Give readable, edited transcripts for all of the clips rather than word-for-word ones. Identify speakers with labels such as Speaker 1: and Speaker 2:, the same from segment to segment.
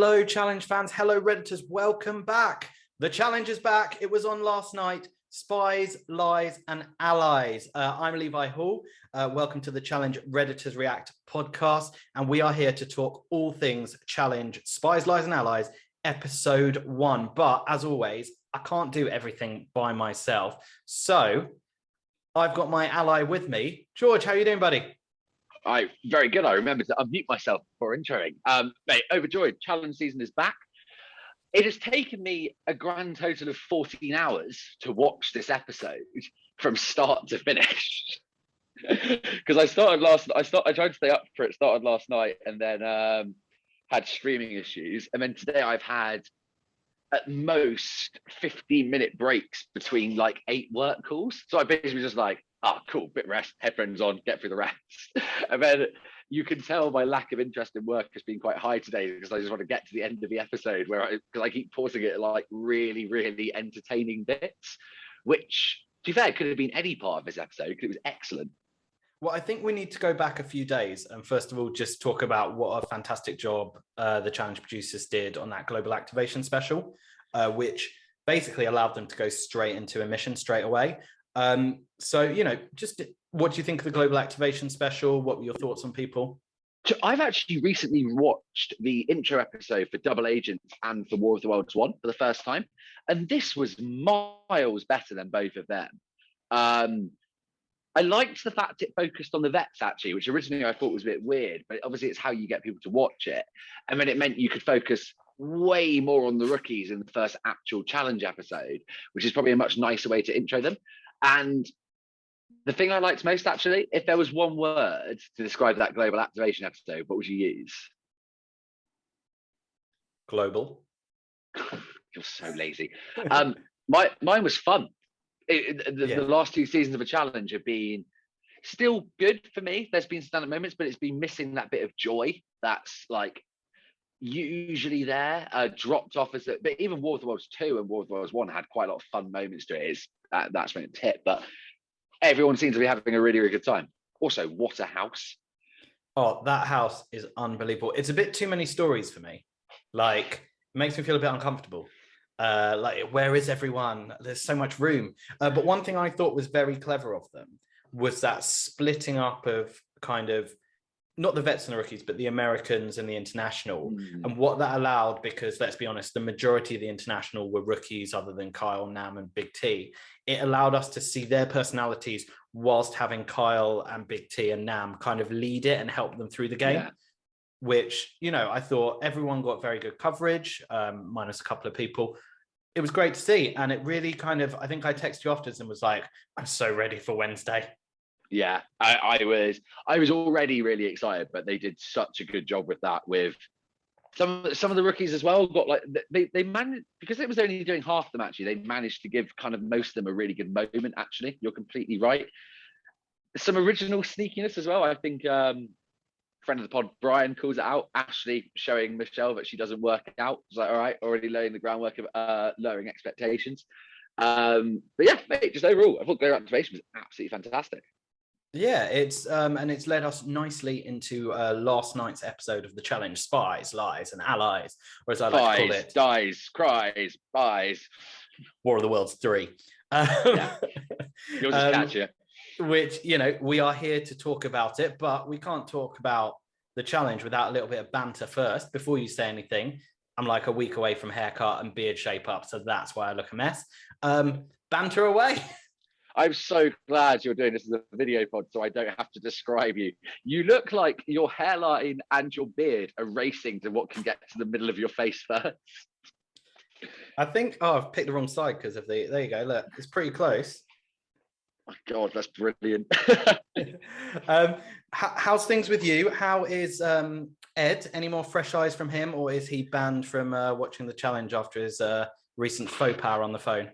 Speaker 1: Hello, Challenge fans. Hello, Redditors. Welcome back. The challenge is back. It was on last night. Spies, Lies, and Allies. I'm Levi Hall. Welcome to the Challenge Redditors React Podcast. And we are here to talk all things Challenge, Spies, Lies, and Allies, episode 1. But as always, I can't do everything by myself. So I've got my ally with me. George, how are you doing, buddy?
Speaker 2: Very good. I remembered to unmute myself before introing. Mate, overjoyed. Challenge season is back. It has taken me a grand total of 14 hours to watch this episode from start to finish. Because I tried to stay up for it, started last night, and then had streaming issues. And then today I've had at most 15-minute breaks between like 8 work calls. So I basically just like, cool, bit of rest, headphones on, get through the rest. And then you can tell my lack of interest in work has been quite high today because I just want to get to the end of the episode because I keep pausing it at like really, really entertaining bits, which, to be fair, could have been any part of this episode because it was excellent.
Speaker 1: Well, I think we need to go back a few days and first of all, just talk about what a fantastic job the Challenge producers did on that global activation special, which basically allowed them to go straight into a mission straight away. So, you know, just what do you think of the global activation special? What were your thoughts on people?
Speaker 2: So I've actually recently watched the intro episode for Double Agents and for War of the Worlds 1 for the first time, and this was miles better than both of them. I liked the fact it focused on the vets, actually, which originally I thought was a bit weird, but obviously it's how you get people to watch it. And then it meant you could focus way more on the rookies in the first actual challenge episode, which is probably a much nicer way to intro them. And the thing I liked most, actually, if there was one word to describe that global activation episode, what would you use?
Speaker 1: Global.
Speaker 2: You're so lazy. Mine was fun. The last 2 seasons of a challenge have been still good for me. There's been standout moments, but it's been missing that bit of joy that's like usually there, dropped off as but even War of the Worlds 2 and War of the Worlds 1 had quite a lot of fun moments to it. That's when it tipped, but everyone seems to be having a really, really good time. Also, what a house.
Speaker 1: Oh, that house is unbelievable. It's a bit too many stories for me. Like, it makes me feel a bit uncomfortable. Like, where is everyone? There's so much room. But one thing I thought was very clever of them was that splitting up of kind of not the vets and the rookies, but the Americans and the international. And what that allowed, because let's be honest, the majority of the international were rookies other than Kyle, Nam and Big T. It allowed us to see their personalities whilst having Kyle and Big T and Nam kind of lead it and help them through the game. Yeah. Which, you know, I thought everyone got very good coverage, minus a couple of people. It was great to see. And it really kind of, I think I texted you afterwards and was like, I'm so ready for Wednesday.
Speaker 2: Yeah, I was already really excited, but they did such a good job with that. With some of the rookies as well, got like they managed, because it was only doing half them actually. They managed to give kind of most of them a really good moment. Actually, you're completely right. Some original sneakiness as well. I think friend of the pod Brian calls it out. Ashley showing Michelle that she doesn't work out. It's like, all right, already laying the groundwork of lowering expectations. But yeah, mate, just overall, I thought global activation was absolutely fantastic.
Speaker 1: Yeah, it's and it's led us nicely into last night's episode of the challenge, Spies, Lies, and Allies, or as I like to call it,
Speaker 2: Dies, Cries, Buys.
Speaker 1: War of the Worlds 3.
Speaker 2: Yeah. You'll just catch it.
Speaker 1: Which, you know, we are here to talk about it, but we can't talk about the challenge without a little bit of banter first. Before you say anything, I'm like a week away from haircut and beard shape up, so that's why I look a mess. Banter away.
Speaker 2: I'm so glad you're doing this as a video pod so I don't have to describe you. You look like your hairline and your beard are racing to what can get to the middle of your face first.
Speaker 1: I think, I've picked the wrong side because of there you go, look, it's pretty close.
Speaker 2: My God, that's brilliant.
Speaker 1: How's things with you? How is Ed? Any more fresh eyes from him, or is he banned from watching the challenge after his recent faux pas on the phone?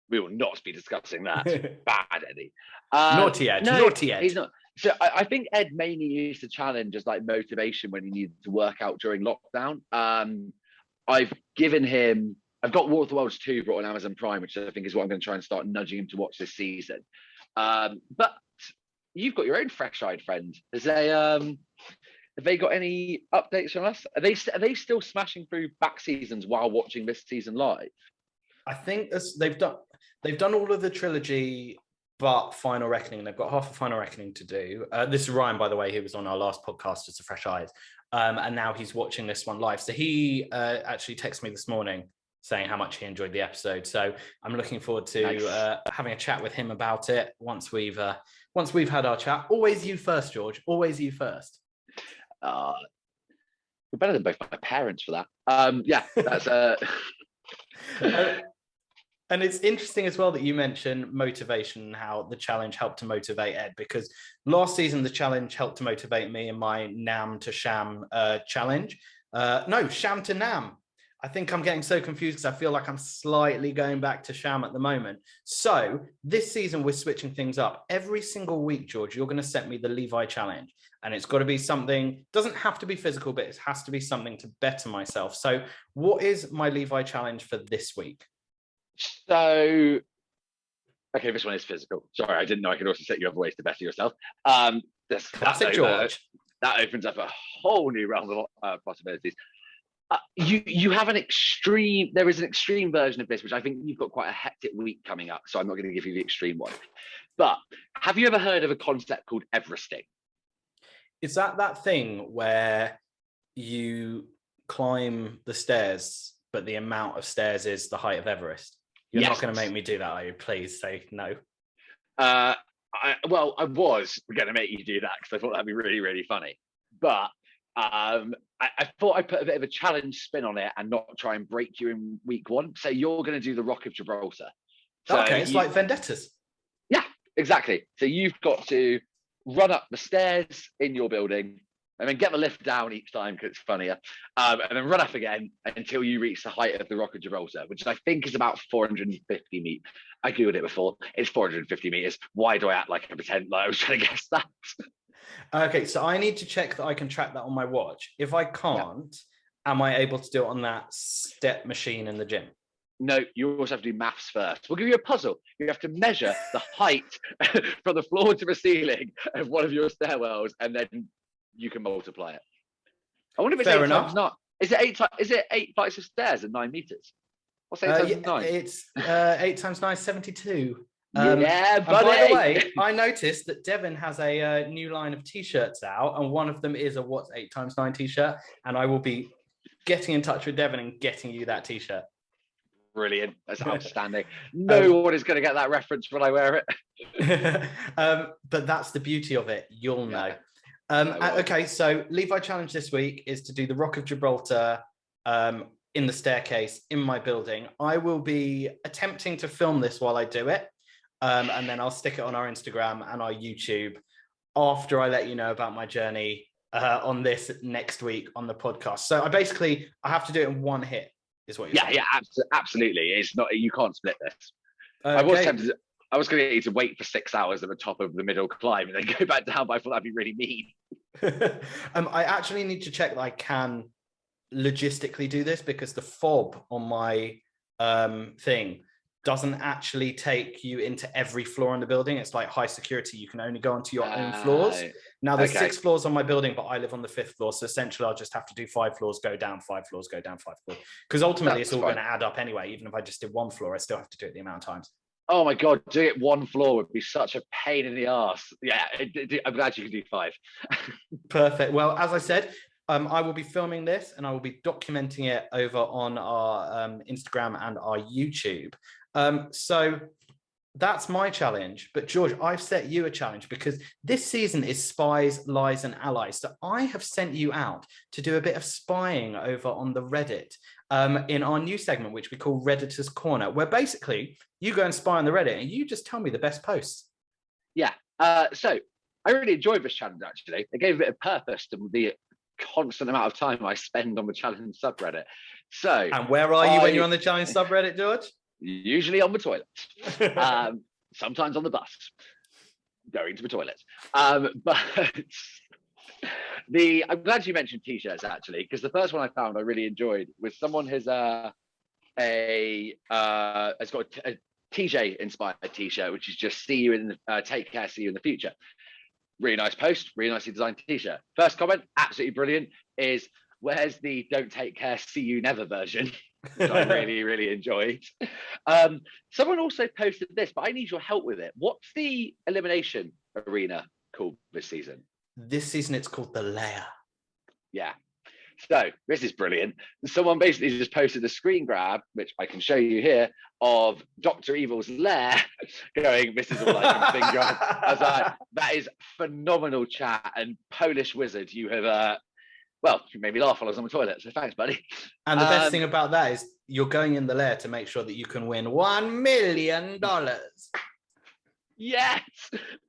Speaker 2: We will not be discussing that. Bad Eddie.
Speaker 1: Naughty Ed.
Speaker 2: No,
Speaker 1: naughty Ed.
Speaker 2: He's not. So I think Ed mainly used the challenge as like motivation when he needed to work out during lockdown. I've got War of the Worlds 2 brought on Amazon Prime, which I think is what I'm going to try and start nudging him to watch this season. But you've got your own fresh-eyed friend. There's Have they got any updates from us? Are they still smashing through back seasons while watching this season live?
Speaker 1: I think they've done all of the trilogy, but Final Reckoning. They've got half of Final Reckoning to do. This is Ryan, by the way. He was on our last podcast, Just a Fresh Eyes, and now he's watching this one live. So he actually texted me this morning saying how much he enjoyed the episode. So I'm looking forward to having a chat with him about it once we've had our chat. Always you first, George. Always you first.
Speaker 2: We're better than both my parents for that. Yeah, that's
Speaker 1: And it's interesting as well that you mentioned motivation and how the challenge helped to motivate Ed, because last season the challenge helped to motivate me in my Nam to Sham challenge. No, Sham to Nam. I think I'm getting so confused because I feel like I'm slightly going back to Sham at the moment. So this season we're switching things up. Every single week, George, you're going to set me the Levi challenge. And it's got to be something, doesn't have to be physical, but it has to be something to better myself. So what is my Levi challenge for this week?
Speaker 2: So, okay, this one is physical. Sorry, I didn't know I could also set you other ways to better yourself.
Speaker 1: Classic George.
Speaker 2: That opens up a whole new realm of possibilities. You have there is an extreme version of this, which I think you've got quite a hectic week coming up, so I'm not going to give you the extreme one. But have you ever heard of a concept called Everesting?
Speaker 1: Is that thing where you climb the stairs, but the amount of stairs is the height of Everest? You're not going to make me do that, are you? Please say no.
Speaker 2: I was going to make you do that because I thought that'd be really, really funny. But I thought I'd put a bit of a challenge spin on it and not try and break you in week one. So you're going to do the Rock of Gibraltar. So
Speaker 1: okay, it's like Vendettas.
Speaker 2: Yeah, exactly. So you've got to run up the stairs in your building and then get the lift down each time because it's funnier, and then run up again until you reach the height of the Rock of Gibraltar, which I think is about 450 meters. I googled it before. It's 450 meters. Why do I act like I pretend like I was trying to guess that?
Speaker 1: Okay, so I need to check that I can track that on my watch. If I can't, am I able to do it on that step machine in the gym?
Speaker 2: No, you also have to do maths first. We'll give you a puzzle. You have to measure the height from the floor to the ceiling of one of your stairwells, and then you can multiply it. I wonder if it's
Speaker 1: Fair
Speaker 2: 8
Speaker 1: enough.
Speaker 2: times 9. Is it 8 flights of stairs at 9 meters? What's 8 times 9?
Speaker 1: It's 8 times 9 is 72.
Speaker 2: Yeah, buddy.
Speaker 1: And by the way, I noticed that Devin has a new line of t-shirts out, and one of them is a What's 8 times 9 t-shirt, and I will be getting in touch with Devin and getting you that t-shirt.
Speaker 2: Brilliant. That's outstanding. No one is going to get that reference when I wear it.
Speaker 1: But that's the beauty of it. You'll know. Okay, so Levi challenge this week is to do the Rock of Gibraltar in the staircase in my building. I will be attempting to film this while I do it, and then I'll stick it on our Instagram and our YouTube after I let you know about my journey on this next week on the podcast. So I have to do it in one hit, is what you're saying?
Speaker 2: Yeah, absolutely. It's not, you can't split this.
Speaker 1: Okay.
Speaker 2: I was going to get you to wait for 6 hours at the top of the middle climb and then go back down, but I thought that'd be really mean.
Speaker 1: I actually need to check that I can logistically do this, because the fob on my thing doesn't actually take you into every floor in the building. It's like high security. You can only go onto your own floors. Now there's 6 floors on my building, but I live on the 5th floor. So essentially I'll just have to do 5 floors, go down 5 floors, go down 5 floors. Because ultimately it's all going to add up anyway. Even if I just did 1 floor, I still have to do it the amount of times.
Speaker 2: Oh my God, doing it 1 floor would be such a pain in the arse. Yeah, I'm glad you can do 5.
Speaker 1: Perfect. Well, as I said, I will be filming this and I will be documenting it over on our Instagram and our YouTube. So that's my challenge. But George, I've set you a challenge because this season is Spies, Lies and Allies. So I have sent you out to do a bit of spying over on the Reddit in our new segment, which we call Redditors Corner, where basically you go and spy on the Reddit and you just tell me the best posts.
Speaker 2: Yeah. So I really enjoyed this challenge, actually. It gave a bit of purpose to the constant amount of time I spend on the challenge subreddit. So,
Speaker 1: and where are you when you're on the challenge subreddit, George?
Speaker 2: Usually on the toilet, sometimes on the bus, going to the toilet. But I'm glad you mentioned t-shirts, actually, because the first one I found I really enjoyed was someone has got a TJ inspired t-shirt, which is just take care, see you in the future. really nice post, really nicely designed t-shirt. First comment, absolutely brilliant, is where's the don't take care, see you never version, which I really, really enjoyed. Someone also posted this, but I need your help with it. What's the elimination arena called this season?
Speaker 1: This season, it's called The Lair.
Speaker 2: Yeah. So this is brilliant. Someone basically just posted a screen grab, which I can show you here, of Dr. Evil's lair going, this is all I can think of. I was like, that is phenomenal chat. And Polish wizard, you have, well, you made me laugh while I was on the toilet. So thanks, buddy.
Speaker 1: And the best thing about that is you're going in the lair to make sure that you can win $1 million.
Speaker 2: Yes,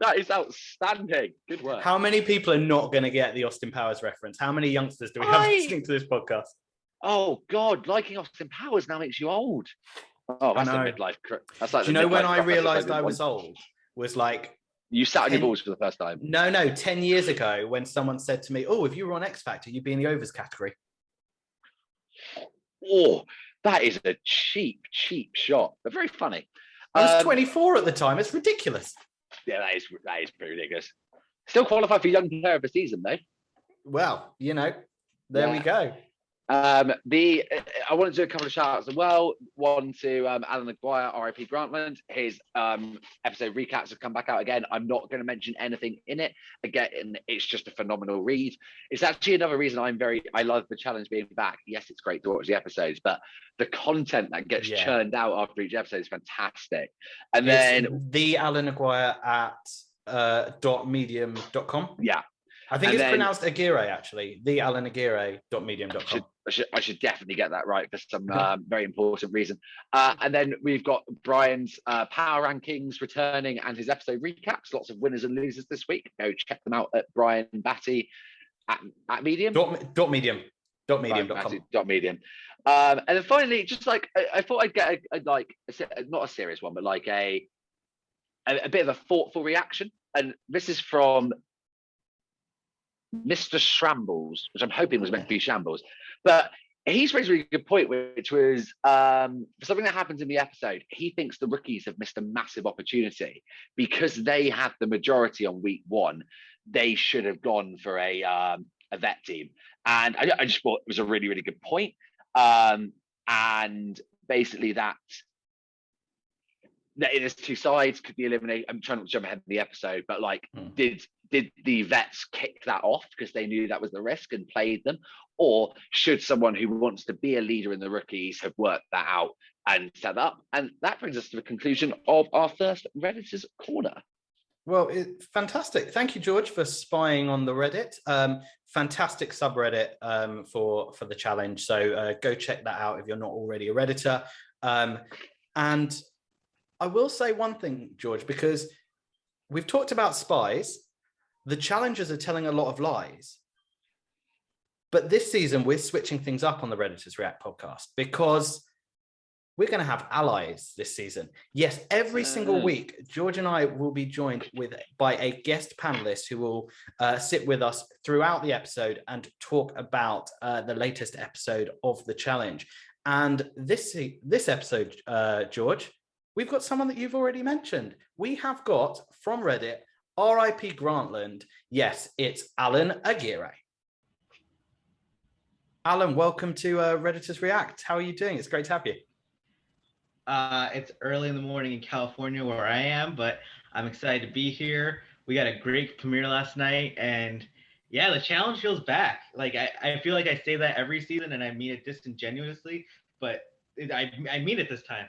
Speaker 2: that is outstanding. Good work.
Speaker 1: How many people are not going to get the Austin Powers reference? How many youngsters do we have listening to this podcast?
Speaker 2: Oh God, liking Austin Powers now makes you old. Oh, that's a midlife. That's like,
Speaker 1: do you know when I realized I was old? Was like,
Speaker 2: you sat on your balls for the first time.
Speaker 1: No, 10 years ago when someone said to me, "Oh, if you were on X Factor, you'd be in the overs category."
Speaker 2: Oh, that is a cheap shot, but very funny.
Speaker 1: I was 24 at the time. It's ridiculous.
Speaker 2: Yeah, that is pretty ridiculous. Still qualified for Young Player of the Season, though.
Speaker 1: Well, there we go.
Speaker 2: I wanted to do a couple of shout outs as well. One to Allan Aguirre, RIP Grantland. His episode recaps have come back out again. I'm not going to mention anything in it. Again, it's just a phenomenal read. It's actually another reason I love the challenge being back. Yes, it's great to watch the episodes, but the content that gets churned out after each episode is fantastic. And
Speaker 1: it's
Speaker 2: then
Speaker 1: the Allan Aguirre at .medium.com.
Speaker 2: Yeah.
Speaker 1: I think it's pronounced Aguirre, actually. The Allan Aguirre.medium.com.
Speaker 2: I should definitely get that right for some very important reason. And then we've got Brian's power rankings returning and his episode recaps. Lots of winners and losers this week. Go check them out at Brian Batty at Medium.
Speaker 1: Medium. .medium.com.
Speaker 2: Medium. And then finally, just like I thought I'd get not a serious one, but like a bit of a thoughtful reaction. And this is from Mr. Shambles, which I'm hoping was meant to be Shambles, but he's raised a really good point, which was something that happens in the episode. He thinks the rookies have missed a massive opportunity because they had the majority on week one. They should have gone for a vet team, and I just thought it was a really, really good point. And basically that there's two sides, could be eliminated. I'm trying not to jump ahead of the episode, but like, did the vets kick that off because they knew that was the risk and played them? Or should someone who wants to be a leader in the rookies have worked that out and set up? And that brings us to the conclusion of our first Redditors Corner.
Speaker 1: Well, fantastic. Thank you, George, for spying on the Reddit. Fantastic subreddit for the challenge. So go check that out if you're not already a Redditor. And I will say one thing, George, because we've talked about Spies. The challengers are telling a lot of lies. But this season, we're switching things up on the Redditors React podcast because we're going to have allies this season. Yes, every single week, George and I will be joined by a guest panelist who will sit with us throughout the episode and talk about the latest episode of the challenge. And this episode, George, we've got someone that you've already mentioned. We have got, from Reddit, RIP Grantland. Yes, it's Allan Aguirre. Allan, welcome to Redditors React. How are you doing? It's great to have you.
Speaker 3: It's early in the morning in California where I am, but I'm excited to be here. We got a great premiere last night, and yeah, the challenge feels back. Like I feel like I say that every season, and I mean it disingenuously, but I mean it this time.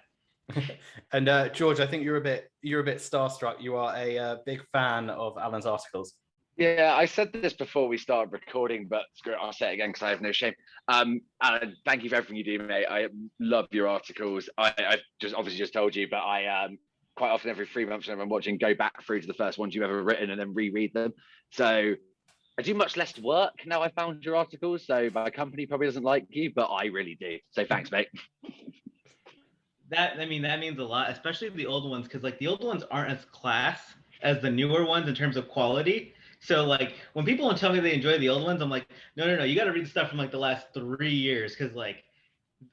Speaker 1: And George, I think you're a bit starstruck. You are a big fan of Allan's articles.
Speaker 2: Yeah, I said this before we started recording, but screw it, I'll say it again because I have no shame. And thank you for everything you do, mate. I love your articles. I've just told you, but I quite often every 3 months when I'm watching, go back through to the first ones you've ever written and then reread them. So I do much less work now I found your articles. So my company probably doesn't like you, but I really do. So thanks, mate.
Speaker 3: That means a lot, especially the old ones, because like the old ones aren't as class as the newer ones in terms of quality. So like when people tell me they enjoy the old ones, I'm like, no, you got to read the stuff from like the last 3 years, because like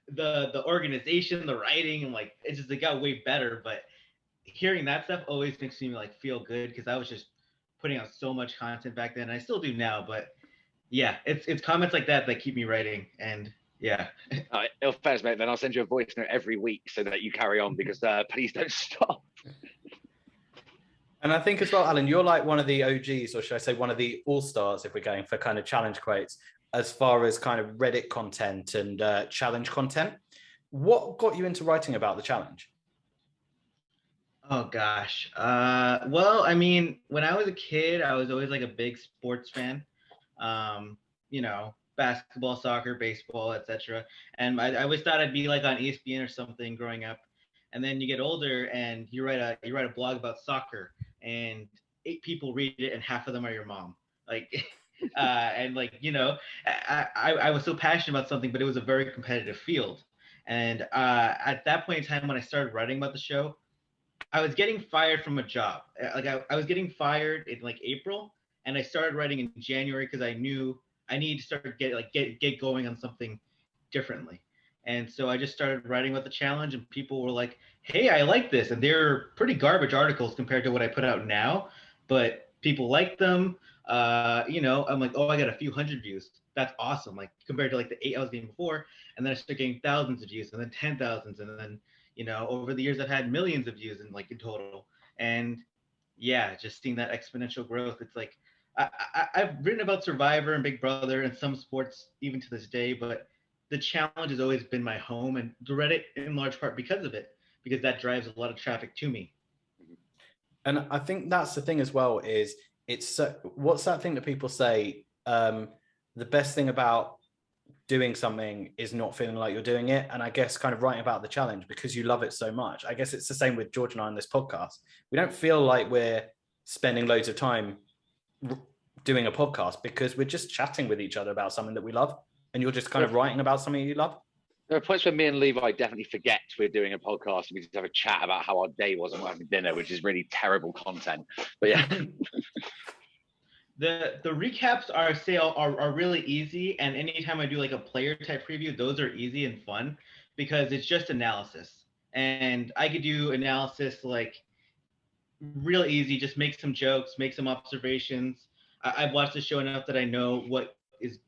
Speaker 3: the organization, the writing, and like it got way better. But hearing that stuff always makes me like feel good, because I was just putting out so much content back then. I still do now, but yeah, it's comments like that that keep me writing. And yeah.
Speaker 2: In fairness, mate, then I'll send you a voice note every week so that you carry on, because please don't stop.
Speaker 1: And I think as well, Alan, you're like one of the OGs, or should I say one of the all-stars, if we're going for kind of challenge quotes, as far as kind of Reddit content and challenge content. What got you into writing about the challenge?
Speaker 3: Oh gosh. Well, I mean, when I was a kid, I was always like a big sports fan. You know, basketball, soccer, baseball, etc. And I always thought I'd be like on ESPN or something growing up. And then you get older and you write a blog about soccer, and 8 people read it and half of them are your mom. Like and like, you know, I was so passionate about something, but it was a very competitive field. And at that point in time when I started writing about the show, I was getting fired from a job. Like I was getting fired in like April, and I started writing in January because I knew I needed to start get going on something differently. And so I just started writing about the challenge, and people were like, "Hey, I like this," and they're pretty garbage articles compared to what I put out now, but people like them. You know, I'm like, "Oh, I got a few hundred views. That's awesome!" Like compared to like the 8 I was getting before, and then I started getting thousands of views, and then 10,000s, and then, you know, over the years I've had millions of views in total. And yeah, just seeing that exponential growth, it's like I've written about Survivor and Big Brother and some sports even to this day, but the challenge has always been my home, and Reddit in large part because of it, because that drives a lot of traffic to me.
Speaker 1: And I think that's the thing as well, is it's what's that thing that people say, the best thing about doing something is not feeling like you're doing it. And I guess kind of writing about the challenge because you love it so much. I guess it's the same with George and I on this podcast. We don't feel like we're spending loads of time doing a podcast because we're just chatting with each other about something that we love, and you're just kind of writing about something you love.
Speaker 2: There are points where me and Levi definitely forget we're doing a podcast, and we just have a chat about how our day was and we're having dinner, which is really terrible content. But yeah.
Speaker 3: The recaps are really easy, and anytime I do like a player type preview, those are easy and fun because it's just analysis, and I could do analysis like real easy, just make some jokes, make some observations. I've watched the show enough that I know what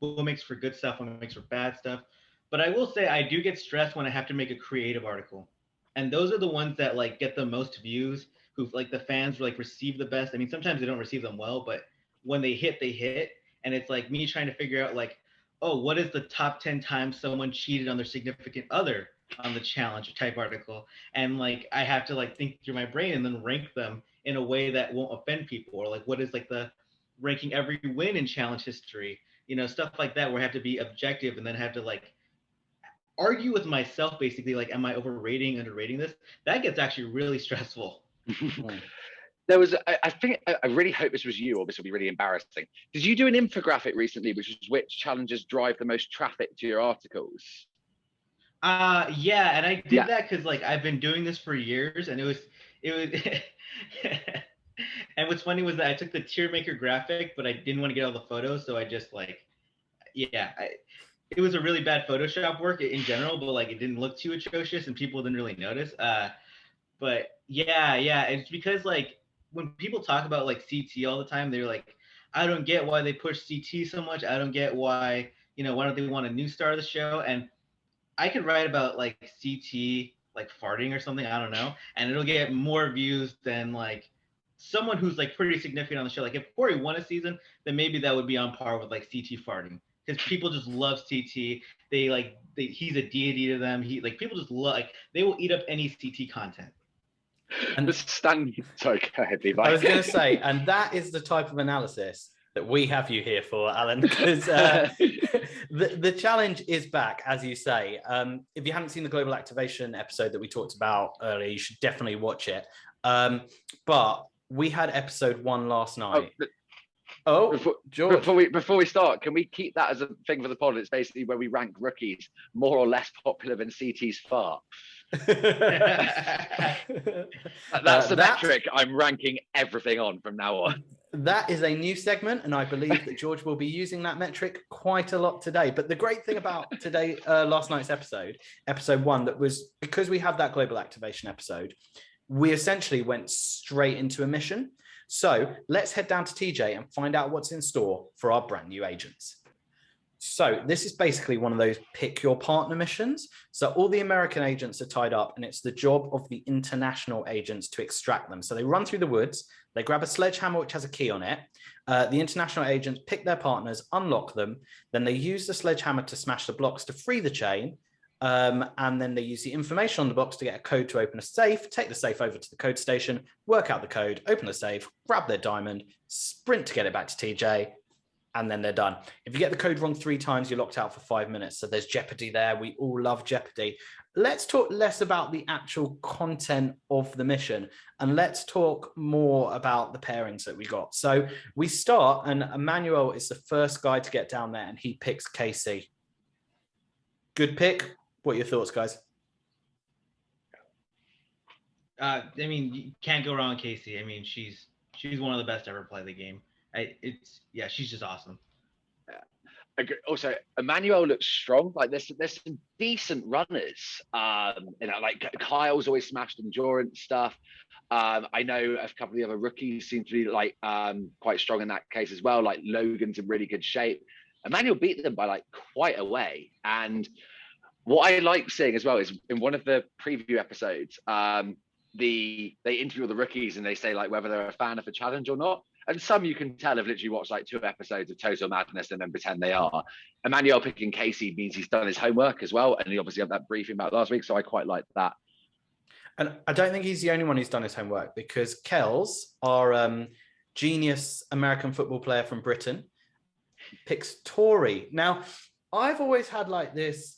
Speaker 3: makes for good stuff, what makes for bad stuff. But I will say I do get stressed when I have to make a creative article, and those are the ones that like get the most views, who like the fans like receive the best. I mean, sometimes they don't receive them well, but when they hit, they hit. And it's like me trying to figure out like, oh, what is the top 10 times someone cheated on their significant other on the challenge type article? And like, I have to like think through my brain and then rank them in a way that won't offend people. Or like, what is like the ranking every win in challenge history? You know, stuff like that, where I have to be objective and then have to like argue with myself, basically, like, am I overrating, underrating this? That gets actually really stressful.
Speaker 2: There was, I think, I really hope this was you, or this will be really embarrassing. Did you do an infographic recently, which challenges drive the most traffic to your articles?
Speaker 3: Yeah, and I did that because like I've been doing this for years, and it was, and what's funny was that I took the tier maker graphic, but I didn't want to get all the photos, so I just like, it was a really bad Photoshop work in general, but like it didn't look too atrocious, and people didn't really notice. But yeah, it's because like, when people talk about like CT all the time, they're like, I don't get why they push CT so much. I don't get why, you know, why don't they want a new star of the show? And I could write about like CT, like farting or something, I don't know, and it'll get more views than like someone who's like pretty significant on the show. Like if Corey won a season, then maybe that would be on par with like CT farting, because people just love CT. He's a deity to them. People just love, like, they will eat up any CT content.
Speaker 1: And
Speaker 2: sorry, go ahead, Levi.
Speaker 1: I was going to say, and that is the type of analysis that we have you here for, Alan, because the challenge is back, as you say. If you haven't seen the global activation episode that we talked about earlier, you should definitely watch it. But we had episode 1 last night.
Speaker 2: George. Before we start, can we keep that as a thing for the pod? It's basically where we rank rookies more or less popular than CT's fart. That's the metric I'm ranking everything on from now on.
Speaker 1: That is a new segment, and I believe that George will be using that metric quite a lot today. But the great thing about today, last night's episode 1, that was because we had that global activation episode, we essentially went straight into a mission. So let's head down to TJ and find out what's in store for our brand new agents. So this is basically one of those pick your partner missions. So all the American agents are tied up and it's the job of the international agents to extract them. So they run through the woods, they grab a sledgehammer which has a key on it. The international agents pick their partners, unlock them, then they use the sledgehammer to smash the blocks to free the chain. And then they use the information on the box to get a code to open a safe, take the safe over to the code station, work out the code, open the safe, grab their diamond, sprint to get it back to TJ, and then they're done. If you get the code wrong 3 times, you're locked out for 5 minutes. So there's Jeopardy there. We all love Jeopardy. Let's talk less about the actual content of the mission and let's talk more about the pairings that we got. So we start and Emmanuel is the first guy to get down there and he picks Casey. Good pick. What are your thoughts, guys?
Speaker 3: I mean, you can't go wrong with Casey. I mean, she's one of the best to ever play the game. She's just awesome.
Speaker 2: Also, Emmanuel looks strong. Like there's some decent runners. Like Kyle's always smashed endurance stuff. I know a couple of the other rookies seem to be like quite strong in that case as well. Like Logan's in really good shape. Emmanuel beat them by like quite a way. And what I like seeing as well is in one of the preview episodes, they interview the rookies and they say like whether they're a fan of the challenge or not. And some you can tell have literally watched like 2 episodes of Total Madness and then pretend they are. Emmanuel picking Casey means he's done his homework as well. And he obviously had that briefing about last week. So I quite like that.
Speaker 1: And I don't think he's the only one who's done his homework because Kells, our genius American football player from Britain, picks Tori. Now, I've always had like this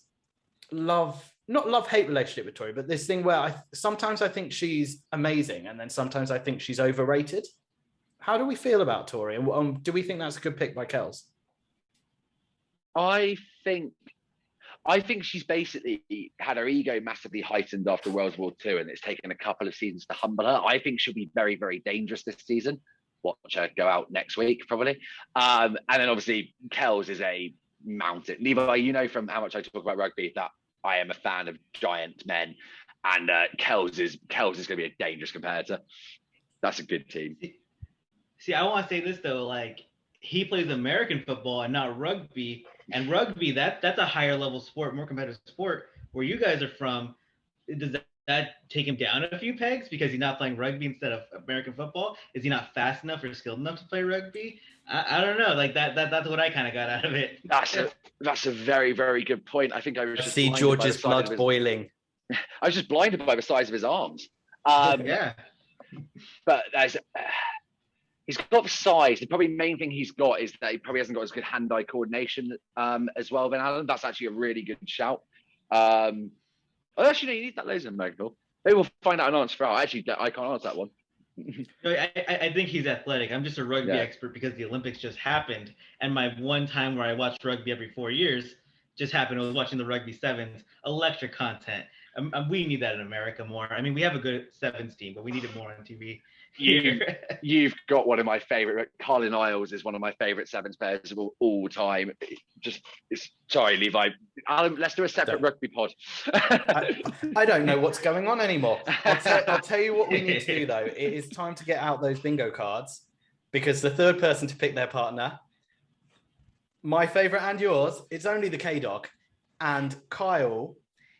Speaker 1: not love-hate relationship with Tori, but this thing where sometimes I think she's amazing and then sometimes I think she's overrated. How do we feel about Tori? And do we think that's a good pick by Kells?
Speaker 2: I think she's basically had her ego massively heightened after World War II, and it's taken a couple of seasons to humble her. I think she'll be very, very dangerous this season. Watch her go out next week, probably. And then obviously Kells is a mountain. Levi, you know from how much I talk about rugby that I am a fan of giant men, and Kells is going to be a dangerous competitor. That's a good team.
Speaker 3: See, I want to say this though, like he plays American football and not rugby, and rugby that's a higher level sport, more competitive sport. Where you guys are from, does that take him down a few pegs because he's not playing rugby instead of American football? Is he not fast enough or skilled enough to play rugby? I don't know. Like that's what I kind of got out of it.
Speaker 2: That's a very, very good point. I think I was just
Speaker 1: see George's blood boiling.
Speaker 2: I was just blinded by the size of his arms.
Speaker 3: Yeah.
Speaker 2: But he's got the size. The probably main thing he's got is that he probably hasn't got as good hand-eye coordination as well than Allan. That's actually a really good shout. Actually, no, you need that laser medical. Maybe we'll find out an answer for out. Actually, I can't answer that one.
Speaker 3: I think he's athletic. I'm just a rugby expert because the Olympics just happened. And my one time where I watched rugby every 4 years just happened. I was watching the Rugby Sevens. Electric content. We need that in America more. I mean, we have a good Sevens team, but we need it more on TV.
Speaker 2: You've got one of my favorite. Carlin Isles is one of my favorite Sevens players of all time. Sorry, Levi. Allan, let's do a separate rugby pod.
Speaker 1: I don't know what's going on anymore. I'll tell you what we need to do though. It is time to get out those bingo cards because the third person to pick their partner, my favorite and yours, it's only the K-Dog, and Kyle.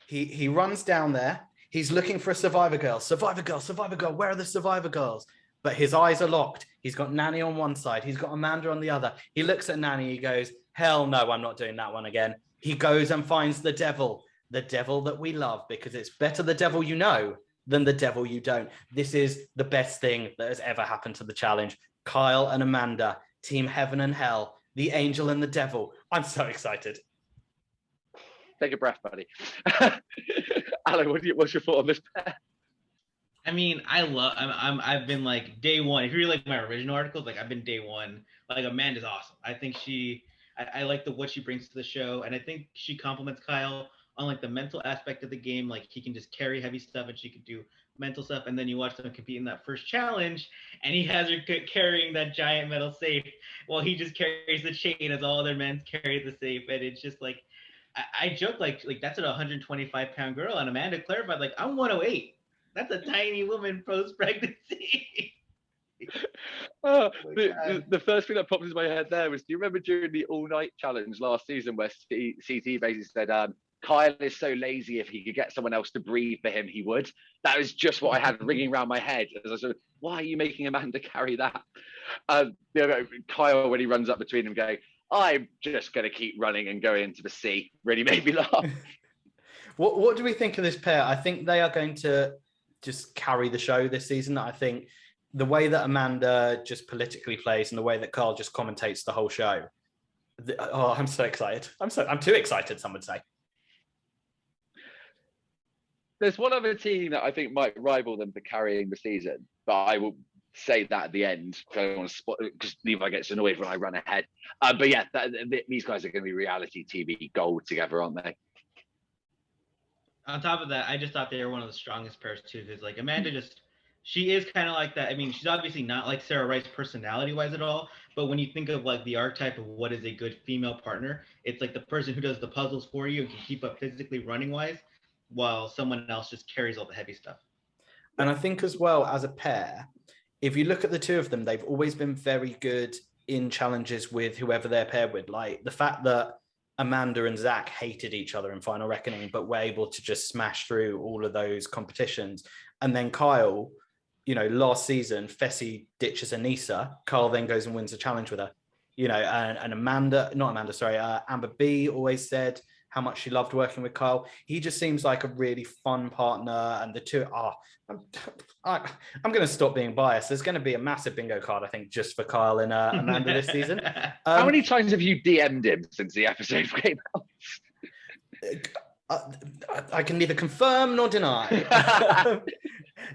Speaker 1: He runs down there. He's looking for a survivor girl. Survivor girl. Where are the survivor girls? But his eyes are locked. He's got Nanny on one side. He's got Amanda on the other. He looks at Nanny. He goes, hell no, I'm not doing that one again. He goes and finds the devil that we love because it's better the devil you know than the devil you don't. This is the best thing that has ever happened to the challenge. Kyle and Amanda, team heaven and hell, the angel and the devil. I'm so excited.
Speaker 2: Take a breath, buddy. Allan, what's your thought on this pair?
Speaker 3: I mean, I've been like day one. If you read like my original articles, like I've been day one. Like Amanda's awesome. I think I like what she brings to the show, and I think she complements Kyle on like the mental aspect of the game. Like he can just carry heavy stuff, and she can do mental stuff. And then you watch them compete in that first challenge, and he has her carrying that giant metal safe, while he just carries the chain as all other men carry the safe, and it's just like. I joke like that's an 125-pound girl, and Amanda clarified like I'm 108. That's a tiny woman post pregnancy.
Speaker 2: The first thing that popped into my head there was, do you remember during the all-night challenge last season where CT basically said, Kyle is so lazy, if he could get someone else to breathe for him, he would. That was just what I had ringing around my head. As I said, why are you making Amanda carry that? Kyle, when he runs up between them going, I'm just going to keep running and going into the sea, really made me laugh.
Speaker 1: What do we think of this pair? I think they are going to just carry the show this season. I think the way that Amanda just politically plays and the way that Carl just commentates the whole show. I'm so excited. I'm too excited, some would say.
Speaker 2: There's one other team that I think might rival them for carrying the season, but I will say that at the end because I don't want to spot, because Levi gets annoyed when I run ahead. But yeah, these guys are going to be reality TV gold together, aren't they?
Speaker 3: On top of that, I just thought they were one of the strongest pairs too. Because like Amanda, she is kind of like that. I mean, she's obviously not like Sarah Rice personality-wise at all. But when you think of like the archetype of what is a good female partner, it's like the person who does the puzzles for you and can keep up physically running-wise, while someone else just carries all the heavy stuff.
Speaker 1: And I think as well as a pair, if you look at the two of them, they've always been very good in challenges with whoever they're paired with. Like the fact that Amanda and Zach hated each other in Final Reckoning, but were able to just smash through all of those competitions. And then Kyle, last season, Fessy ditches Anissa. Kyle then goes and wins a challenge with her. And Amber B always said how much she loved working with Kyle. He just seems like a really fun partner. And the two are, I'm going to stop being biased. There's going to be a massive bingo card, I think, just for Kyle and Amanda this season.
Speaker 2: How many times have you DM'd him since the episode came out?
Speaker 1: I can neither confirm nor deny.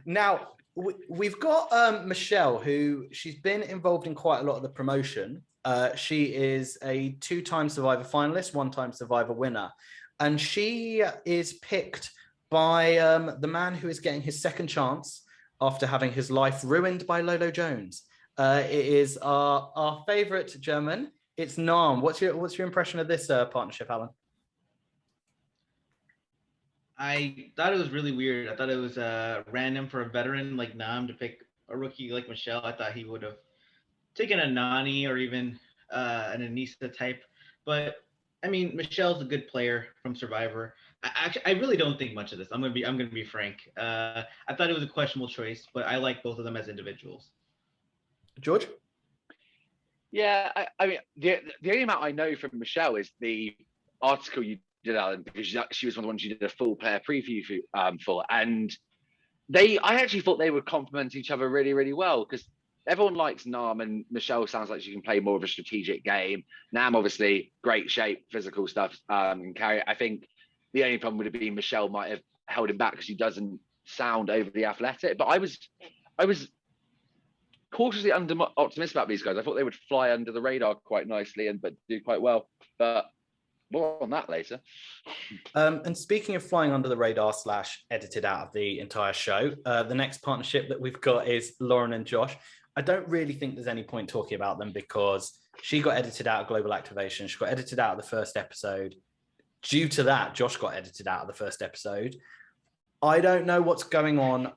Speaker 1: Now, we've got Michelle, who she's been involved in quite a lot of the promotion. She is a 2-time Survivor finalist, 1-time Survivor winner. And she is picked by the man who is getting his second chance after having his life ruined by Lolo Jones. It is our favorite German. It's Nam. What's your impression of this partnership, Alan?
Speaker 3: I thought it was really weird. I thought it was random for a veteran like Nam to pick a rookie like Michelle. I thought he would have taken a Nani or even an Anissa type. But I mean, Michelle's a good player from Survivor. I really don't think much of this. I'm gonna be frank. I thought it was a questionable choice, but I like both of them as individuals.
Speaker 1: George?
Speaker 2: Yeah, I mean, the only amount I know from Michelle is the article you did, Alan, because she was one of the ones you did a full player preview for, and I actually thought they would complement each other really, really well, because everyone likes Nam, and Michelle sounds like she can play more of a strategic game. Nam, obviously, great shape, physical stuff, and carry it. I think the only problem would have been Michelle might have held him back because she doesn't sound overly athletic. But I was cautiously optimistic about these guys. I thought they would fly under the radar quite nicely but do quite well. But more on that later.
Speaker 1: And speaking of flying under the radar / edited out of the entire show, the next partnership that we've got is Lauren and Josh. I don't really think there's any point talking about them because she got edited out of Global Activation. She got edited out of the first episode. Due to that, Josh got edited out of the first episode. I don't know what's going on.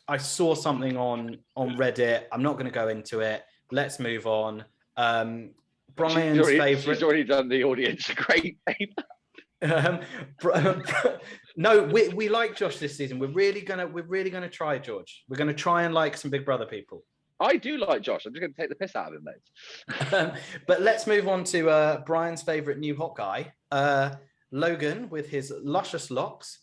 Speaker 1: I saw something on Reddit. I'm not going to go into it. Let's move on. Brian's favorite.
Speaker 2: She's already done the audience a great favor.
Speaker 1: No, we like Josh this season. We're really gonna try, George. We're gonna try and like some Big Brother people.
Speaker 2: I do like Josh. I'm just going to take the piss out of him, mate.
Speaker 1: But let's move on to Brian's favorite new hot guy, Logan, with his luscious locks,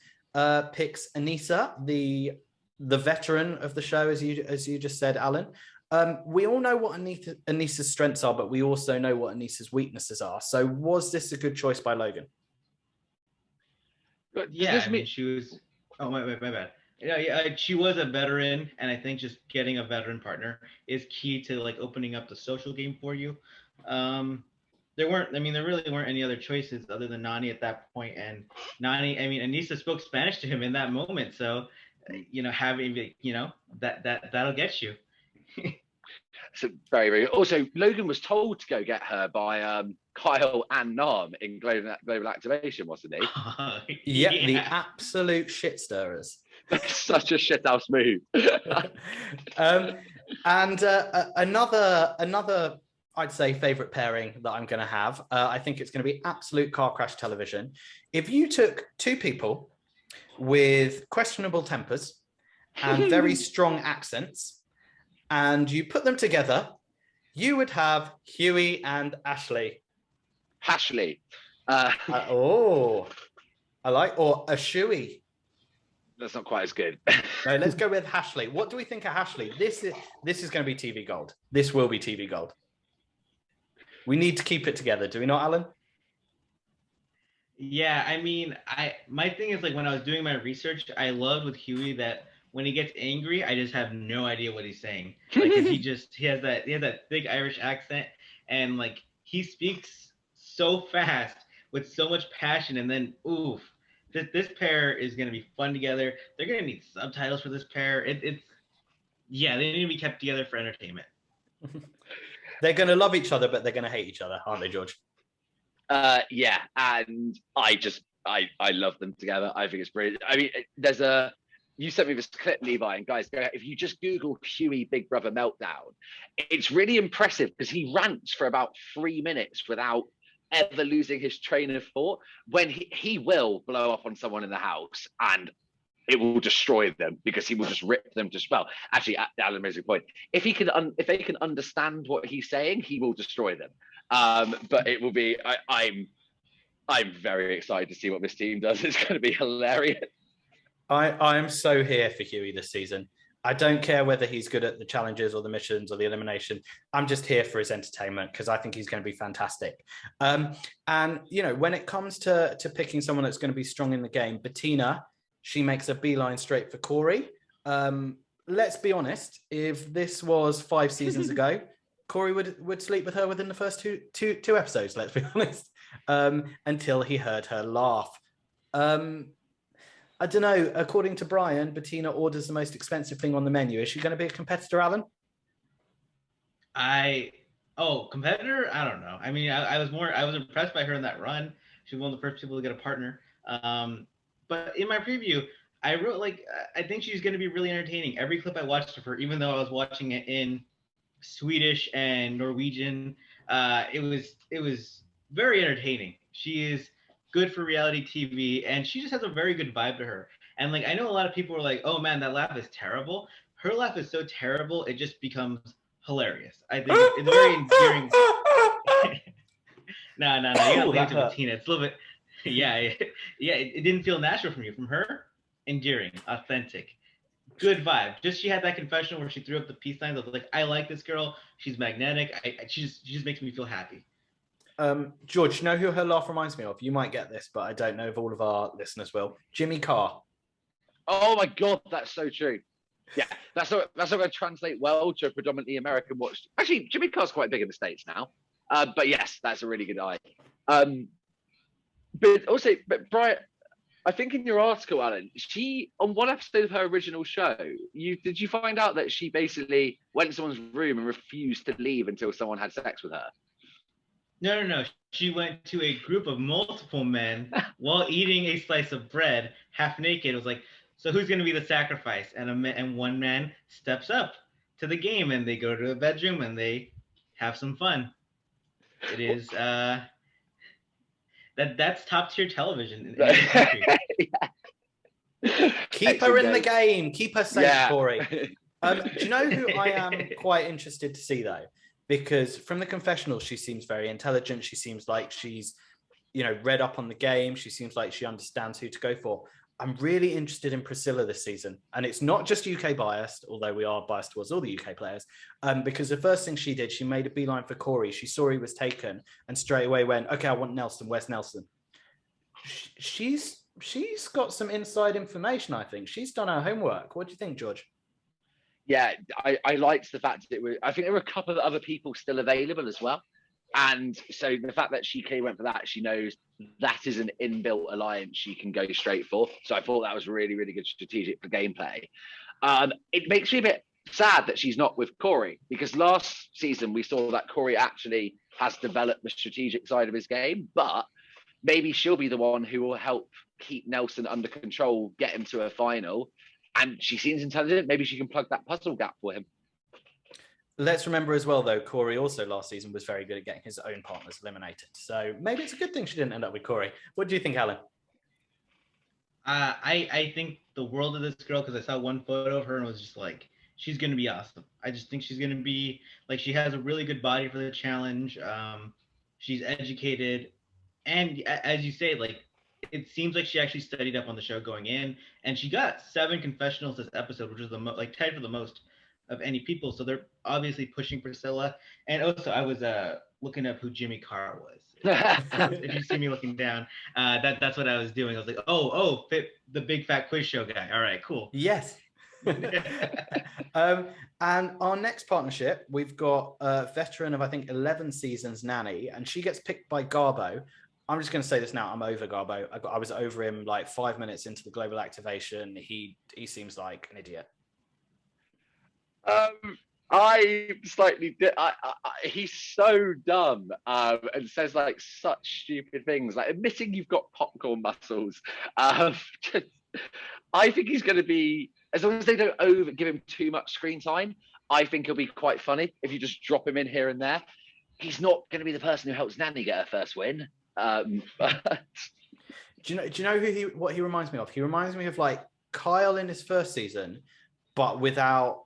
Speaker 1: picks Anissa, the veteran of the show, as you just said, Alan. We all know what Anissa's strengths are, but we also know what Anissa's weaknesses are. So was this a good choice by Logan?
Speaker 3: But yeah, I mean, she was. Oh, my bad. Yeah, she was a veteran, and I think just getting a veteran partner is key to like opening up the social game for you. There really weren't any other choices other than Nani at that point, and Nani. I mean, Anissa spoke Spanish to him in that moment, so having that'll get you.
Speaker 2: So very, very. Also, Logan was told to go get her by Kyle and Nam in Global Activation, wasn't he?
Speaker 1: Yeah, the absolute shit stirrers.
Speaker 2: Such a shithouse move.
Speaker 1: And another, I'd say, favorite pairing that I'm going to have. I think it's going to be absolute car crash television. If you took two people with questionable tempers and very strong accents, and you put them together, you would have Huey and Ashley.
Speaker 2: Ashley.
Speaker 1: I like, or a Shuey.
Speaker 2: That's not quite as good.
Speaker 1: No, let's go with Ashley. What do we think of Ashley? This is going to be TV gold. This will be TV gold. We need to keep it together, do we not, Alan?
Speaker 3: Yeah, I mean, my thing is, like, when I was doing my research, I loved with Huey that when he gets angry, I just have no idea what he's saying. Like, he has that thick Irish accent, and like he speaks so fast with so much passion, and then oof, this pair is gonna be fun together. They're gonna need subtitles for this pair. They need to be kept together for entertainment.
Speaker 1: They're gonna love each other, but they're gonna hate each other, aren't they, George?
Speaker 2: Yeah, and I love them together. I think it's brilliant. I mean, you sent me this clip, Levi, and guys, if you just Google Huey Big Brother meltdown, it's really impressive because he rants for about 3 minutes without ever losing his train of thought. When he will blow up on someone in the house and it will destroy them because he will just rip them to spell. Actually, Alan makes a point. If they can understand what he's saying, he will destroy them. But it will be. I'm very excited to see what this team does. It's going to be hilarious.
Speaker 1: I am so here for Huey this season. I don't care whether he's good at the challenges or the missions or the elimination. I'm just here for his entertainment because I think he's going to be fantastic. And you know, when it comes to picking someone that's going to be strong in the game, Bettina, she makes a beeline straight for Corey. Let's be honest. If this was 5 seasons ago, Corey would sleep with her within the first two episodes. Let's be honest. Until he heard her laugh. I don't know. According to Brian, Bettina orders the most expensive thing on the menu. Is she going to be a competitor, Alan?
Speaker 3: Competitor? I don't know. I mean, I was impressed by her in that run. She was one of the first people to get a partner. But in my preview, I wrote, like, I think she's going to be really entertaining. Every clip I watched of her, even though I was watching it in Swedish and Norwegian, it was very entertaining. She is good for reality TV, and she just has a very good vibe to her. And like, I know a lot of people are like, "Oh man, that laugh is terrible." Her laugh is so terrible, it just becomes hilarious. I think it's very endearing. No, you gotta leave it to Bettina. It's a little bit, yeah. It didn't feel natural from you. From her, endearing, authentic, good vibe. Just she had that confessional where she threw up the peace signs. I was like, I like this girl. She's magnetic. She just makes me feel happy.
Speaker 1: George, you know who her laugh reminds me of? You might get this, but I don't know if all of our listeners will. Jimmy Carr.
Speaker 2: Oh my God, that's so true. Yeah, that's not going to translate well to a predominantly American watch. Actually, Jimmy Carr's quite big in the States now. But yes, that's a really good eye. But Brian, I think in your article, Alan, she, on one episode of her original show, did you find out that she basically went to someone's room and refused to leave until someone had sex with her?
Speaker 3: No. She went to a group of multiple men while eating a slice of bread, half naked. It was like, so who's going to be the sacrifice? And one man steps up to the game, and they go to the bedroom and they have some fun. It is that's top tier television in the country.
Speaker 1: Keep her in the game. Keep her safe, Corey. Do you know who I am quite interested to see though? Because from the confessional, she seems very intelligent. She seems like she's, read up on the game. She seems like she understands who to go for. I'm really interested in Priscilla this season. And it's not just UK biased, although we are biased towards all the UK players, because the first thing she did, she made a beeline for Corey. She saw he was taken and straight away went, okay, I want Nelson. Where's Nelson? She's got some inside information, I think. She's done her homework. What do you think, George?
Speaker 2: Yeah, I liked the fact that I think there were a couple of other people still available as well. And so the fact that she went for that, she knows that is an inbuilt alliance she can go straight for. So I thought that was really, really good strategic for gameplay. It makes me a bit sad that she's not with Corey, because last season we saw that Corey actually has developed the strategic side of his game, but maybe she'll be the one who will help keep Nelson under control, get him to a final. And she seems intelligent. Maybe she can plug that puzzle gap for him.
Speaker 1: Let's remember as well, though, Corey also last season was very good at getting his own partners eliminated. So maybe it's a good thing she didn't end up with Corey. What do you think, Alan?
Speaker 3: I think the world of this girl, because I saw one photo of her and was just like, she's gonna be awesome. I just think she's gonna be like, she has a really good body for the challenge. She's educated, and as you say, like, it seems like she actually studied up on the show going in, and she got 7 confessionals this episode, which is the tied for the most of any people. So they're obviously pushing Priscilla. And also, I was looking up who Jimmy Carr was. If you see me looking down, that's what I was doing. I was like, the big fat quiz show guy. All right, cool.
Speaker 1: Yes. And our next partnership, we've got a veteran of, I think, 11 seasons, Nanny, and she gets picked by Garbo. I'm just going to say this now. I'm over Garbo. I was over him like 5 minutes into the global activation. He seems like an idiot.
Speaker 2: I slightly he's so dumb and says like such stupid things, like admitting you've got popcorn muscles. I think he's going to be, as long as they don't give him too much screen time, I think he'll be quite funny if you just drop him in here and there. He's not going to be the person who helps Nanny get her first win. But...
Speaker 1: Do you know what he reminds me of? He reminds me of like Kyle in his first season, but without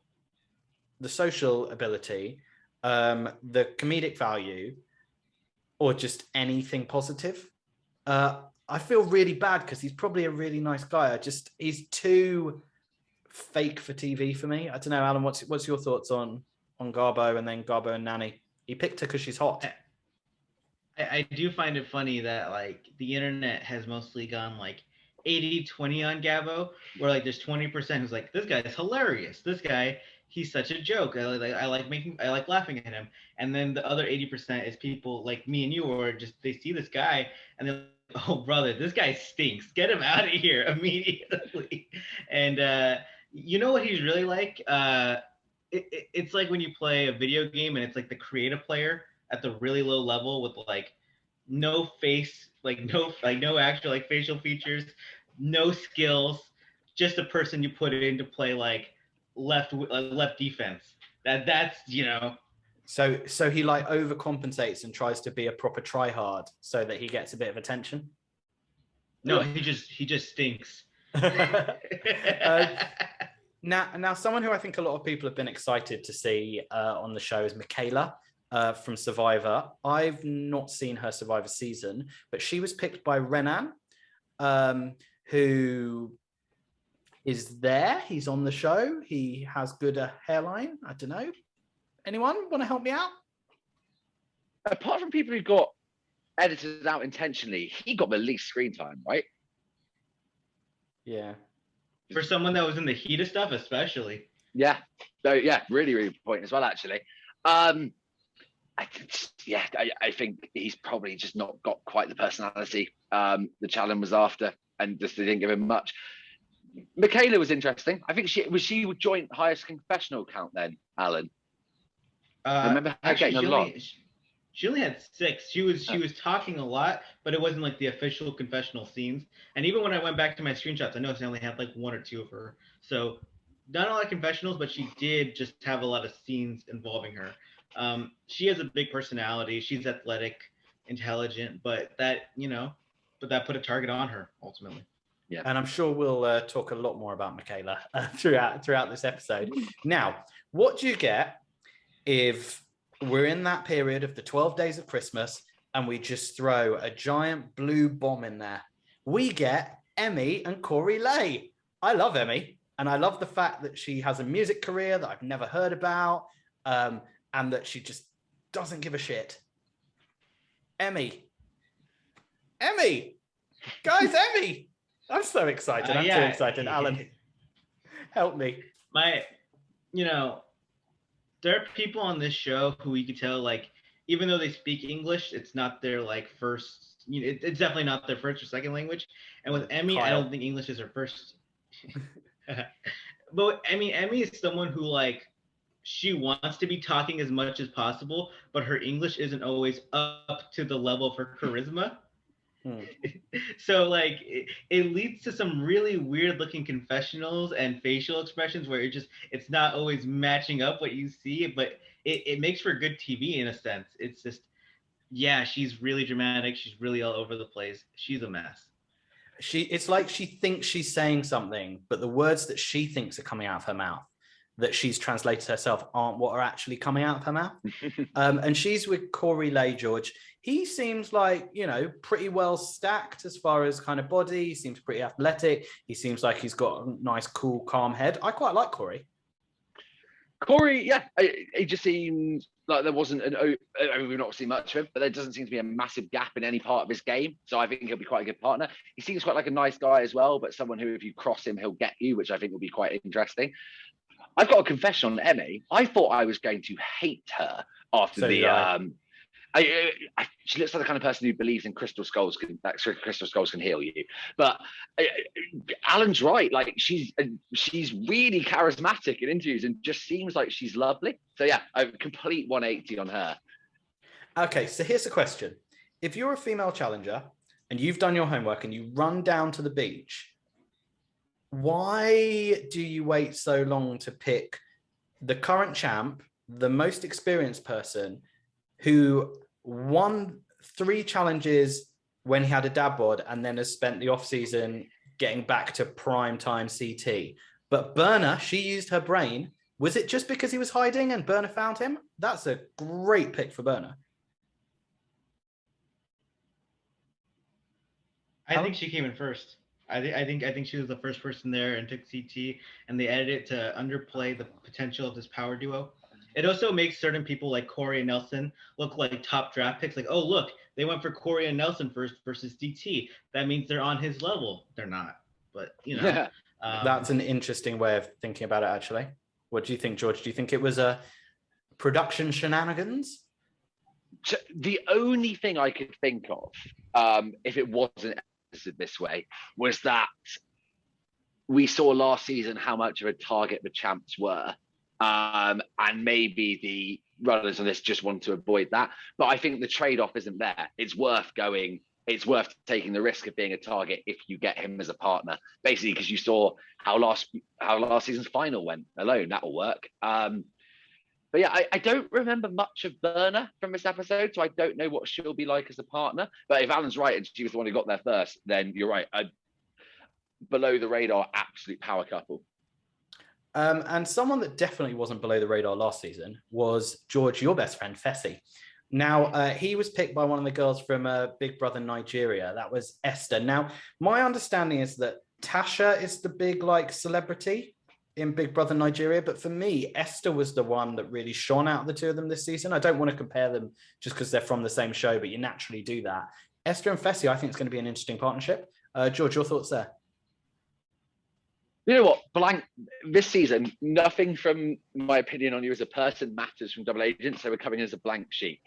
Speaker 1: the social ability, the comedic value, or just anything positive. I feel really bad because he's probably a really nice guy. He's too fake for TV for me. I don't know, Alan, what's your thoughts on Garbo and then Garbo and Nanny? He picked her because she's hot.
Speaker 3: I do find it funny that like the internet has mostly gone like 80-20 on Gabo, where like there's 20% who's like, this guy is hilarious. This guy, he's such a joke. I like laughing at him. And then the other 80% is people like me and you, or just they see this guy and they're like, oh brother, this guy stinks. Get him out of here immediately. And you know what he's really like? It's like when you play a video game and it's like the creative player at the really low level with like no face, no actual like facial features, no skills, just a person you put in to play like left defense. That's you know.
Speaker 1: So he like overcompensates and tries to be a proper tryhard so that he gets a bit of attention.
Speaker 3: No, he just stinks.
Speaker 1: Now, someone who I think a lot of people have been excited to see on the show is Michaela from Survivor. I've not seen her Survivor season, but she was picked by Renan, who is there. He's on the show. He has good hairline. I don't know. Anyone want to help me out?
Speaker 2: Apart from people who got edited out intentionally, he got the least screen time, right?
Speaker 1: Yeah.
Speaker 3: For someone that was in the heat of stuff, especially.
Speaker 2: Yeah. So yeah, really, really point as well, actually. I think he's probably just not got quite the personality the challenge was after, and just they didn't give him much. Michaela was interesting. I think she would join highest confessional count then, Alan. I remember her getting a lot.
Speaker 3: She only had 6. She was talking a lot, but it wasn't like the official confessional scenes. And even when I went back to my screenshots, I noticed I only had like 1 or 2 of her. So not a lot of confessionals, but she did just have a lot of scenes involving her. She has a big personality. She's athletic, intelligent, but that put a target on her ultimately.
Speaker 1: Yeah. And I'm sure we'll talk a lot more about Michaela throughout this episode. Now, what do you get if we're in that period of the 12 days of Christmas and we just throw a giant blue bomb in there? We get Emmy and Corey Lay. I love Emmy, and I love the fact that she has a music career that I've never heard about, and that she just doesn't give a shit. Emmy. Guys, Emmy. I'm so excited. I'm so excited. Alan, help me.
Speaker 3: There are people on this show who you could tell, like, even though they speak English, it's not their like first. It's definitely not their first or second language. And with Emmy, Kyle. I don't think English is her first. But I mean, Emmy is someone who like she wants to be talking as much as possible, but her English isn't always up to the level of her charisma. So like it leads to some really weird looking confessionals and facial expressions where it's not always matching up what you see, but it makes for good TV in a sense. It's just, yeah, she's really dramatic. She's really all over the place. She's a mess.
Speaker 1: It's like she thinks she's saying something, but the words that she thinks are coming out of her mouth, that she's translated herself, aren't what are actually coming out of her mouth. And she's with Corey Lay George. He seems like, you know, pretty well stacked as far as kind of body. He seems pretty athletic. He seems like he's got a nice, cool, calm head. I quite like Corey.
Speaker 2: Corey, yeah, it just seems like there wasn't we've not seen much of him, but there doesn't seem to be a massive gap in any part of his game. So I think he'll be quite a good partner. He seems quite like a nice guy as well, but someone who, if you cross him, he'll get you, which I think will be quite interesting. I've got a confession on Emmy. I thought I was going to hate her after she looks like the kind of person who believes in crystal skulls can heal you. But Alan's right. Like she's really charismatic in interviews and just seems like she's lovely. So yeah, a complete 180 on her.
Speaker 1: Okay, so here's the question: if you're a female challenger and you've done your homework and you run down to the beach, why do you wait so long to pick the current champ, the most experienced person, who won 3 challenges when he had a dad bod and then has spent the off season getting back to prime time CT? But Berna, she used her brain. Was it just because he was hiding and Berna found him? That's a great pick for Berna.
Speaker 3: I think she came in first. I think she was the first person there and took CT, and they edited it to underplay the potential of this power duo. It also makes certain people like Corey and Nelson look like top draft picks. Like, oh, look, they went for Corey and Nelson first versus DT. That means they're on his level. They're not, but you know.
Speaker 1: That's an interesting way of thinking about it, actually. What do you think, George? Do you think it was a production shenanigans?
Speaker 2: The only thing I could think of, if it wasn't this way, was that we saw last season how much of a target the champs were. And maybe the runners on this just want to avoid that. But I think the trade-off isn't there. It's worth going. It's worth taking the risk of being a target if you get him as a partner. Basically, because you saw how last season's final went alone. That'll work. But yeah, I don't remember much of Berna from this episode, so I don't know what she'll be like as a partner. But if Alan's right and she was the one who got there first, then you're right. Below the radar, absolute power couple.
Speaker 1: And someone that definitely wasn't below the radar last season was George, your best friend, Fessy. Now, he was picked by one of the girls from Big Brother Nigeria. That was Esther. Now, my understanding is that Tasha is the big celebrity in Big Brother Nigeria. But for me, Esther was the one that really shone out of the two of them this season. I don't want to compare them just because they're from the same show, but you naturally do that. Esther and Fessy, I think, is going to be an interesting partnership. George, your thoughts there?
Speaker 2: You know what? Blank this season, nothing from my opinion on you as a person matters from Double Agent, so we're coming as a blank sheet.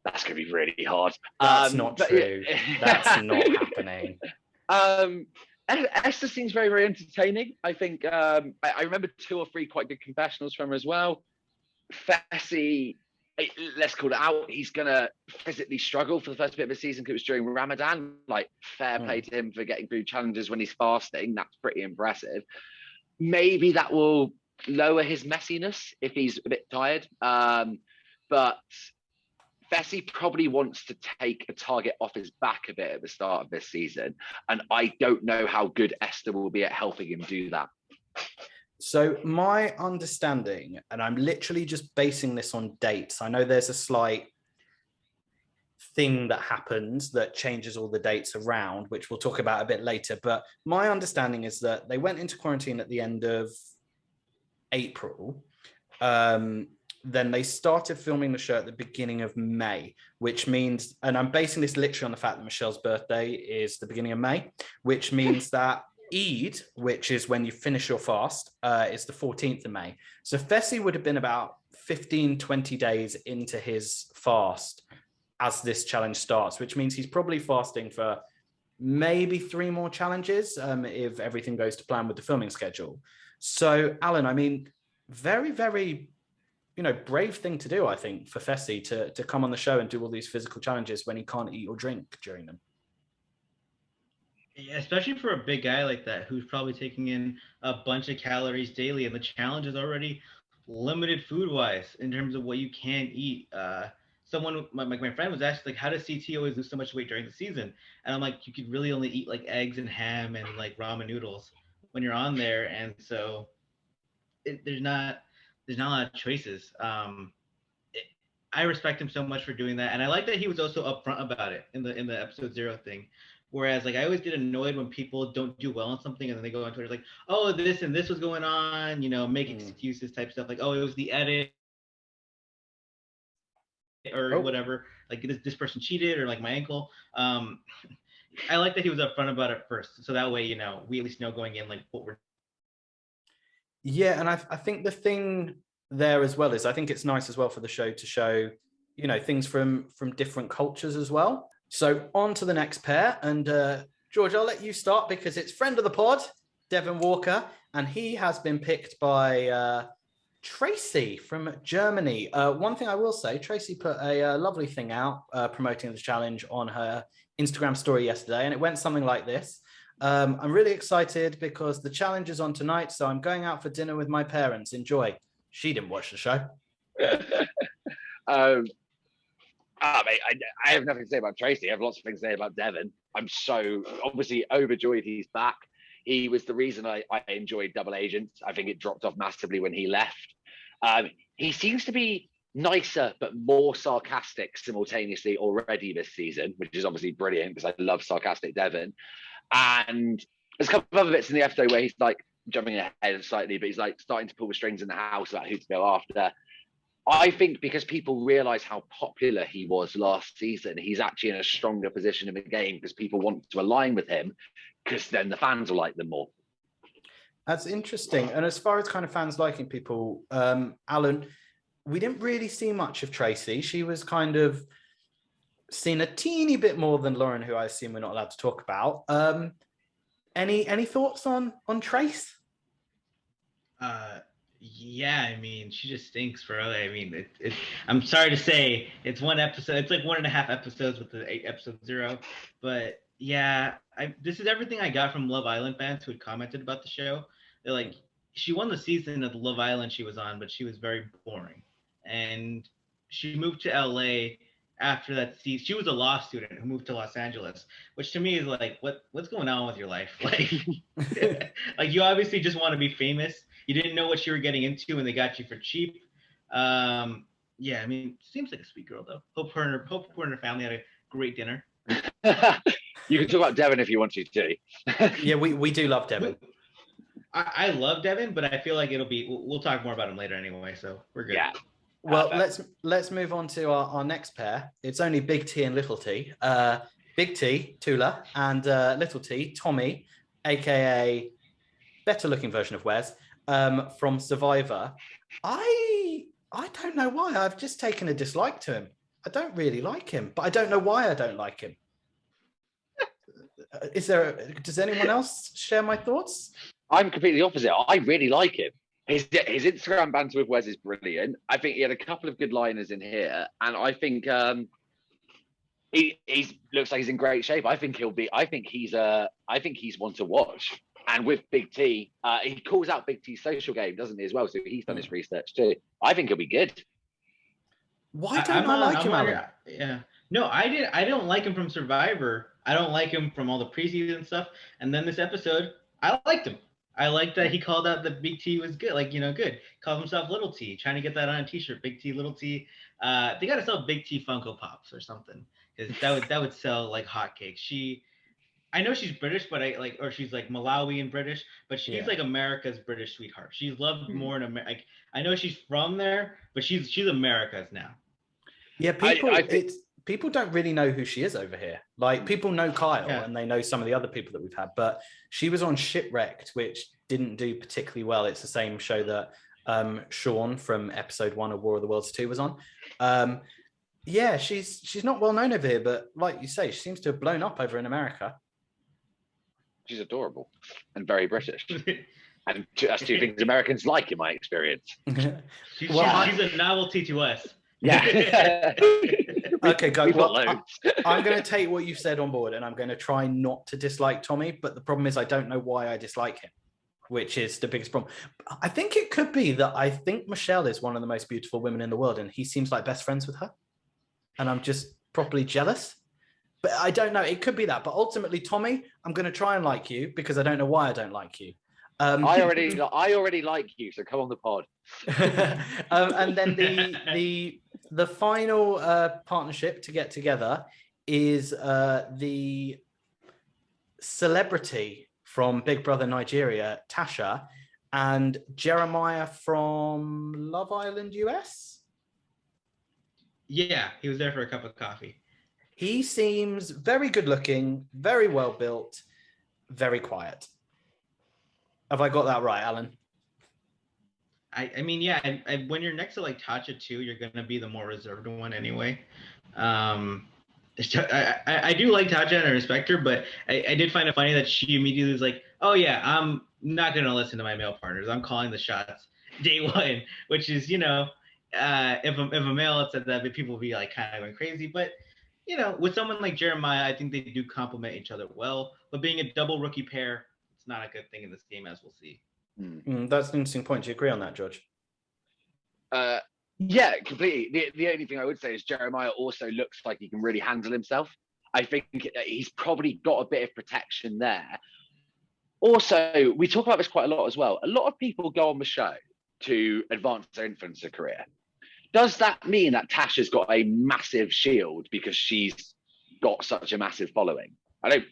Speaker 2: That's going to be really hard.
Speaker 1: That's not true. That's not happening.
Speaker 2: Esther seems very, very entertaining. I think I remember 2 or 3 quite good confessionals from her as well. Fessy, let's call it out. He's going to physically struggle for the first bit of the season because it was during Ramadan. Fair play to him for getting through challenges when he's fasting. That's pretty impressive. Maybe that will lower his messiness if he's a bit tired. But Fessy probably wants to take a target off his back a bit at the start of this season. And I don't know how good Esther will be at helping him do that.
Speaker 1: So my understanding, and I'm literally just basing this on dates. I know there's a slight thing that happens that changes all the dates around, which we'll talk about a bit later. But my understanding is that they went into quarantine at the end of April. Then they started filming the show at the beginning of May, which means, and I'm basing this literally on the fact that Michelle's birthday is the beginning of May, which means that Eid, which is when you finish your fast, is the 14th of May. So Fessy would have been about 15, 20 days into his fast as this challenge starts, which means he's probably fasting for maybe 3 more challenges if everything goes to plan with the filming schedule. So, Alan, I mean, very, very, brave thing to do, I think, for Fessy to come on the show and do all these physical challenges when he can't eat or drink during them.
Speaker 3: Especially for a big guy like that, who's probably taking in a bunch of calories daily, and the challenge is already limited food wise in terms of what you can eat. My friend was asked like, how does CT always lose so much weight during the season? And I'm like, you could really only eat like eggs and ham and like ramen noodles when you're on there, and so there's not a lot of choices. I respect him so much for doing that, and I like that he was also upfront about it in the episode 0 thing. Whereas, like, I always get annoyed when people don't do well on something and then they go on Twitter like, "Oh, this and this was going on," make excuses type stuff like, "Oh, it was the edit or whatever." Like, this person cheated or like my ankle. I like that he was upfront about it first, so that way, we at least know going in like what we're.
Speaker 1: Yeah, and I think the thing there as well is I think it's nice as well for the show to show, things from different cultures as well. So on to the next pair, and George, I'll let you start because it's friend of the pod, Devin Walker, and he has been picked by Tracy from Germany. One thing I will say, Tracy put a lovely thing out promoting the challenge on her Instagram story yesterday, and it went something like this. I'm really excited because the challenge is on tonight, so I'm going out for dinner with my parents. Enjoy. She didn't watch the show.
Speaker 2: Mate, I have nothing to say about Tracy. I have lots of things to say about Devin. I'm so obviously overjoyed he's back. He was the reason I enjoyed Double Agents. I think it dropped off massively when he left. He seems to be nicer but more sarcastic simultaneously already this season, which is obviously brilliant because I love sarcastic Devin. And there's a couple of other bits in the episode where he's like jumping ahead slightly, but he's like starting to pull the strings in the house about who to go after. I think because people realize how popular he was last season, he's actually in a stronger position in the game because people want to align with him because then the fans will like them more.
Speaker 1: That's interesting. And as far as kind of fans liking people, Alan, we didn't really see much of Tracy. She was kind of seen a teeny bit more than Lauren, who I assume we're not allowed to talk about. Any thoughts on Trace?
Speaker 3: Yeah, I mean, she just stinks for LA. I mean, I'm sorry to say, it's one episode. It's like 1.5 episodes with the 8 episode 0. But yeah, this is everything I got from Love Island fans who had commented about the show. They're like, she won the season of Love Island she was on, but she was very boring. And she moved to LA after that season. She was a law student who moved to Los Angeles, which to me is like, what's going on with your life? Like, like you obviously just want to be famous. You didn't know what you were getting into and they got you for cheap. Yeah, I mean, seems like a sweet girl though. Hope her and her family had a great dinner.
Speaker 2: You can talk about Devin if you want to.
Speaker 1: Yeah, we do love Devin.
Speaker 3: I love Devin, but I feel like we'll talk more about him later anyway, so we're good.
Speaker 2: Yeah.
Speaker 1: Well, let's move on to our next pair. It's only Big T and Little T. Big T, Tula, and Little T, Tommy, aka better looking version of Wes, from Survivor. I don't know why. I've just taken a dislike to him. I don't really like him, but I don't know why I don't like him. Does anyone else share my thoughts?
Speaker 2: I'm completely opposite. I really like him. His Instagram banter with Wes is brilliant. I think he had a couple of good liners in here, and I think he looks like he's in great shape. I think he's one to watch. And with Big T, he calls out Big T's social game, doesn't he, as well? So he's done his research too. I think he'll be good.
Speaker 1: Why don't I like him, Alan?
Speaker 3: Yeah. No, I don't like him from Survivor. I don't like him from all the preseason stuff. And then this episode, I liked him. I like that he called out that Big T was good, good. Called himself Little T, trying to get that on a t-shirt, Big T, Little T. They got to sell Big T Funko Pops or something, because that would sell like hotcakes. I know she's British, but or she's like Malawian British, but she's like America's British sweetheart. She's loved more in America. Like, I know she's from there, but she's America's now.
Speaker 1: Yeah, people don't really know who she is over here. Like, people know Kyle and they know some of the other people that we've had, but she was on Shipwrecked, which didn't do particularly well. It's the same show that Sean from episode 1 of War of the Worlds 2 was on. Yeah, she's not well known over here, but like you say, she seems to have blown up over in America.
Speaker 2: She's adorable and very British. And that's two things Americans like, in my experience.
Speaker 3: She's a novelty to us.
Speaker 2: Yeah.
Speaker 1: Okay, guys. Well, I'm going to take what you've said on board, and I'm going to try not to dislike Tommy. But the problem is, I don't know why I dislike him. which is the biggest problem. I think it could be that I think Michelle is one of the most beautiful women in the world, and he seems like best friends with her. And I'm just properly jealous. But I don't know. It could be that. But ultimately, Tommy, I'm going to try and like you because I don't know why I don't like you.
Speaker 2: I already like you, so come on the pod.
Speaker 1: And then the final partnership to get together is the celebrity from Big Brother Nigeria, Tasha, and Jeremiah from Love Island US.
Speaker 3: Yeah, he was there for a cup of coffee.
Speaker 1: He seems very good looking, very well built, very quiet. Have I got that right, Alan?
Speaker 3: I mean, yeah. When you're next to like Tasha too, you're gonna be the more reserved one anyway. I do like Tasha and I respect her, but I did find it funny that she immediately was like, "Oh yeah, I'm not gonna listen to my male partners. I'm calling the shots day one," which is, you know, if a male had said that, people would be like kind of going crazy. But you know, with someone like Jeremiah, I think they do complement each other well. But being a double rookie pair, it's not a good thing in this game, as we'll see.
Speaker 1: That's an interesting point. Do you agree on that, George?
Speaker 2: Yeah, completely. The only thing I would say is Jeremiah also looks like he can really handle himself. I think he's probably got a bit of protection there. Also, we talk about this quite a lot as well. A lot of people go on the show to advance their influencer career. Does that mean that Tasha's got a massive shield because she's got such a massive following? I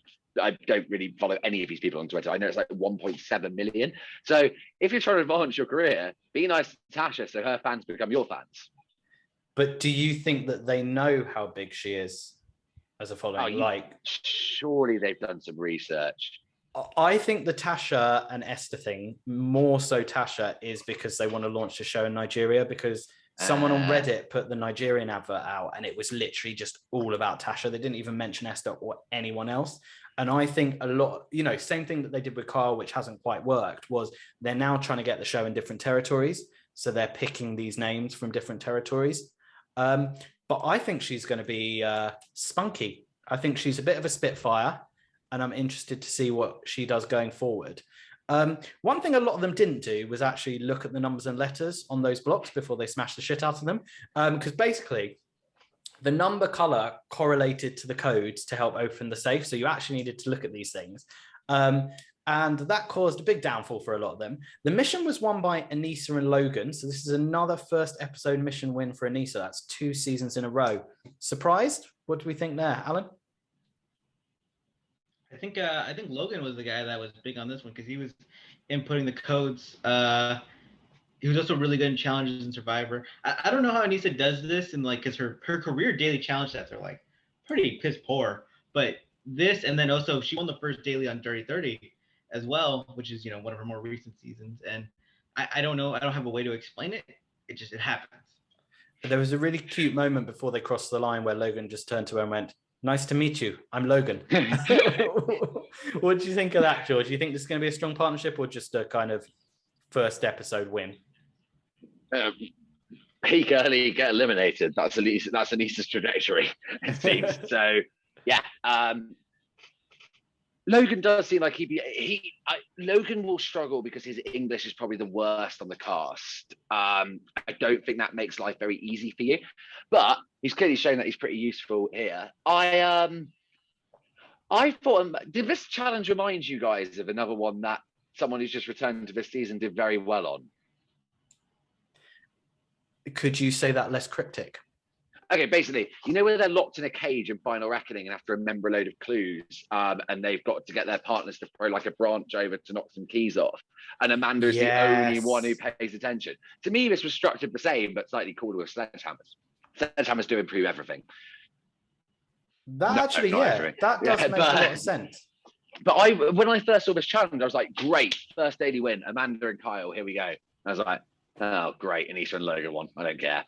Speaker 2: don't really follow any of these people on Twitter. I know it's like 1.7 million. So if you're trying to advance your career, be nice to Tasha so her fans become your fans.
Speaker 1: But do you think that they know how big she is as a following?
Speaker 2: Surely they've done some research.
Speaker 1: I think the Tasha and Esther thing, more so Tasha, is because they want to launch the show in Nigeria, because someone on Reddit put the Nigerian advert out and it was literally just all about Tasha. They didn't even mention Esther or anyone else. And I think a lot, you know, same thing that they did with Kyle, which hasn't quite worked, was they're now trying to get the show in different territories. So they're picking these names from different territories. But I think she's going to be spunky. I think she's a bit of a spitfire, and I'm interested to see what she does going forward. One thing a lot of them didn't do was actually look at the numbers and letters on those blocks before they smashed the shit out of them. Because basically, the number color correlated to the codes to help open the safe. So you actually needed to look at these things. And that caused a big downfall for a lot of them. The mission was won by Anissa and Logan. So this is another first episode mission win for Anissa. That's 2 seasons in a row. Surprised? What do we think there, Alan?
Speaker 3: I think Logan was the guy that was big on this one because he was inputting the codes. He was also really good in challenges and Survivor. I don't know how Anissa does this, and like, because her career daily challenge sets are like pretty piss poor. But this, and then also she won the first daily on Dirty 30 as well, which is, you know, one of her more recent seasons. And I don't know, I don't have a way to explain it. It happens.
Speaker 1: There was a really cute moment before they crossed the line where Logan just turned to her and went, "Nice to meet you. I'm Logan." What do you think of that, George? Do you think this is going to be a strong partnership or just a kind of first episode win?
Speaker 2: Peak early, get eliminated. That's Anissa's trajectory, it seems. So, yeah. Logan does seem like Logan will struggle because his English is probably the worst on the cast. I don't think that makes life very easy for you, but he's clearly shown that he's pretty useful here. I thought, did this challenge remind you guys of another one that someone who's just returned to this season did very well on?
Speaker 1: Could you say that less cryptic?
Speaker 2: Okay, basically, you know where they're locked in a cage in Final Reckoning and have to remember a load of clues, and they've got to get their partners to throw like a branch over to knock some keys off, and Amanda is the only one who pays attention. To me, this was structured the same, but slightly cooler with sledgehammers. Sledgehammers do improve everything.
Speaker 1: That does make a lot of sense.
Speaker 2: But when I first saw this challenge, I was like, great, first daily win, Amanda and Kyle, here we go. And I was like, oh, great, Anissa and Logan won. I don't care.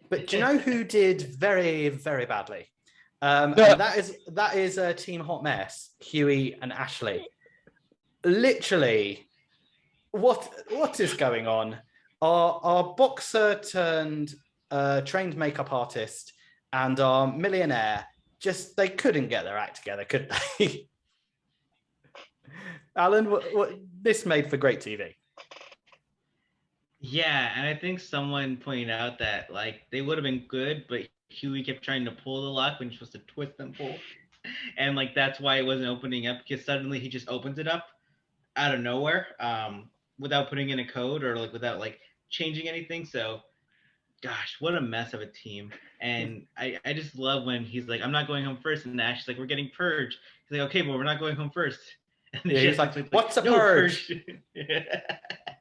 Speaker 1: But do you know who did very, very badly? And that is Team Hot Mess, Huey and Ashley. Literally, what is going on? Our boxer turned trained makeup artist and our millionaire, they couldn't get their act together, could they? Alan, this made for great TV.
Speaker 3: Yeah, and I think someone pointed out that like they would have been good, but Huey kept trying to pull the lock when you're supposed to twist and pull. And like that's why it wasn't opening up, because suddenly he just opens it up out of nowhere, without putting in a code or like without like changing anything. So gosh, what a mess of a team. And I just love when he's like, I'm not going home first, and Ash is like, we're getting purged. He's like, okay, but we're not going home first. And
Speaker 1: Yeah, he's like, what's a purge?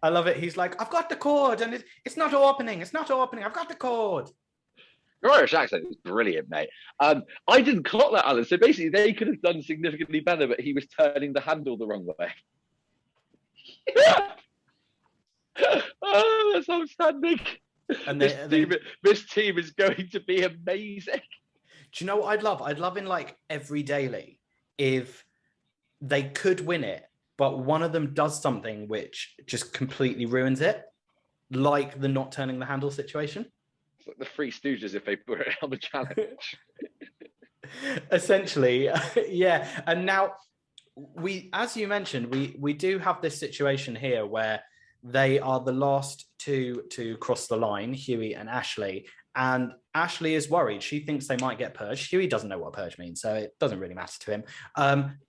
Speaker 1: I love it. He's like, I've got the code, and it's not opening. It's not opening. I've got the code.
Speaker 2: Your Irish accent is brilliant, mate. I didn't clock that, Alan. So basically, they could have done significantly better, but he was turning the handle the wrong way. Oh, that's outstanding. And this team is going to be amazing.
Speaker 1: Do you know what I'd love? I'd love in like every daily if they could win it, but one of them does something which just completely ruins it, like the not turning the handle situation.
Speaker 2: It's like the Three Stooges if they put it on the challenge.
Speaker 1: Essentially, yeah. And now as you mentioned, we do have this situation here where they are the last two to cross the line, Huey and Ashley. And Ashley is worried. She thinks they might get purged. Huey doesn't know what purge means, so it doesn't really matter to him.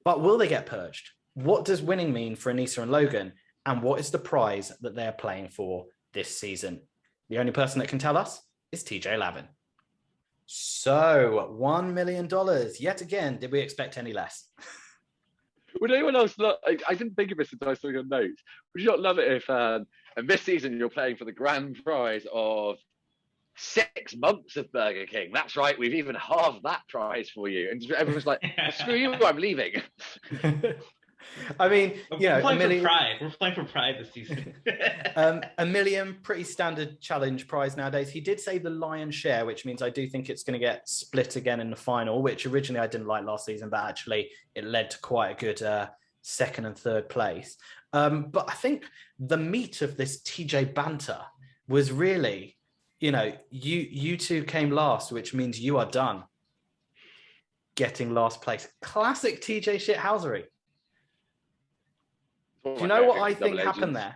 Speaker 1: But will they get purged? What does winning mean for Anissa and Logan? And what is the prize that they're playing for this season? The only person that can tell us is TJ Lavin. So $1 million. Yet again, did we expect any less?
Speaker 2: Would anyone else not? I didn't think of this until I saw your notes. Would you not love it if, and this season you're playing for the grand prize of 6 months of Burger King? That's right, we've even halved that prize for you. And everyone's like, screw you, I'm leaving.
Speaker 1: I mean, you know,
Speaker 3: we're playing for pride this season.
Speaker 1: $1 million, pretty standard challenge prize nowadays. He did say the lion's share, which means I do think it's going to get split again in the final, which originally I didn't like last season, but actually it led to quite a good second and third place. But I think the meat of this TJ banter was really, you know, you two came last, which means you are done getting last place. Classic TJ shithousery. Do you know what I think happened there?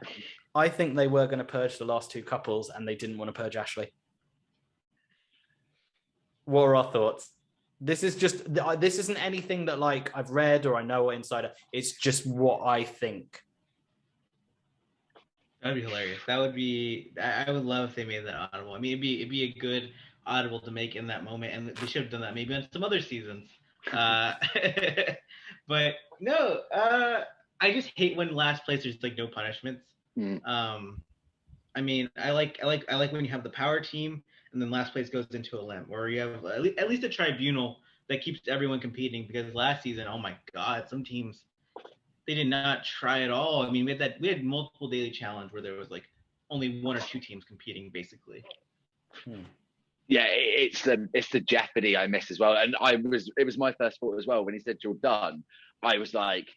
Speaker 1: I think they were going to purge the last two couples and they didn't want to purge Ashley. What are our thoughts? This isn't anything that like I've read or I know or insider. It's just what I think.
Speaker 3: That'd be hilarious. That would be, I would love if they made that audible. I mean, it'd be a good audible to make in that moment, and they should have done that maybe on some other seasons. But no, I just hate when last place there's like no punishments. I mean, I like when you have the power team and then last place goes into a limp, or you have at least a tribunal that keeps everyone competing. Because last season, oh my God, some teams, they did not try at all. I mean, we had multiple daily challenge where there was like only one or two teams competing basically.
Speaker 2: Yeah, it's the jeopardy I miss as well. And it was my first thought as well when he said you're done. I was like,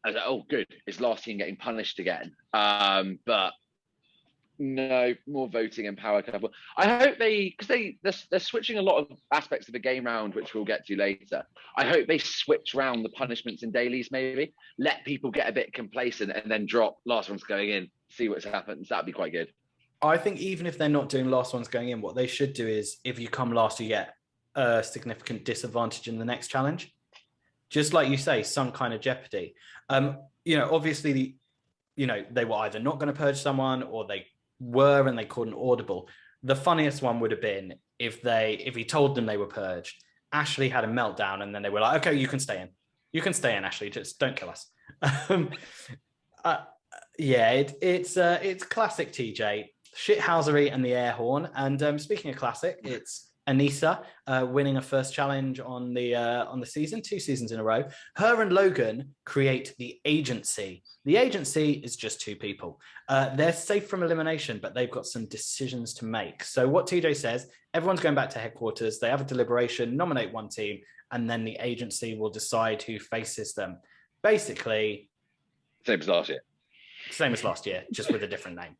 Speaker 2: oh, good. It's last team getting punished again. But no, more voting and power couple. I hope they're switching a lot of aspects of the game round, which we'll get to later. I hope they switch around the punishments in dailies, maybe. Let people get a bit complacent and then drop last one's going in, see what's happened. That'd be quite good.
Speaker 1: I think even if they're not doing last ones going in, what they should do is if you come last, you get a significant disadvantage in the next challenge. Just like you say, some kind of jeopardy. You know, obviously, you know, they were either not going to purge someone or they were and they couldn't audible. The funniest one would have been if he told them they were purged, Ashley had a meltdown and then they were like, okay, you can stay in. You can stay in, Ashley, just don't kill us. Yeah, it's classic TJ. Shithousery and the air horn. And speaking of classic, it's Anissa winning a first challenge on the season, 2 seasons in a row. Her and Logan create the agency. The agency is just 2 people. They're safe from elimination, but they've got some decisions to make. So what TJ says, everyone's going back to headquarters. They have a deliberation, nominate one team, and then the agency will decide who faces them. Basically,
Speaker 2: same as last year.
Speaker 1: Same as last year, just with a different name.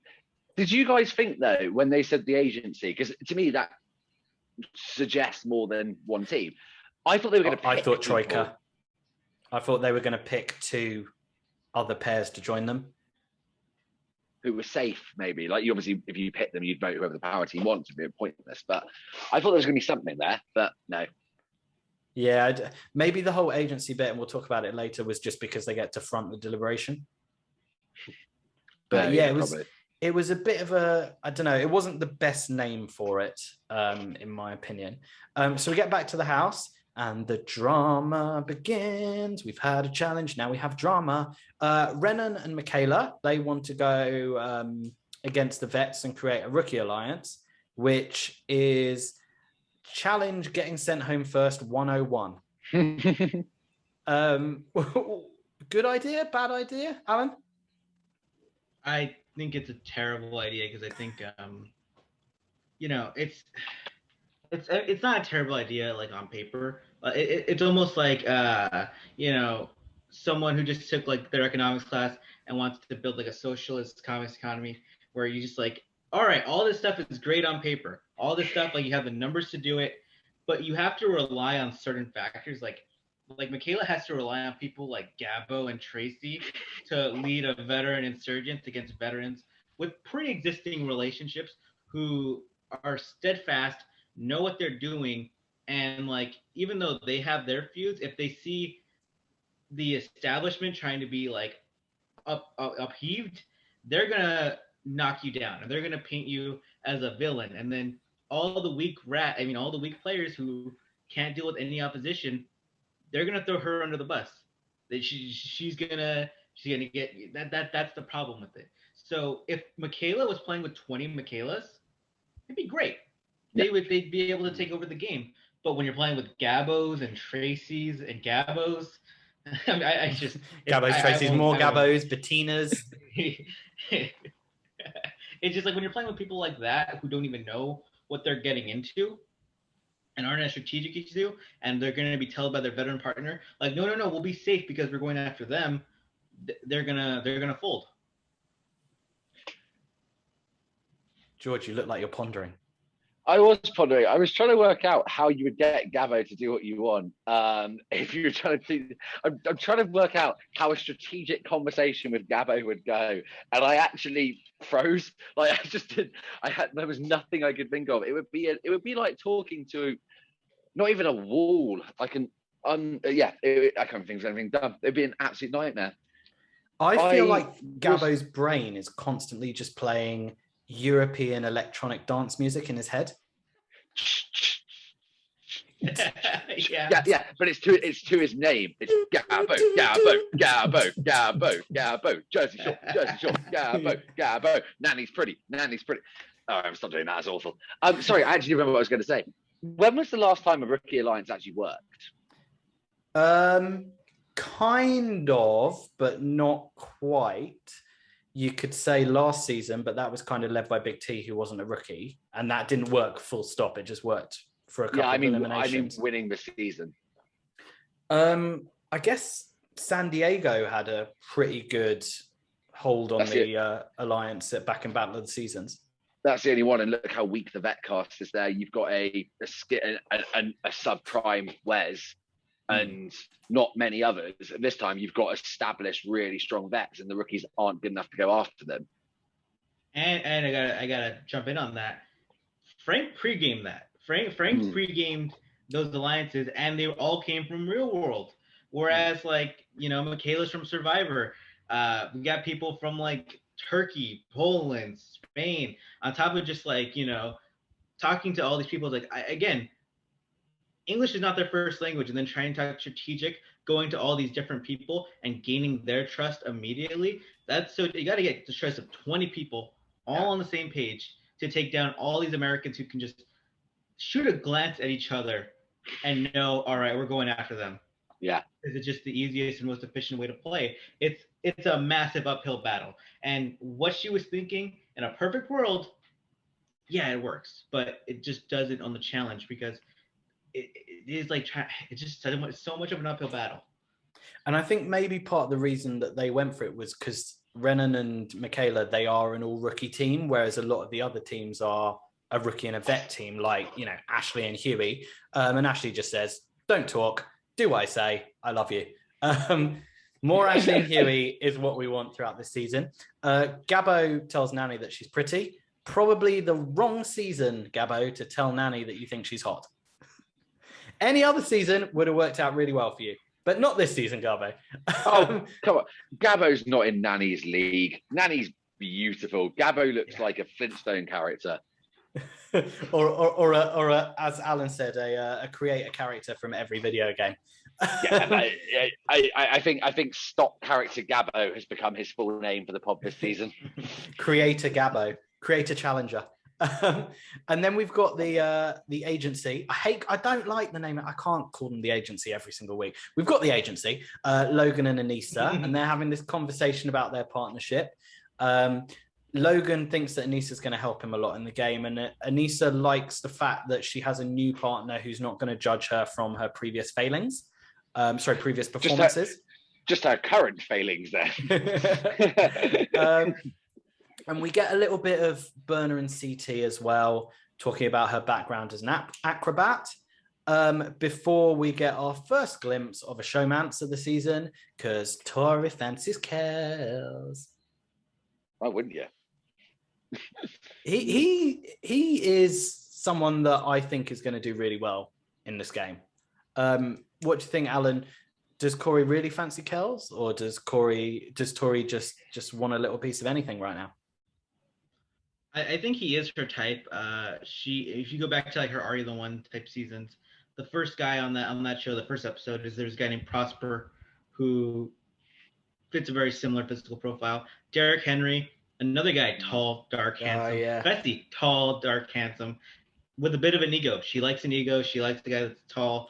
Speaker 2: Did you guys think, though, when they said the agency, because to me that suggests more than one team. I thought they were going to pick
Speaker 1: I thought Troika. I thought they were going to pick 2 other pairs to join them.
Speaker 2: Who were safe, maybe. Like, you obviously, if you pick them, you'd vote whoever the power team wants. It'd be pointless. But I thought there was going to be something there, but no.
Speaker 1: Yeah, maybe the whole agency bit, and we'll talk about it later, was just because they get to front the deliberation. But it was a bit of a, I don't know, it wasn't the best name for it, in my opinion. So we get back to the house and the drama begins. We've had a challenge, now we have drama. Renan and Michaela, they want to go against the vets and create a rookie alliance, which is challenge getting sent home first 101. Good idea, bad idea, Alan?
Speaker 3: I think it's a terrible idea because I think it's not a terrible idea like on paper. It's almost like someone who just took like their economics class and wants to build like a socialist comics economy where you just like, all right, all this stuff is great on paper. All this stuff, like you have the numbers to do it, but you have to rely on certain factors. Like Michaela has to rely on people like Gabbo and Tracy to lead a veteran insurgent against veterans with pre-existing relationships who are steadfast, know what they're doing, and like even though they have their feuds, if they see the establishment trying to be like upheaved, they're gonna knock you down and they're gonna paint you as a villain. And then all the weak players who can't deal with any opposition, they're gonna throw her under the bus. She's gonna get that's the problem with it. So if Michaela was playing with 20 Michaelas, it'd be great. They'd be able to take over the game. But when you're playing with Gabbos and Tracy's and Gabbos, I just
Speaker 1: Gabbos, Tracy's, more Gabbos, Bettinas.
Speaker 3: It's just like when you're playing with people like that who don't even know what they're getting into and aren't as strategic as you, and they're going to be told by their veteran partner, like, no, we'll be safe because we're going after them. They're gonna fold.
Speaker 1: George, you look like you're pondering.
Speaker 2: I was pondering. I was trying to work out how you would get Gabbo to do what you want. If you were trying to do, I'm trying to work out how a strategic conversation with Gabbo would go, and I actually froze. Like I just did. There was nothing I could think of. It would be like talking to, not even a wall. I can't think of anything done. It'd be an absolute nightmare.
Speaker 1: I feel like Gabbo's brain is constantly just playing European electronic dance music in his head.
Speaker 2: yeah, but it's to his name. It's Gabbo, Jersey Shore, Gabbo. Nanny's pretty. Oh, I'm stop doing that. That's awful. Sorry, I actually remember what I was going to say. When was the last time a rookie alliance actually worked?
Speaker 1: Kind of, but not quite. You could say last season, but that was kind of led by Big T, who wasn't a rookie, and that didn't work full stop. It just worked for a couple of eliminations.
Speaker 2: I mean, winning the season.
Speaker 1: I guess San Diego had a pretty good hold on the alliance at back in Battle of the Seasons.
Speaker 2: That's the only one, and look how weak the vet cast is there. You've got a subprime Wes, and not many others. And this time you've got established really strong vets, and the rookies aren't good enough to go after them.
Speaker 3: And I gotta jump in on that. Frank pre-gamed that. Frank pre-gamed those alliances, and they all came from real world. Whereas Michaela's from Survivor. We got people from like Turkey, Poland, Spain, on top of just talking to all these people. English is not their first language, and then trying to talk strategic, going to all these different people and gaining their trust immediately. You got to get the trust of 20 people all on the same page to take down all these Americans who can just shoot a glance at each other and know, all right, we're going after them.
Speaker 2: Yeah.
Speaker 3: It's just the easiest and most efficient way to play. It's a massive uphill battle. And what she was thinking in a perfect world, yeah, it works, but it just doesn't on the challenge because it is like it's just so much of an uphill battle.
Speaker 1: And I think maybe part of the reason that they went for it was because Renan and Michaela, they are an all rookie team, whereas a lot of the other teams are a rookie and a vet team, like Ashley and Huey. And Ashley just says, "Don't talk, do what I say, I love you." More Ashley and Huey is what we want throughout this season. Gabbo tells Nanny that she's pretty. Probably the wrong season, Gabbo, to tell Nanny that you think she's hot. Any other season would have worked out really well for you, but not this season, Gabbo.
Speaker 2: Oh, come on. Gabbo's not in Nanny's league. Nanny's beautiful. Gabbo looks like a Flintstone character.
Speaker 1: or as Alan said, a creator character from every video game.
Speaker 2: I think stock character Gabbo has become his full name for the pod this season.
Speaker 1: Creator Gabbo, creator challenger. And then we've got the agency. I don't like the name. I can't call them the agency every single week. We've got the agency, Logan and Anissa, and they're having this conversation about their partnership. Logan thinks that Anissa's going to help him a lot in the game, and Anissa likes the fact that she has a new partner who's not going to judge her from her previous failings. Previous performances.
Speaker 2: Just her current failings there.
Speaker 1: And we get a little bit of Burner and CT as well, talking about her background as an acrobat. Before we get our first glimpse of a showmance of the season, because Tori fancies Kels.
Speaker 2: Why wouldn't you?
Speaker 1: He is someone that I think is going to do really well in this game. What do you think, Alan? Does Corey really fancy Kels, or does Tori just want a little piece of anything right now?
Speaker 3: I think he is her type. If you go back to like her Are You the One type seasons, the first guy on that show, the first episode, is there's a guy named Prosper who fits a very similar physical profile. Derek Henry, another guy, tall, dark, handsome.
Speaker 1: Yeah.
Speaker 3: Fessy, tall, dark, handsome, with a bit of an ego. She likes an ego. She likes the guy that's tall.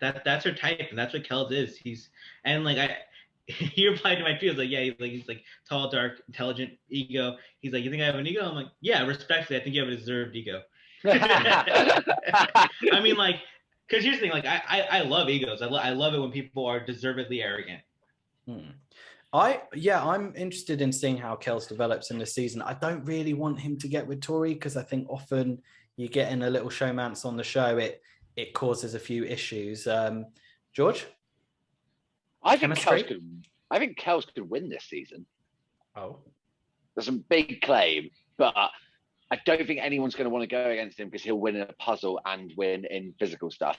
Speaker 3: That's her type, and that's what Kels is. He replied to my tweet, like, he's like tall, dark, intelligent, ego. He's like, you think I have an ego? I'm like, yeah, respectfully, I think you have a deserved ego. I mean, like, because here's the thing, like, I love egos. I love it when people are deservedly arrogant.
Speaker 1: I'm interested in seeing how Kels develops in this season. I don't really want him to get with Tori, because I think often you get in a little showmance on the show, it causes a few issues. George?
Speaker 2: I think Kels could win this season.
Speaker 1: Oh.
Speaker 2: There's some big claim, but I don't think anyone's going to want to go against him because he'll win in a puzzle and win in physical stuff.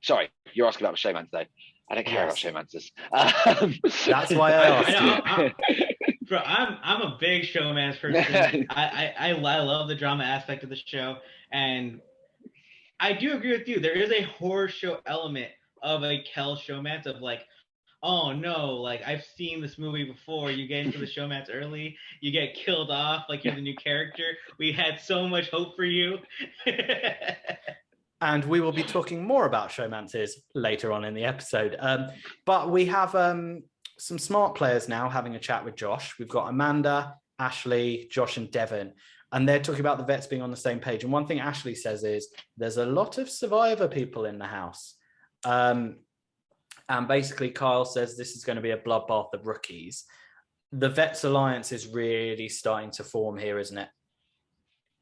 Speaker 2: Sorry, you're asking about showmance though. I don't care about showmances.
Speaker 1: That's why I asked.
Speaker 3: Bro, I'm a big showmance person. I love the drama aspect of the show, and I do agree with you. There is a horror show element of a Kel showmance of like, oh no, like I've seen this movie before. You get into the showmance early, you get killed off, like you're the new character. We had so much hope for you.
Speaker 1: And we will be talking more about showmances later on in the episode. But we have some smart players now having a chat with Josh. We've got Amanda, Ashley, Josh, and Devon. And they're talking about the vets being on the same page. And one thing Ashley says is there's a lot of Survivor people in the house. And basically Kyle says this is going to be a bloodbath of rookies. The Vets Alliance is really starting to form here, isn't it?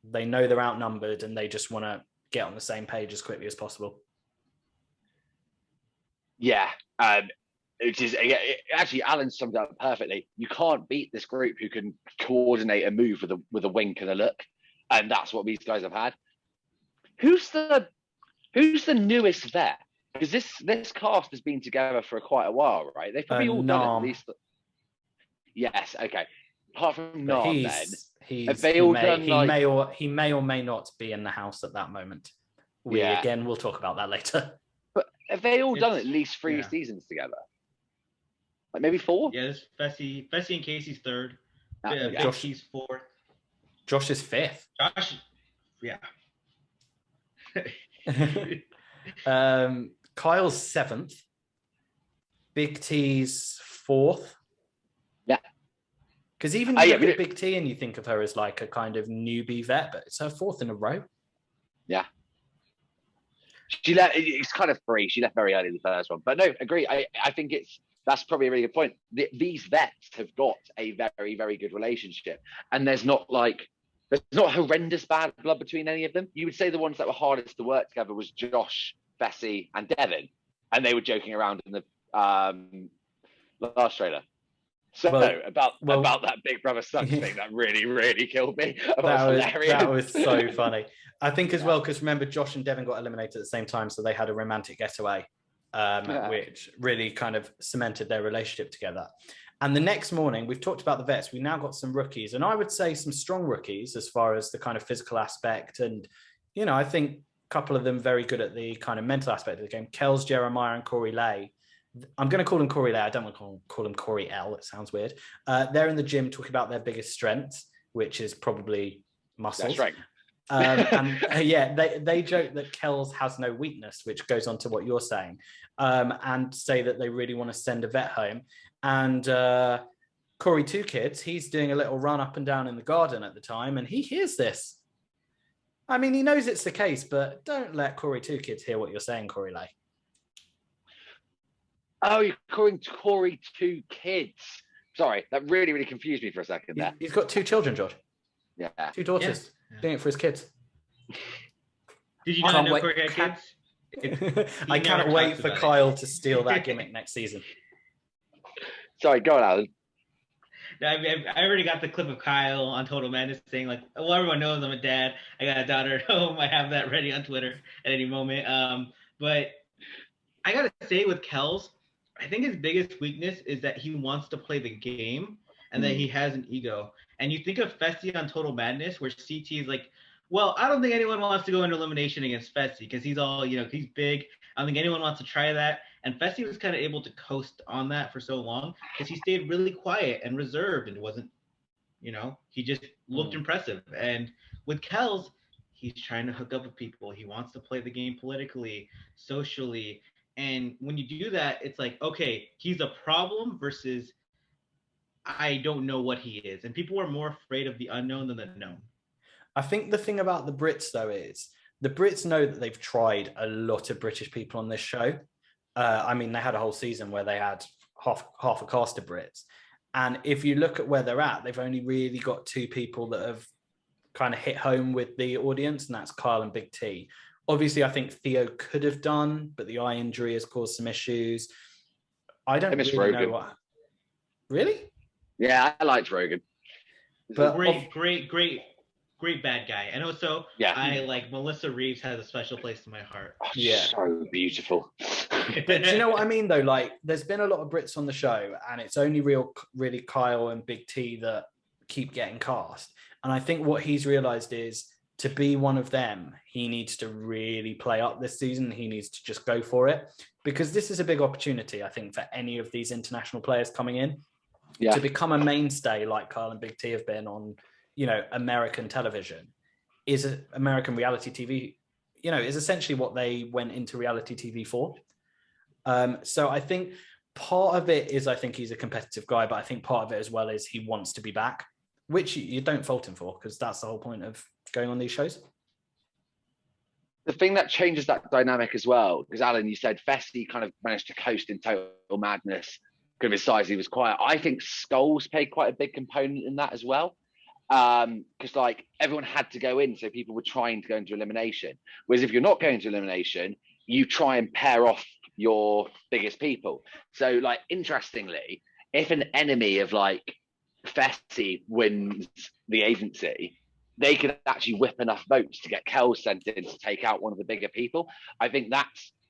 Speaker 1: They know they're outnumbered and they just want to get on the same page as quickly as possible.
Speaker 2: Yeah. Actually, Alan summed it up perfectly. You can't beat this group who can coordinate a move with a wink and a look. And that's what these guys have had. Who's the newest vet? Because this cast has been together for quite a while, right? They've probably all done it at least. Yes, okay. Apart from Nam, then
Speaker 1: he may or may not be in the house at that moment. We'll talk about that later.
Speaker 2: But have they all done at least 3 seasons together? Like maybe 4?
Speaker 3: Yes, Fessy and Casey's 3rd.
Speaker 1: Josh's
Speaker 3: 4th.
Speaker 1: Josh is 5th.
Speaker 3: Josh, yeah.
Speaker 1: Kyle's 7th. Big T's 4th.
Speaker 2: Yeah.
Speaker 1: Because even you look at Big T and you think of her as like a kind of newbie vet, but it's her 4th in a row.
Speaker 2: Yeah. She left. It's kind of free. She left very early in the first one, but no, agree. I think that's probably a really good point. These vets have got a very, very good relationship, and there's not horrendous bad blood between any of them. You would say the ones that were hardest to work together was Josh, Fessy, and Devon, and they were joking around in the last trailer. So about that Big Brother son thing that really killed me.
Speaker 1: That was so funny. I think as well, because remember, Josh and Devin got eliminated at the same time, so they had a romantic getaway, which really kind of cemented their relationship together. And the next morning, we've talked about the vets. We now got some rookies, and I would say some strong rookies as far as the kind of physical aspect. And, you know, I think a couple of them very good at the kind of mental aspect of the game. Kells, Jeremiah, and Corey Lay. I'm going to call him Corey Lay. I don't want to call him Corey L. It sounds weird. They're in the gym talking about their biggest strengths, which is probably muscles.
Speaker 2: That's right.
Speaker 1: They joke that Kells has no weakness, which goes on to what you're saying, and say that they really want to send a vet home. And Corey Two Kids, he's doing a little run up and down in the garden at the time, and he hears this. I mean, he knows it's the case, but don't let Corey Two Kids hear what you're saying, Corey Lay.
Speaker 2: Oh, you're calling Corey Two Kids. Sorry, that really confused me for a second there.
Speaker 1: He's got 2 children, George.
Speaker 2: Yeah.
Speaker 1: 2 daughters. Yeah. Doing it for his kids.
Speaker 3: Did you not know Corey had kids?
Speaker 1: I can't wait for Kyle to steal that gimmick next season.
Speaker 2: Sorry, go on, Alan.
Speaker 3: No, I already got the clip of Kyle on Total Madness saying like, well, everyone knows I'm a dad. I got a daughter at home. I have that ready on Twitter at any moment. But I got to say with Kells, I think his biggest weakness is that he wants to play the game and that he has an ego. And you think of Fessy on Total Madness where CT is like, well, I don't think anyone wants to go into elimination against Fessy because he's all, he's big. I don't think anyone wants to try that. And Fessy was kind of able to coast on that for so long because he stayed really quiet and reserved and wasn't, he just looked impressive. And with Kells, he's trying to hook up with people. He wants to play the game politically, socially. And when you do that, it's like, okay, he's a problem versus I don't know what he is. And people are more afraid of the unknown than the known.
Speaker 1: I think the thing about the Brits, though, is the Brits know that they've tried a lot of British people on this show. I mean, they had a whole season where they had half a cast of Brits. And if you look at where they're at, they've only really got 2 people that have kind of hit home with the audience, and that's Kyle and Big T. Obviously, I think Theo could have done, but the eye injury has caused some issues. I don't really know what. Really?
Speaker 2: Yeah, I liked Rogan.
Speaker 3: But great bad guy. And also, I like Melissa Reeves has a special place in my heart.
Speaker 2: Oh, yeah, so beautiful.
Speaker 1: But do you know what I mean, though? Like, there's been a lot of Brits on the show, and it's only really Kyle and Big T that keep getting cast. And I think what he's realised is, to be one of them, he needs to really play up this season. He needs to just go for it, because this is a big opportunity, I think, for any of these international players coming in to become a mainstay like Kyle and Big T have been on, American television. American reality TV, is essentially what they went into reality TV for. So I think part of it is, I think he's a competitive guy, but I think part of it as well is he wants to be back, which you don't fault him for, because that's the whole point of going on these shows.
Speaker 2: The thing that changes that dynamic as well, because Alan, you said Fessy kind of managed to coast in Total Madness because of his size. He was quiet. I think Skulls played quite a big component in that as well, because like everyone had to go in, so people were trying to go into elimination. Whereas if you're not going to elimination, you try and pair off your biggest people. So like, interestingly, if an enemy of like Fessy wins the agency, they could actually whip enough votes to get Kells sent in to take out one of the bigger people. I think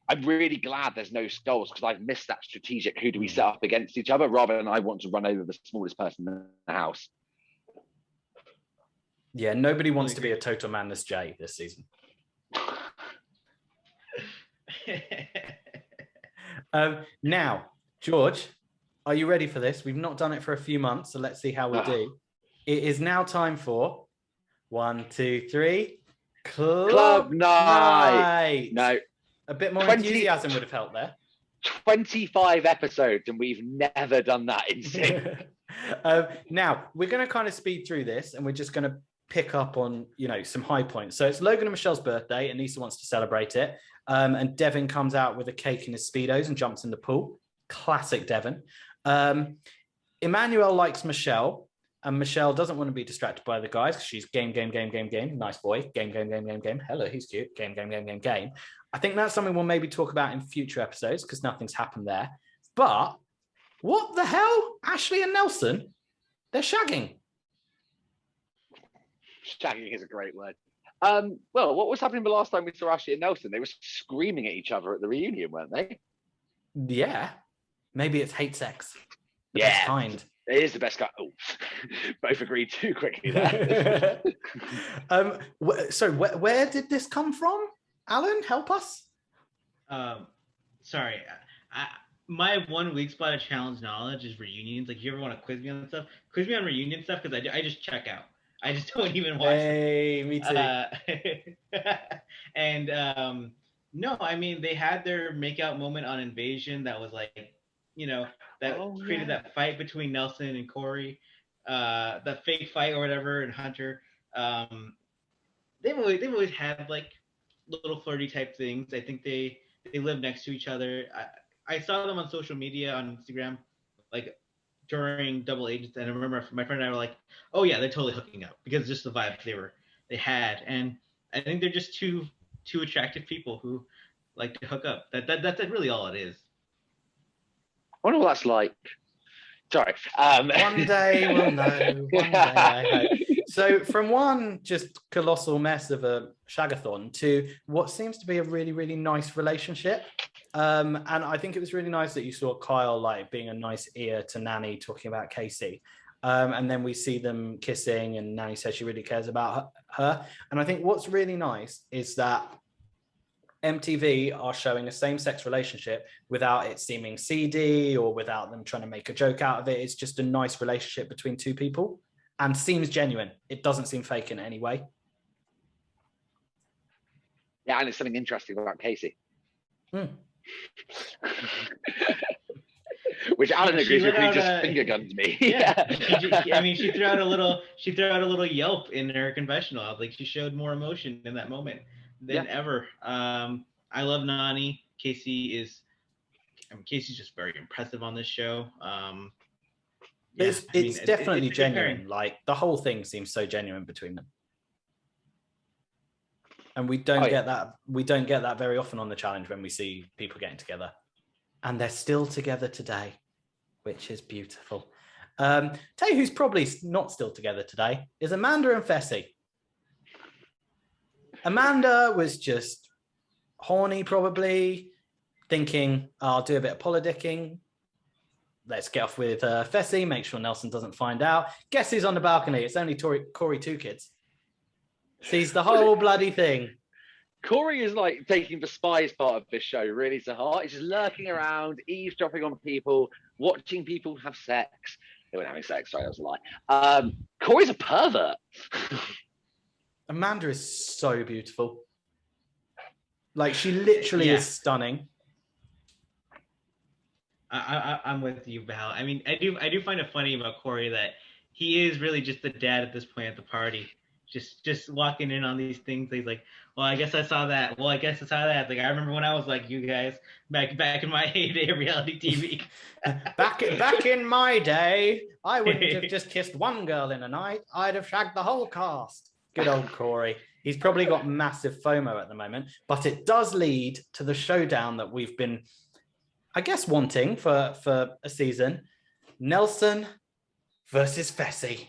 Speaker 2: I'm really glad there's no Skulls, because I've missed that strategic who do we set up against each other, rather than I want to run over the smallest person in the house.
Speaker 1: Yeah, nobody wants to be a Total Madness J this season. Now, George, are you ready for this? We've not done it for a few months, so let's see how we do. It is now time for 1, 2, 3. Club night.
Speaker 2: No.
Speaker 1: A bit more enthusiasm would have helped there. 25
Speaker 2: episodes, and we've never done that in sync.
Speaker 1: Now, we're going to kind of speed through this, and we're just going to pick up on, some high points. So it's Logan and Michelle's birthday. Anissa wants to celebrate it. And Devin comes out with a cake in his Speedos and jumps in the pool. Classic Devin. Emmanuel likes Michelle, and Michelle doesn't want to be distracted by the guys because she's game. Nice boy. Game. Hello, he's cute. Game. I think that's something we'll maybe talk about in future episodes because nothing's happened there. But what the hell? Ashley and Nelson, they're shagging.
Speaker 2: Shagging is a great word. Well, what was happening the last time we saw Ashley and Nelson? They were screaming at each other at the reunion, weren't they?
Speaker 1: Yeah. Maybe it's hate sex. The
Speaker 2: Yeah.
Speaker 1: best kind.
Speaker 2: It is the best guy. Oh, both agreed too quickly there.
Speaker 1: So where did this come from? Alan, help us.
Speaker 3: Sorry, my one weak spot of challenge knowledge is reunions. Like, if you ever want to quiz me on stuff, quiz me on reunion stuff, because I just check out. I just don't even watch.
Speaker 1: Hey, me too.
Speaker 3: And no, I mean, they had their makeout moment on Invasion that was like, that created that fight between Nelson and Corey, that fake fight or whatever, and Hunter. They've always had like little flirty type things. I think they live next to each other. I saw them on social media on Instagram, like during Double Agents, and I remember my friend and I were like, "Oh yeah, they're totally hooking up," because just the vibes they had, and I think they're just two attractive people who like to hook up. That's really all it is.
Speaker 2: I wonder what that's like. Sorry.
Speaker 1: One day we'll know. One day, I hope. So from one just colossal mess of a shagathon to what seems to be a really, really nice relationship. And I think it was really nice that you saw Kyle like being a nice ear to Nanny talking about Casey. And then we see them kissing and Nanny says she really cares about her. And I think what's really nice is that MTV are showing a same-sex relationship without it seeming seedy or without them trying to make a joke out of it. It's just a nice relationship between two people and seems genuine. It doesn't seem fake in any way.
Speaker 2: Yeah, and it's something interesting about Casey. Which Alan agrees with. He just finger gunned me.
Speaker 3: Yeah, she threw out a little yelp in her confessional. Like, she showed more emotion in that moment than ever. I love Nani. Casey's just very impressive on this show.
Speaker 1: It's definitely genuine. Like, the whole thing seems so genuine between them. And we don't get that. We don't get that very often on the challenge when we see people getting together. And they're still together today, which is beautiful. Tell you who's probably not still together today is Amanda and Fessy. Amanda was just horny, probably, thinking, I'll do a bit of politicking. Let's get off with Fessy, make sure Nelson doesn't find out. Guess who's on the balcony? It's only Corey Two Kids. Sees the whole bloody thing.
Speaker 2: Corey is like taking the Spies part of this show really to heart. He's just lurking around, eavesdropping on people, watching people have sex. They weren't having sex, sorry, that was a lie. Corey's a pervert.
Speaker 1: Amanda is so beautiful. Like, she literally is stunning.
Speaker 3: I'm with you, Val. I mean, I do find it funny about Corey that he is really just the dad at this point at the party. Just walking in on these things. He's like, well, I guess I saw that. Well, I guess I saw that. Like, I remember when I was like you guys back in my heyday of reality TV.
Speaker 1: back in my day, I wouldn't have just kissed one girl in a night. I'd have shagged the whole cast. Good old Corey. He's probably got massive FOMO at the moment, but it does lead to the showdown that we've been, I guess, wanting for a season. Nelson versus Fessy.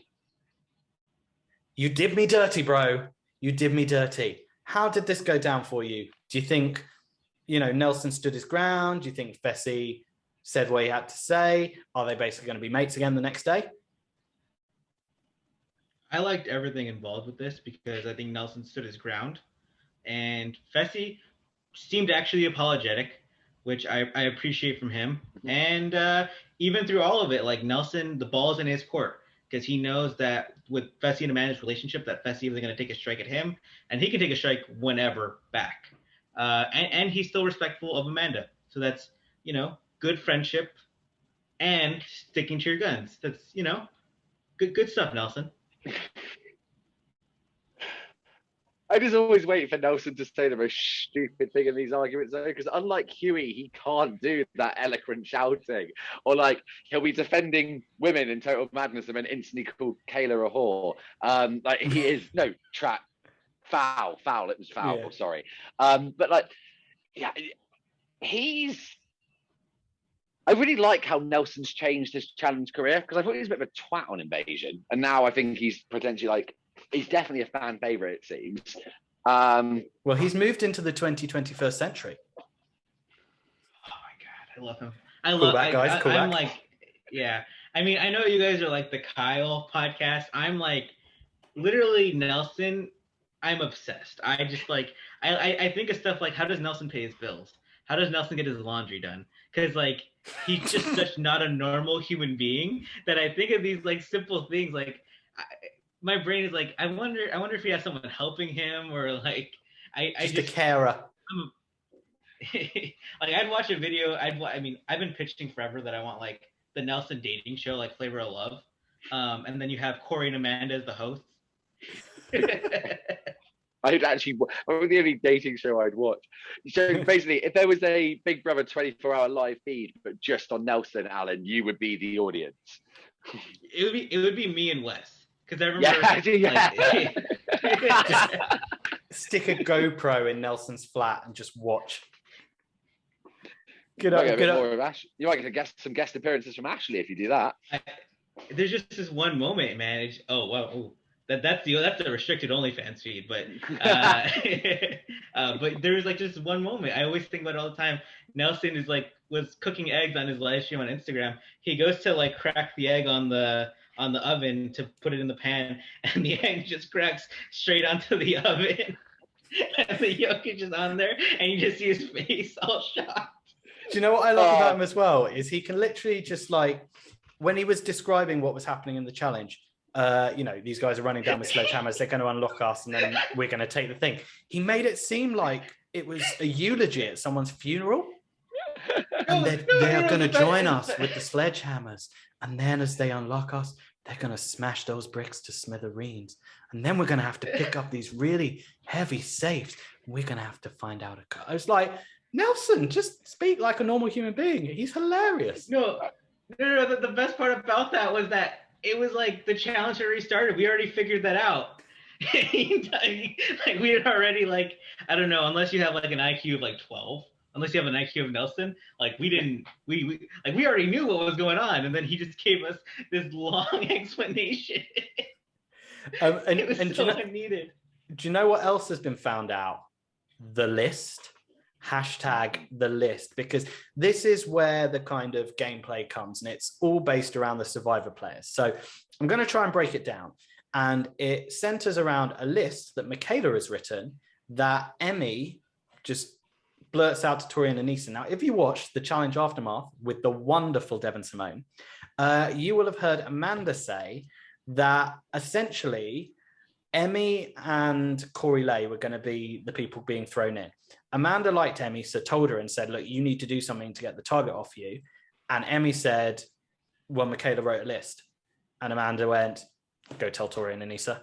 Speaker 1: You did me dirty, bro. You did me dirty. How did this go down for you? Do you think, Nelson stood his ground? Do you think Fessy said what he had to say? Are they basically going to be mates again the next day?
Speaker 3: I liked everything involved with this because I think Nelson stood his ground. And Fessy seemed actually apologetic, which I appreciate from him. And even through all of it, like, Nelson, the ball's in his court. Because he knows that with Fessy and Amanda's relationship, that Fessy isn't going to take a strike at him, and he can take a strike whenever back. And he's still respectful of Amanda. So that's, good friendship and sticking to your guns. That's, good stuff, Nelson.
Speaker 2: I just always wait for Nelson to say the most stupid thing in these arguments, though, because unlike Huey, he can't do that eloquent shouting, or like he'll be defending women in Total Madness and then instantly call Kayla a whore. Like, he is foul. It was foul.
Speaker 1: Yeah.
Speaker 2: Sorry, but like, yeah, he's. I really like how Nelson's changed his challenge career, because I thought he was a bit of a twat on Invasion, and now I think he's potentially like, he's definitely a fan favorite, it seems.
Speaker 1: Well, he's moved into the 21st century.
Speaker 3: Oh my God, I love him. I'm like, yeah. I mean, I know you guys are like the Kyle podcast. I'm like, literally Nelson. I'm obsessed. I just like, I think of stuff like, how does Nelson pay his bills? How does Nelson get his laundry done? Because like, he's just such not a normal human being that I think of these like simple things. Like, my brain is like, I wonder if he has someone helping him, or like,
Speaker 1: just a carer.
Speaker 3: Like, I'd watch a video. I mean, I've been pitching forever that I want like the Nelson dating show, like Flavor of Love, and then you have Corey and Amanda as the hosts.
Speaker 2: I'd actually, probably the only dating show I'd watch. So basically, if there was a Big Brother 24-hour live feed, but just on Nelson, Alan, you would be the audience.
Speaker 3: It would be me and Wes, because I remember.
Speaker 1: Just stick a GoPro in Nelson's flat and just watch.
Speaker 2: You might get some guest appearances from Ashley if you do that.
Speaker 3: There's just this one moment, man. That's a restricted OnlyFans feed, but but there's like just one moment. I always think about it all the time. Nelson was cooking eggs on his live stream on Instagram. He goes to like crack the egg on the oven to put it in the pan, and the egg just cracks straight onto the oven. And the yolk is just on there, and you just see his face all shocked.
Speaker 1: Do you know what I love about him as well? Is he can literally just like, when he was describing what was happening in the challenge, these guys are running down with sledgehammers, they're going to unlock us, and then we're going to take the thing. He made it seem like it was a eulogy at someone's funeral. And they're going to join us with the sledgehammers. And then as they unlock us, they're going to smash those bricks to smithereens. And then we're going to have to pick up these really heavy safes. We're going to have to find out a code. I was like, Nelson, just speak like a normal human being. He's hilarious.
Speaker 3: No. The best part about that was that it was like the challenge already started. We already figured that out. Like we had already, like, I don't know, unless you have like an IQ of like 12, unless you have an IQ of Nelson, like we already knew what was going on, and then he just gave us this long explanation. It was so unneeded.
Speaker 1: Do you know what else has been found out? The list. #the list, because this is where the kind of gameplay comes, and it's all based around the survivor players. So I'm going to try and break it down, and it centers around a list that Michaela has written that Emmy just blurts out to Tori and Anissa. Now, if you watch the challenge aftermath with the wonderful Devon Simone, you will have heard Amanda say that essentially Emmy and Corey Lay were going to be the people being thrown in. Amanda liked Emmy, so told her and said, look, you need to do something to get the target off you. And Emmy said, well, Michaela wrote a list. And Amanda went, go tell Tori and Anissa.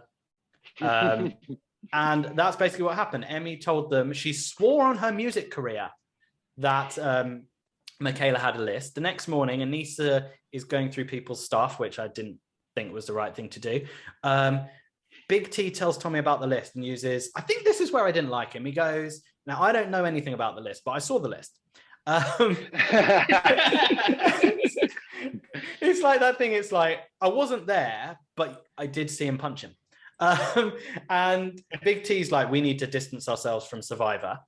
Speaker 1: And that's basically what happened. Emmy told them, she swore on her music career that Michaela had a list. The next morning, Anissa is going through people's stuff, which I didn't think was the right thing to do. Big T tells Tommy about the list and uses, I think this is where I didn't like him. He goes, now I don't know anything about the list, but I saw the list. It's like that thing. It's like, I wasn't there, but I did see him punch him. And Big T's like, we need to distance ourselves from Survivor.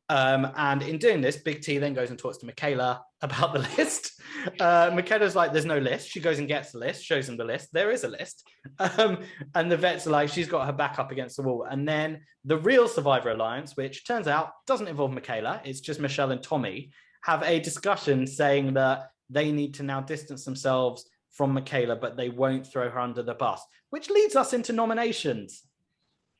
Speaker 1: And in doing this, Big T then goes and talks to Michaela about the list. Michaela's like, there's no list. She goes and gets the list, shows him the list. There is a list. And the vets are like, she's got her back up against the wall. And then the real Survivor Alliance, which turns out doesn't involve Michaela, it's just Michelle and Tommy, have a discussion saying that they need to now distance themselves from Michaela, but they won't throw her under the bus, which leads us into nominations,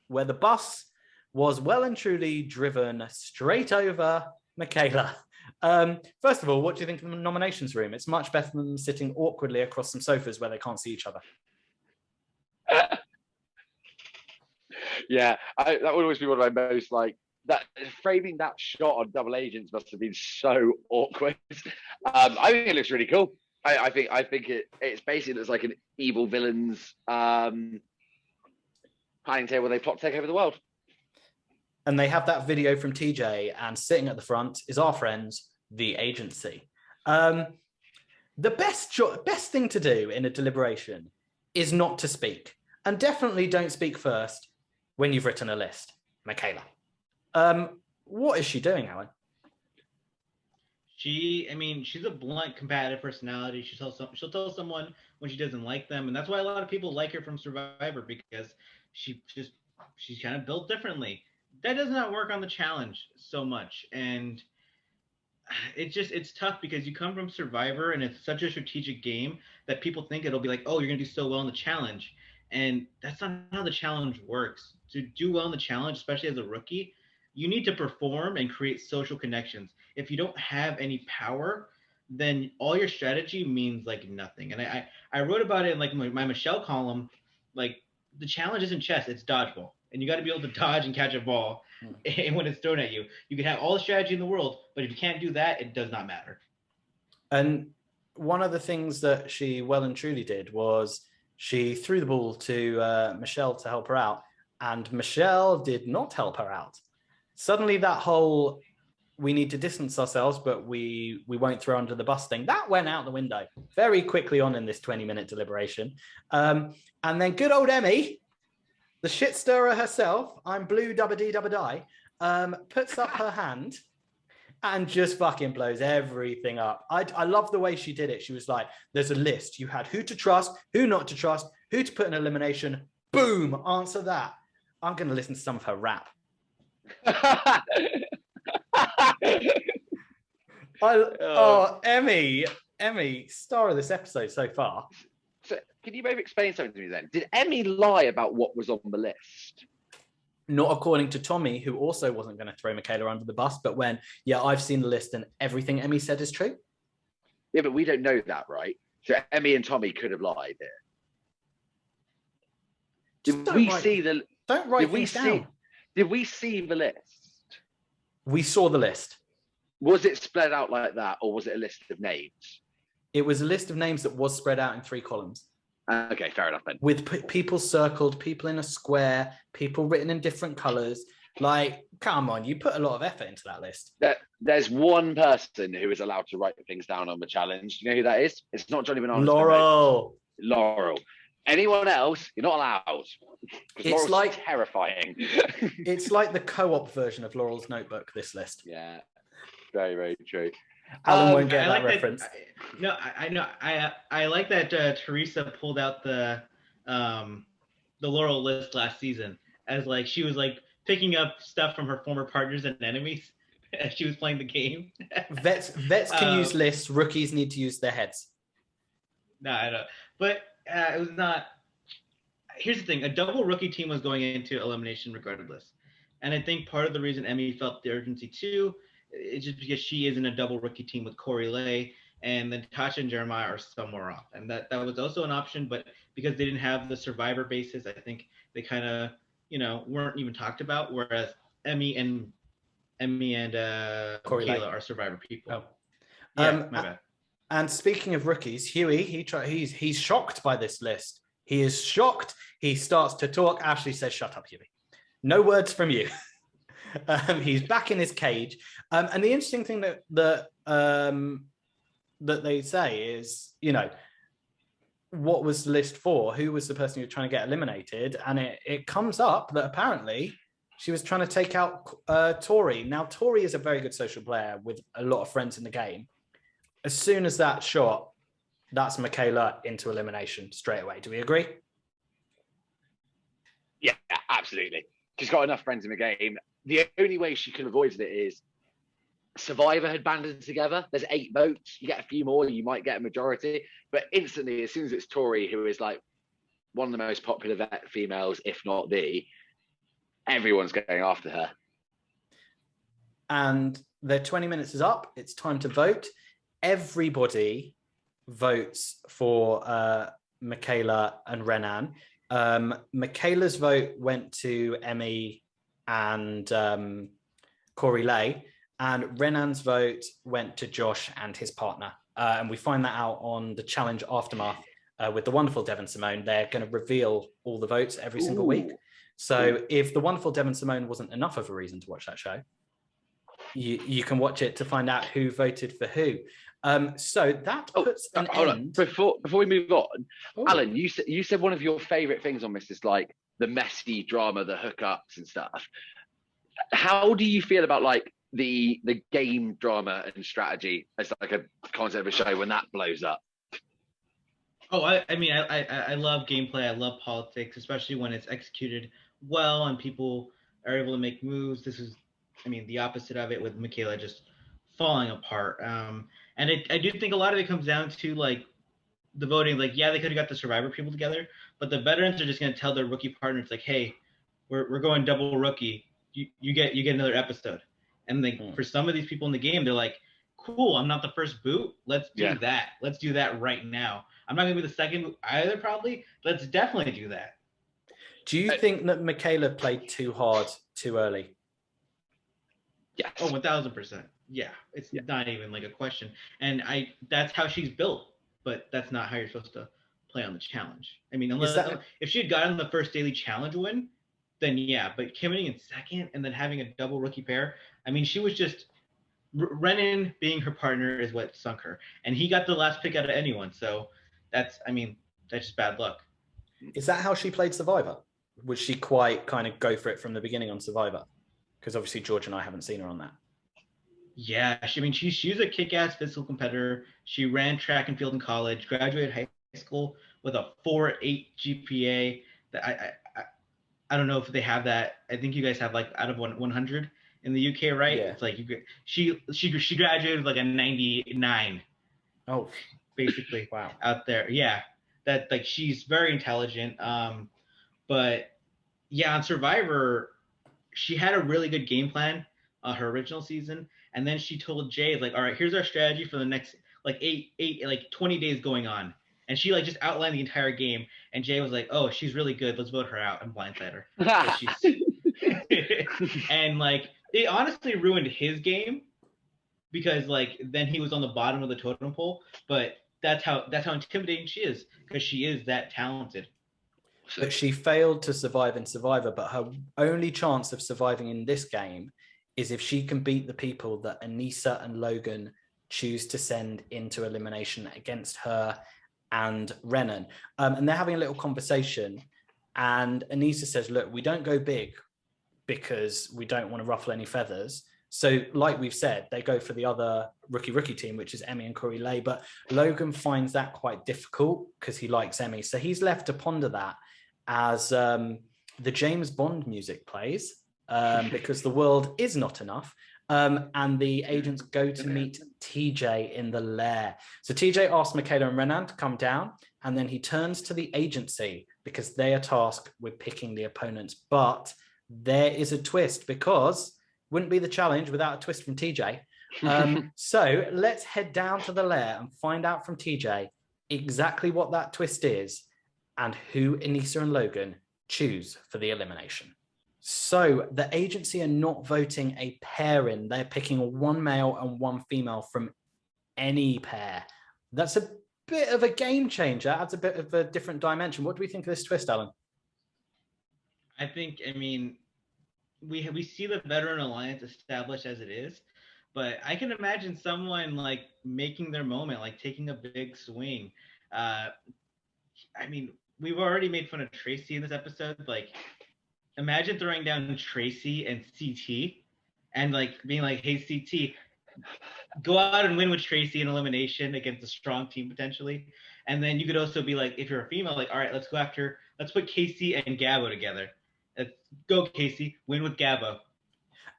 Speaker 1: where the bus was well and truly driven straight over Michaela. First of all, what do you think of the nominations room? It's much better than sitting awkwardly across some sofas where they can't see each other.
Speaker 2: Yeah, that would always be one of my most, like, that framing that shot on Double Agents must have been so awkward. I think it looks really cool. I think it's basically looks like an evil villain's planning table where they plot to take over the world.
Speaker 1: And they have that video from TJ, and sitting at the front is our friends, the agency. the best thing to do in a deliberation is not to speak. And definitely don't speak first when you've written a list. Michaela. What is she doing, Alan?
Speaker 3: She's a blunt, combative personality. She'll tell someone when she doesn't like them, and that's why a lot of people like her from Survivor, because she's kind of built differently. That does not work on the challenge so much, and it's tough because you come from Survivor and it's such a strategic game that people think it'll be like, oh, you're gonna do so well in the challenge, and that's not how the challenge works. To do well in the challenge, especially as a rookie, you need to perform and create social connections. If you don't have any power, then all your strategy means like nothing. And I wrote about it in like my Michelle column. Like, the challenge isn't chess, it's dodgeball, and you got to be able to dodge and catch a ball and when it's thrown at you. You can have all the strategy in the world, but if you can't do that, it does not matter.
Speaker 1: And one of the things that she well and truly did was she threw the ball to Michelle to help her out, and Michelle did not help her out. Suddenly that whole we need to distance ourselves, but we won't throw under the bus thing, that went out the window very quickly on in this 20-minute deliberation. And then good old Emmy, the shit stirrer herself, I'm blue dubba dee dubba die, puts up her hand and just fucking blows everything up. I love the way she did it. She was like, there's a list. You had who to trust, who not to trust, who to put in elimination. Boom, answer that. I'm going to listen to some of her rap. Emmy, star of this episode so far.
Speaker 2: So can you maybe explain something to me then? Did Emmy lie about what was on the list?
Speaker 1: Not according to Tommy, who also wasn't going to throw Michaela under the bus, but I've seen the list and everything Emmy said is true.
Speaker 2: Yeah, but we don't know that, right? So Emmy and Tommy could have lied there. Did we see the list?
Speaker 1: We saw the list.
Speaker 2: Was it spread out like that, or was it a list of names?
Speaker 1: It was a list of names that was spread out in 3 columns.
Speaker 2: Okay, fair enough then.
Speaker 1: With people circled, people in a square, people written in different colours. Like, come on, you put a lot of effort into that list.
Speaker 2: There's one person who is allowed to write things down on the challenge. Do you know who that is? It's not Johnny Bananas. Laurel. Anyone else, you're not allowed. It's like terrifying.
Speaker 1: It's like the co-op version of Laurel's Notebook, this list.
Speaker 2: Yeah, very, very true.
Speaker 1: Alan won't get that reference.
Speaker 3: I know. I like that Teresa pulled out the Laurel list last season as like she was like picking up stuff from her former partners and enemies as she was playing the game.
Speaker 1: Vets can use lists. Rookies need to use their heads.
Speaker 3: No, I don't. But it was not. Here's the thing: a double rookie team was going into elimination regardless, and I think part of the reason Emmy felt the urgency too is just because she is in a double rookie team with Corey Lay, and then Tasha and Jeremiah are somewhere off, and that was also an option. But because they didn't have the Survivor basis, I think they kind of weren't even talked about. Whereas Emmy and Michaela are Survivor people.
Speaker 1: Oh.
Speaker 3: Yeah, my bad.
Speaker 1: And speaking of rookies, Huey, he's shocked by this list. He is shocked. He starts to talk. Ashley says, "Shut up, Huey. No words from you." He's back in his cage. And the interesting thing that they say is, what was the list for? Who was the person who was trying to get eliminated? And it comes up that apparently she was trying to take out Tori. Now, Tori is a very good social player with a lot of friends in the game. As soon as that shot, that's Michaela into elimination straight away. Do we agree?
Speaker 2: Yeah, absolutely. She's got enough friends in the game. The only way she can avoid it is Survivor had banded together. There's 8 votes. You get a few more, you might get a majority. But instantly, as soon as it's Tori, who is like one of the most popular vet females, if not everyone's going after her.
Speaker 1: And their 20 minutes is up. It's time to vote. Everybody votes for Michaela and Renan. Michaela's vote went to Emmy and Corey Lay, and Renan's vote went to Josh and his partner. And we find that out on the challenge aftermath with the wonderful Devon Simone. They're going to reveal all the votes every single week. So if the wonderful Devon Simone wasn't enough of a reason to watch that show, you can watch it to find out who voted for who. So that puts an
Speaker 2: hold
Speaker 1: end.
Speaker 2: on. Before we move on,
Speaker 1: Oh.
Speaker 2: Alan, you said one of your favorite things on this is like the messy drama, the hookups and stuff. How do you feel about like the game drama and strategy as like a concept of a show when that blows up?
Speaker 3: Oh, I love gameplay. I love politics, especially when it's executed well and people are able to make moves. This is, the opposite of it with Michaela just falling apart. And I do think a lot of it comes down to like the voting. Like, yeah, they could have got the Survivor people together, but the veterans are just going to tell their rookie partners like, hey, we're going double rookie. You get another episode. And like for some of these people in the game, they're like, cool, I'm not the first boot. Let's do that. Let's do that right now. I'm not going to be the second boot either, probably. Let's definitely do that.
Speaker 1: Do you think that Michaela played too hard too early?
Speaker 2: Yes.
Speaker 3: Oh, 1000%. Yeah, it's not even like a question. And that's how she's built, but that's not how you're supposed to play on the challenge. If she had gotten the first daily challenge win, then yeah, but coming in second and then having a double rookie pair, she was just Renan being her partner is what sunk her, and he got the last pick out of anyone. So that's just bad luck.
Speaker 1: Is that how she played Survivor? Was she quite kind of go for it from the beginning on Survivor? Because obviously George and I haven't seen her on that.
Speaker 3: Yeah, she's a kick-ass physical competitor. She ran track and field in college, graduated high school with a 4.8 GPA. That I don't know if they have that. I think you guys have like out of 100 in the UK, right?
Speaker 1: Yeah.
Speaker 3: It's like she graduated with like a 99.
Speaker 1: Oh,
Speaker 3: basically.
Speaker 1: Wow.
Speaker 3: Out there. Yeah. That like she's very intelligent. But yeah, on Survivor, she had a really good game plan her original season, and then she told Jay like, all right, here's our strategy for the next like 20 days going on. And she like just outlined the entire game, and Jay was like, "Oh, she's really good. Let's vote her out and blindside her." And like it honestly ruined his game because like then he was on the bottom of the totem pole. But that's how intimidating she is because she is that talented.
Speaker 1: But she failed to survive in Survivor. But her only chance of surviving in this game is if she can beat the people that Anissa and Logan choose to send into elimination against her and Renan. And they're having a little conversation, and Anissa says, look, we don't go big because we don't want to ruffle any feathers. So like we've said, they go for the other rookie team, which is Emmy and Corey Lay. But Logan finds that quite difficult because he likes Emmy. So he's left to ponder that as the James Bond music plays because the world is not enough. And the agents go to meet TJ in the lair. So TJ asks Michaela and Renan to come down, and then he turns to the agency because they are tasked with picking the opponents. But there is a twist because wouldn't be the challenge without a twist from TJ. So let's head down to the lair and find out from TJ exactly what that twist is and who Anissa and Logan choose for the elimination. So the agency are not voting a pairing. They're picking one male and one female from any pair. That's a bit of a game changer. Adds a bit of a different dimension. What do we think of this twist, Alan?
Speaker 3: I think, we see the veteran alliance established as it is, but I can imagine someone like making their moment, like taking a big swing. We've already made fun of Tracy in this episode. Like, imagine throwing down Tracy and CT and like being like, hey, CT, go out and win with Tracy in elimination against a strong team potentially. And then you could also be like, if you're a female, like, all right, let's put Casey and Gabo together. Let's go, Casey, win with Gabo.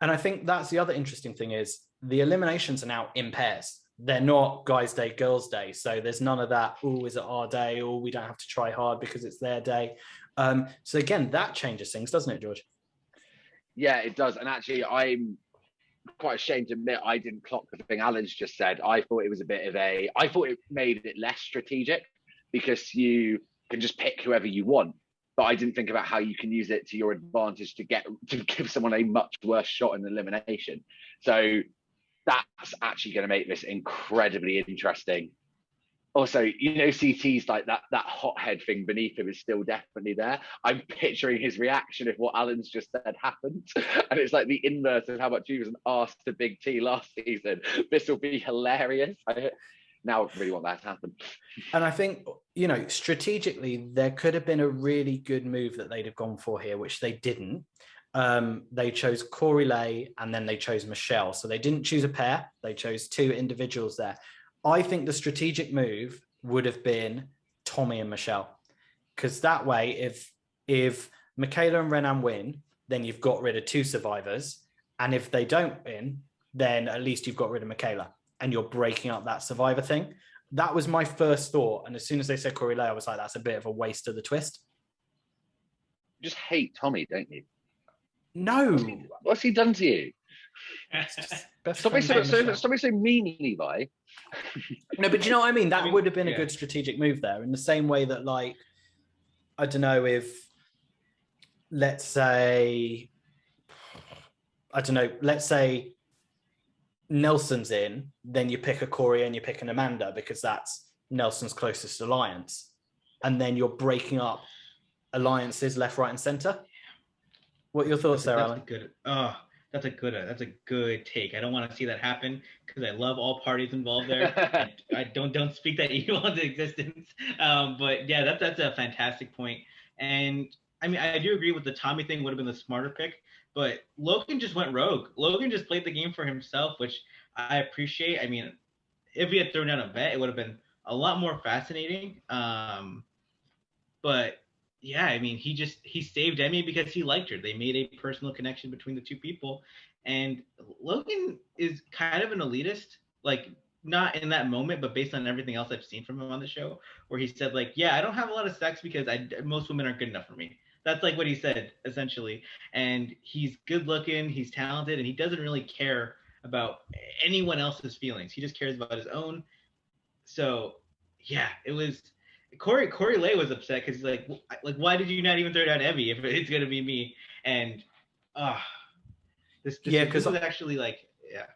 Speaker 1: And I think that's the other interesting thing is the eliminations are now in pairs. They're not guys' day, girls' day. So there's none of that, oh, is it our day? Or we don't have to try hard because it's their day. So again, that changes things, doesn't it, George?
Speaker 2: Yeah, it does. And actually, I'm quite ashamed to admit I didn't clock the thing Alan's just said. I thought it was I thought it made it less strategic because you can just pick whoever you want. But I didn't think about how you can use it to your advantage to give someone a much worse shot in elimination. So that's actually going to make this incredibly interesting. Also, CT's like that hothead thing beneath him is still definitely there. I'm picturing his reaction if what Alan's just said happened, and it's like the inverse of how much he was an arse to Big T last season. This will be hilarious. I now really want that to happen.
Speaker 1: And I think, you know, strategically, there could have been a really good move that they'd have gone for here, which they didn't. They chose Corey Lay and then they chose Michelle. So they didn't choose a pair. They chose two individuals there. I think the strategic move would have been Tommy and Michelle, because that way, if Michaela and Renan win, then you've got rid of two survivors, and if they don't win, then at least you've got rid of Michaela, and you're breaking up that survivor thing. That was my first thought, and as soon as they said Corey Lay, I was like, that's a bit of a waste of the twist.
Speaker 2: You just hate Tommy, don't you?
Speaker 1: No.
Speaker 2: What's he done to you? Stop being so mean, Levi.
Speaker 1: No, but you know what I mean? That would have been a good strategic move there, in the same way that, like, I don't know, if, let's say Nelson's in, then you pick a Corey and you pick an Amanda, because that's Nelson's closest alliance. And then you're breaking up alliances left, right, and center. What are your thoughts there, Alan?
Speaker 3: That's a good take. I don't want to see that happen, because I love all parties involved there. I don't speak that evil into existence. But yeah, that's a fantastic point. And I mean, I do agree with the Tommy thing would have been the smarter pick, but Logan just went rogue. Logan just played the game for himself, which I appreciate. I mean, if he had thrown down a vet, it would have been a lot more fascinating. But yeah, I mean, he saved Emmy because he liked her. They made a personal connection between the two people. And Logan is kind of an elitist, like, not in that moment, but based on everything else I've seen from him on the show, where he said, like, yeah, I don't have a lot of sex because most women aren't good enough for me. That's like what he said, essentially. And he's good looking, he's talented, and he doesn't really care about anyone else's feelings. He just cares about his own. So yeah, it was Corey Lay was upset because he's like, why did you not even throw down Emmy if it's gonna be me? And this was actually like, yeah.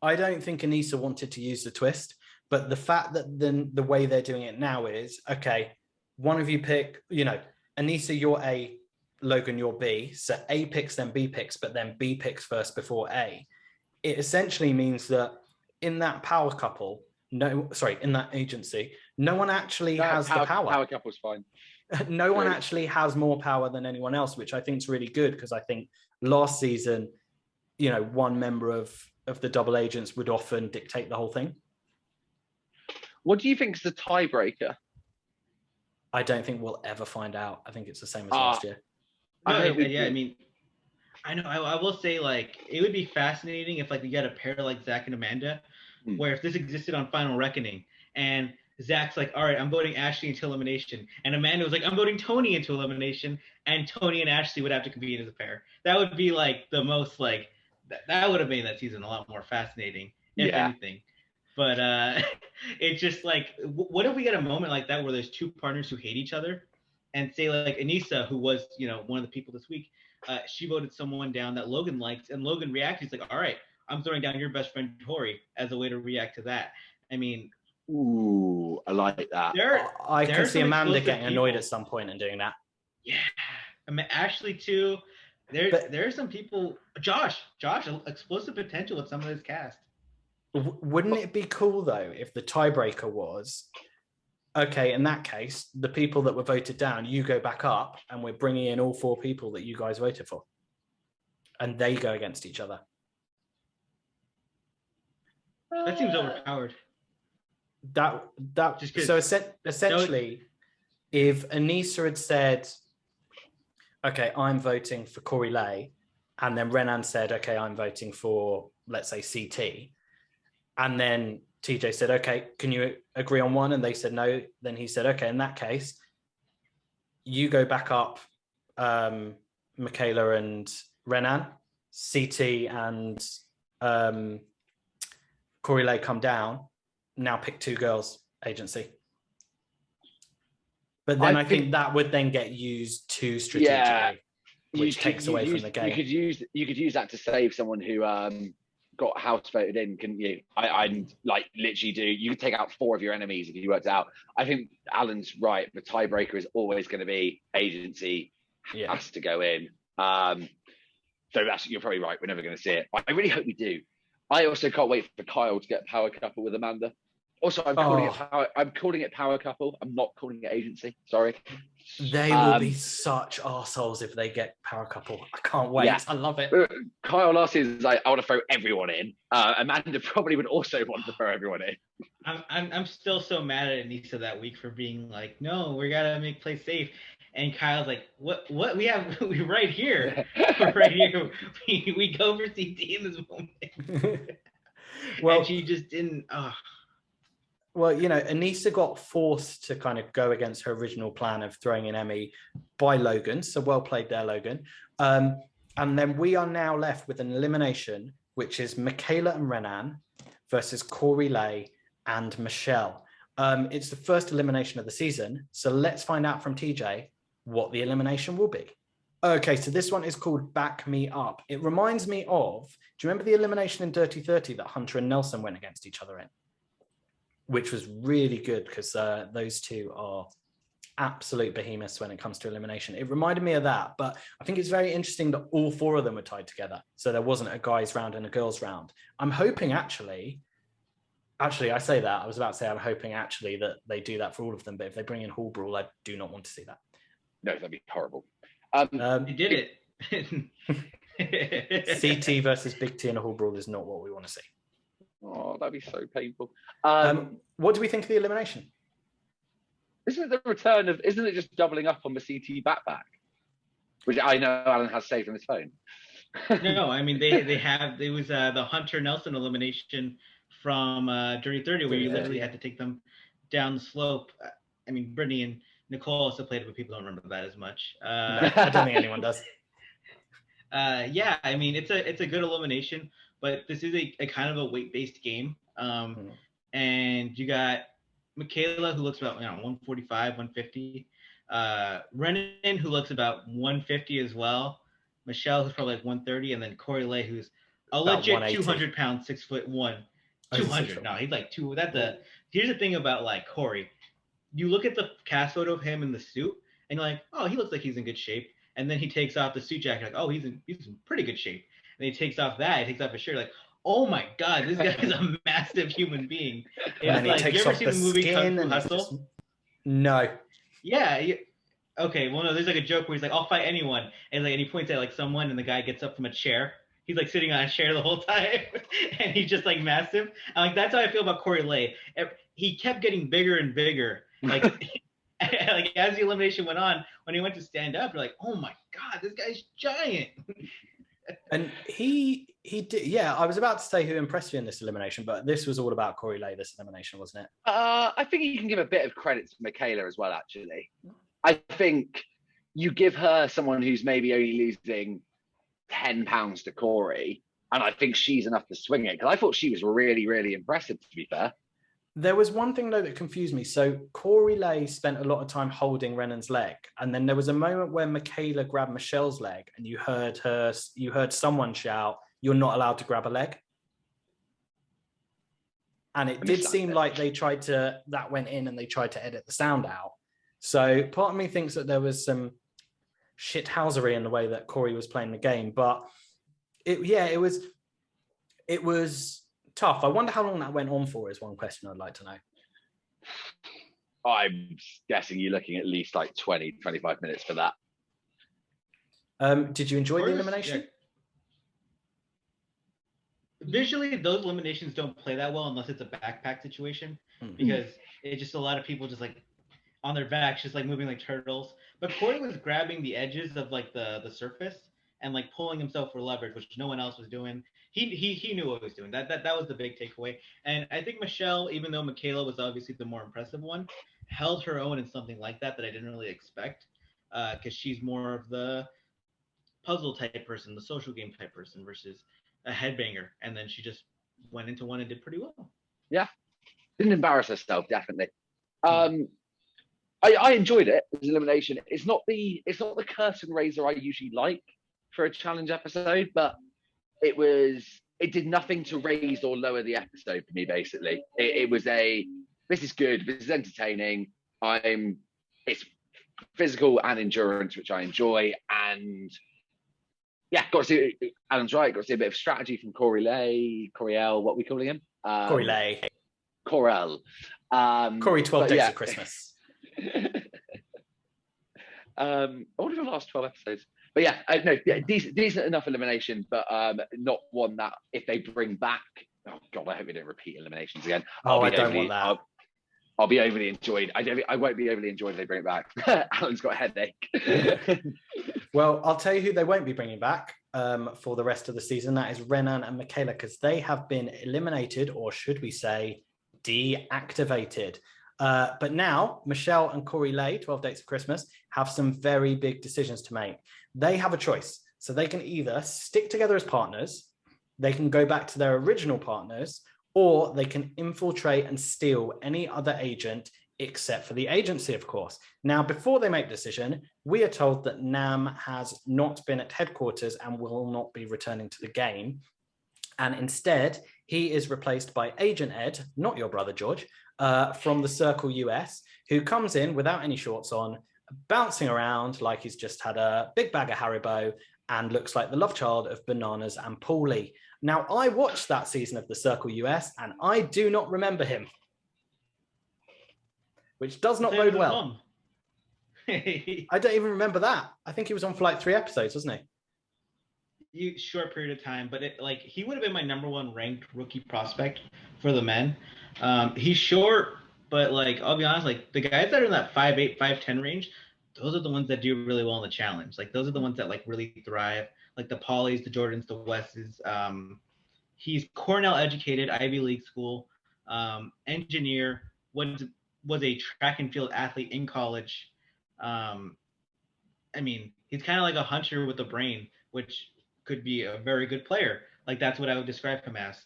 Speaker 1: I don't think Anissa wanted to use the twist, but the fact that then the way they're doing it now is, okay, one of you pick, you know, Anissa, you're A, Logan, you're B. So A picks, then B picks, but then B picks first before A. It essentially means that in that power couple, in that agency, no one actually has the power.
Speaker 2: Power couple's fine.
Speaker 1: No one actually has more power than anyone else, which I think is really good, because I think last season, you know, one member of the double agents would often dictate the whole thing.
Speaker 2: What do you think is the tiebreaker?
Speaker 1: I don't think we'll ever find out. I think it's the same as last year.
Speaker 3: I mean, I know. I will say, like, it would be fascinating if, like, we got a pair like Zach and Amanda, where if this existed on Final Reckoning, and Zach's like, all right, I'm voting Ashley into elimination, and Amanda was like, I'm voting Tony into elimination, and Tony and Ashley would have to compete as a pair. That would be like the most, like, that would have made that season a lot more fascinating, if anything. But it's just like, what if we get a moment like that where there's two partners who hate each other, and say, like, Anissa, who was, you know, one of the people this week, she voted someone down that Logan likes, and Logan reacts. He's like, all right, I'm throwing down your best friend Tori as a way to react to that. I mean,
Speaker 2: ooh, I like that.
Speaker 1: I can see Amanda getting annoyed at some point and doing that.
Speaker 3: Yeah, I mean, Ashley too. There are some people. Josh, explosive potential with some of this cast.
Speaker 1: Wouldn't it be cool though if the tiebreaker was, okay, in that case, the people that were voted down, you go back up, and we're bringing in all four people that you guys voted for, and they go against each other.
Speaker 3: That seems overpowered.
Speaker 1: Essentially, if Anissa had said, okay, I'm voting for Corey Lay, and then Renan said, okay, I'm voting for, let's say, CT, and then TJ said, okay, can you agree on one? And they said no. Then he said, okay, in that case, you go back up, Michaela and Renan, CT and Corey Lay come down. Now pick two girls, agency. But then I think that would then get used too strategically, which takes away from the game.
Speaker 2: You could use that to save someone who got house voted in, couldn't you? I'm like literally do. You could take out 4 of your enemies if you worked out. I think Alan's right. The tiebreaker is always going to be agency has to go in. So you're probably right. We're never going to see it. I really hope we do. I also can't wait for Kyle to get power couple with Amanda. Also, I'm calling it power couple. I'm not calling it agency. Sorry.
Speaker 1: They will be such arseholes if they get power couple. I can't wait. Yeah. I love it.
Speaker 2: Kyle last season is like, I want to throw everyone in. Amanda probably would also want to throw everyone in.
Speaker 3: I'm still so mad at Anissa that week for being like, no, we gotta make play safe. And Kyle's like, what? We're right here. We're right here. We go for CT in this moment. Well, and she just didn't.
Speaker 1: Well, you know, Anissa got forced to kind of go against her original plan of throwing in Emmy by Logan. So well played there, Logan. And then we are now left with an elimination, which is Michaela and Renan versus Corey Lay and Michelle. It's the first elimination of the season. So let's find out from TJ what the elimination will be. Okay, so this one is called Back Me Up. It reminds me of, do you remember the elimination in Dirty 30 that Hunter and Nelson went against each other in? Which was really good because those two are absolute behemoths when it comes to elimination. It reminded me of that, but I think it's very interesting that all 4 of them were tied together. So there wasn't a guys round and a girls round. I'm hoping actually, I say that, I was about to say I'm hoping actually that they do that for all of them, but if they bring in Hall Brawl, I do not want to see that.
Speaker 2: No, that'd be horrible.
Speaker 3: They did
Speaker 1: it. CT versus Big T in a Hall Brawl is not what we want to see.
Speaker 2: Oh, that'd be so painful.
Speaker 1: What do we think of the elimination?
Speaker 2: Isn't it just doubling up on the CT backpack? Which I know Alan has saved on his phone.
Speaker 3: No, I mean, it was the Hunter Nelson elimination from Dirty 30 where you literally had to take them down the slope. I mean, Brittany and Nicole also played it, but people don't remember that as much.
Speaker 1: No, I don't think anyone does.
Speaker 3: Yeah, I mean, it's a good elimination, but this is a kind of a weight-based game. And you got Michaela, who looks about 145, 150. Renan, who looks about 150 as well. Michelle, who's probably like 130, and then Corey Lay, who's a legit 200 pound, 6'1". 200. No, he's like two. Here's the thing about like Corey. You look at the cast photo of him in the suit, and you're like, oh, he looks like he's in good shape. And then he takes off the suit jacket, like, oh, he's in pretty good shape. And he takes off his shirt, like, oh my God, this guy is a massive human being.
Speaker 1: And like, he takes off the skin and Hustle? No.
Speaker 3: Yeah. Okay. Well, no. There's like a joke where he's like, "I'll fight anyone," and he points at like someone, and the guy gets up from a chair. He's like sitting on a chair the whole time, and he's just like massive. I'm like, that's how I feel about Corey Lay. He kept getting bigger and bigger. Like, like as the elimination went on, when he went to stand up, you're like, "Oh my God, this guy's giant."
Speaker 1: And he did, yeah. I was about to say who impressed you in this elimination, but this was all about Corey Lay, this elimination, wasn't it?
Speaker 2: I think you can give a bit of credit to Michaela as well, actually. I think you give her someone who's maybe only losing 10 pounds to Corey, and I think she's enough to swing it, because I thought she was really, really impressive, to be fair.
Speaker 1: There was one thing, though, that confused me. So Corey Lay spent a lot of time holding Renan's leg, and then there was a moment where Michaela grabbed Michelle's leg, and you heard someone shout, "You're not allowed to grab a leg." And it did seem like that went in and they tried to edit the sound out. So part of me thinks that there was some shithousery in the way that Corey was playing the game, but it was tough. I wonder how long that went on for is one question I'd like to know.
Speaker 2: I'm guessing you're looking at least like 20, 25 minutes for that.
Speaker 1: Did you enjoy the elimination?
Speaker 3: Yeah. Visually, those eliminations don't play that well unless it's a backpack situation, because it's just a lot of people just like on their backs, just like moving like turtles. But Corey was grabbing the edges of like the surface and like pulling himself for leverage, which no one else was doing. He knew what he was doing. That was the big takeaway. And I think Michelle, even though Michaela was obviously the more impressive one, held her own in something like that I didn't really expect, because she's more of the puzzle type person, the social game type person versus a headbanger. And then she just went into one and did pretty well.
Speaker 2: Yeah, didn't embarrass herself, definitely. I enjoyed it as an elimination. It's not the curtain raiser I usually like for a challenge episode, but it was it did nothing to raise or lower the episode for me. Basically, it was this is good, this is entertaining. It's physical and endurance, which I enjoy, and yeah, got to see. Alan's right. Got to see a bit of strategy from Coriel, what are we calling him?
Speaker 1: Corey
Speaker 2: Corel.
Speaker 1: Corey 12 Days of Christmas.
Speaker 2: I wonder if the last 12 episodes. But decent enough elimination, but not one that if they bring back. Oh God, I hope they don't repeat eliminations again.
Speaker 1: I don't want that.
Speaker 2: I'll be overly enjoyed. I won't be overly enjoyed if they bring it back. Alan's got a headache.
Speaker 1: Well, I'll tell you who they won't be bringing back for the rest of the season. That is Renan and Michaela, because they have been eliminated, or should we say deactivated. But now Michelle and Corey Lay, 12 Dates of Christmas, have some very big decisions to make. They have a choice. So they can either stick together as partners, they can go back to their original partners, or they can infiltrate and steal any other agent except for the agency, of course. Now, before they make the decision, we are told that Nam has not been at headquarters and will not be returning to the game. And instead, he is replaced by Agent Ed, not your brother, George, from the Circle US, who comes in without any shorts on, bouncing around like he's just had a big bag of Haribo and looks like the love child of Bananas and Paulie. Now, I watched that season of the Circle US and I do not remember him, which does not bode well. I don't even remember that. I think he was on for like 3 episodes, wasn't he?
Speaker 3: Short period of time, but he would have been my number 1 ranked rookie prospect for the men. He's short, but like I'll be honest, like the guys that are in that 5'8", 5'10" range, those are the ones that do really well in the challenge. Like those are the ones that like really thrive. Like the Paulies, the Jordans, the Wesses. He's Cornell educated, Ivy League school, engineer. Was a track and field athlete in college. I mean, he's kind of like a hunter with a brain, which could be a very good player. Like that's what I would describe him as.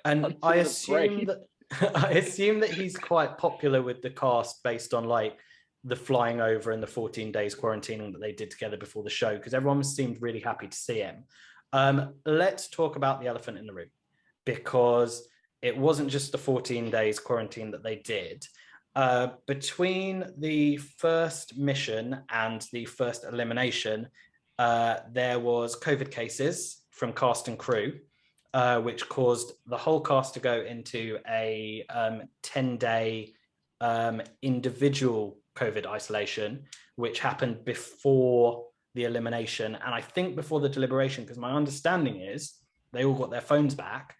Speaker 1: And I assume that he's quite popular with the cast based on like the flying over and the 14 days quarantining that they did together before the show, because everyone seemed really happy to see him. Let's talk about the elephant in the room, because it wasn't just the 14 days quarantine that they did. Between the first mission and the first elimination, there was COVID cases from cast and crew, which caused the whole cast to go into a 10-day individual COVID isolation, which happened before the elimination. And I think before the deliberation, because my understanding is they all got their phones back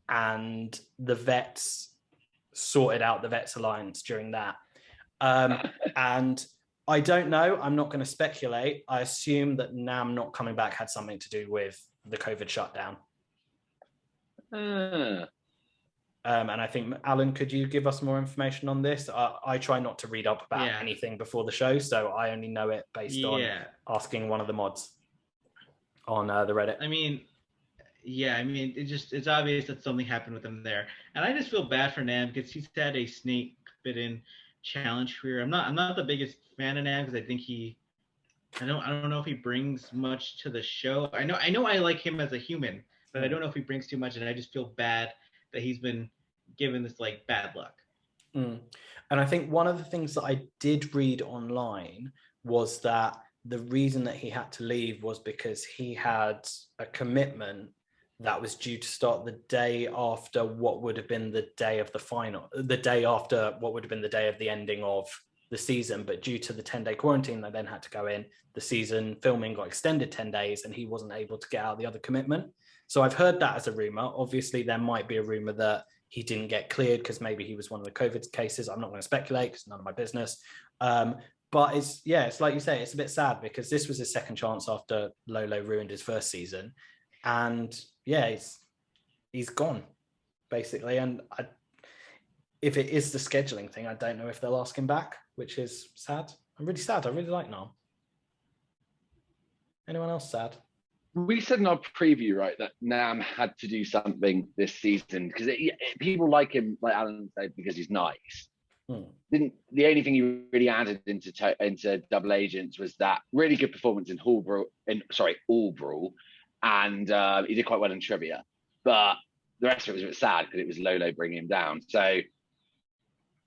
Speaker 1: and the vets sorted out the Vets Alliance during that. And I don't know. I'm not going to speculate. I assume that Nam not coming back had something to do with the COVID shutdown. And I think, Alan, could you give us more information on this? I try not to read up about anything before the show, so I only know it based on asking one of the mods on the Reddit.
Speaker 3: I mean, it's obvious that something happened with him there, and I just feel bad for Nam because he's had a snake bitten challenge career. I'm not the biggest fan of Nam because I think I don't know if he brings much to the show. I know I like him as a human, but I don't know if he brings too much, and I just feel bad that he's been given this like bad luck.
Speaker 1: And I think one of the things that I did read online was that the reason that he had to leave was because he had a commitment that was due to start the day after what would have been the day of the final, the day after what would have been the day of the ending of the season. But due to the 10-day quarantine, they then had to go in. The season filming got extended 10 days and he wasn't able to get out the other commitment. So I've heard that as a rumor. Obviously, there might be a rumor that he didn't get cleared because maybe he was one of the COVID cases. I'm not going to speculate because it's none of my business. But it's like you say, it's a bit sad because this was his second chance after Lolo ruined his first season. And he's gone, basically. And if it is the scheduling thing, I don't know if they'll ask him back, which is sad. I'm really sad. I really like Nam. Anyone else sad?
Speaker 2: We said in our preview, right, that Nam had to do something this season because people like him, like Alan said, because he's nice. The only thing he really added into Double Agents was that really good performance in All Brawl, and he did quite well in trivia. but the rest of it was a bit sad because it was Lolo bringing him down. So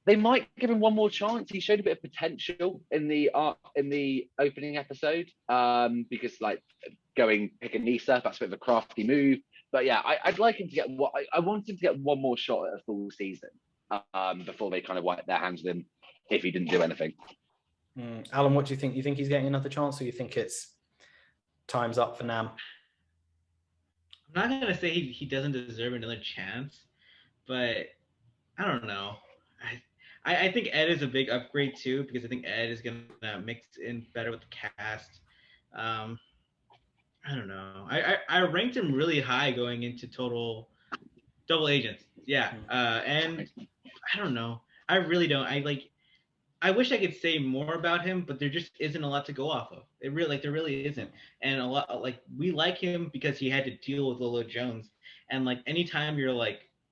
Speaker 2: they might give him one more chance. He showed a bit of potential in the opening episode, because like pick a Nisa, that's a bit of a crafty move. But yeah, I'd like him to get I want him to get one more shot at a full season before they kind of wipe their hands with him if he didn't do anything.
Speaker 1: Alan, what do you think? You think he's getting another chance, or you think it's time's up for Nam?
Speaker 3: I'm not gonna say he doesn't deserve another chance, but I don't know. I think Ed is a big upgrade too, because I think Ed is gonna mix in better with the cast. I don't know. I ranked him really high going into total double agents. Yeah. And I don't know. I really don't. I wish I could say more about him, but there just isn't a lot to go off of. There really isn't. And a lot, we like him because he had to deal with Lolo Jones. And anytime you're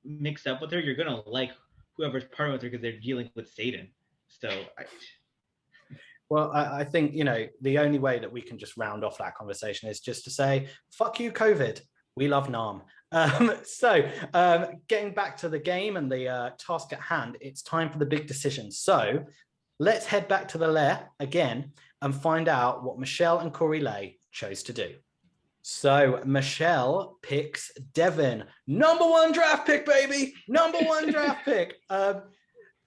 Speaker 3: mixed up with her, you're gonna like whoever's partnering with her because they're dealing with Satan. So
Speaker 1: Well, I think, the only way that we can just round off that conversation is just to say, fuck you, COVID. We love Nam. Getting back to the game and the task at hand, it's time for the big decision. So let's head back to the lair again and find out what Michelle and Corey Lay chose to do. So Michelle picks Devin. Number 1 draft pick, baby. Number 1 draft pick.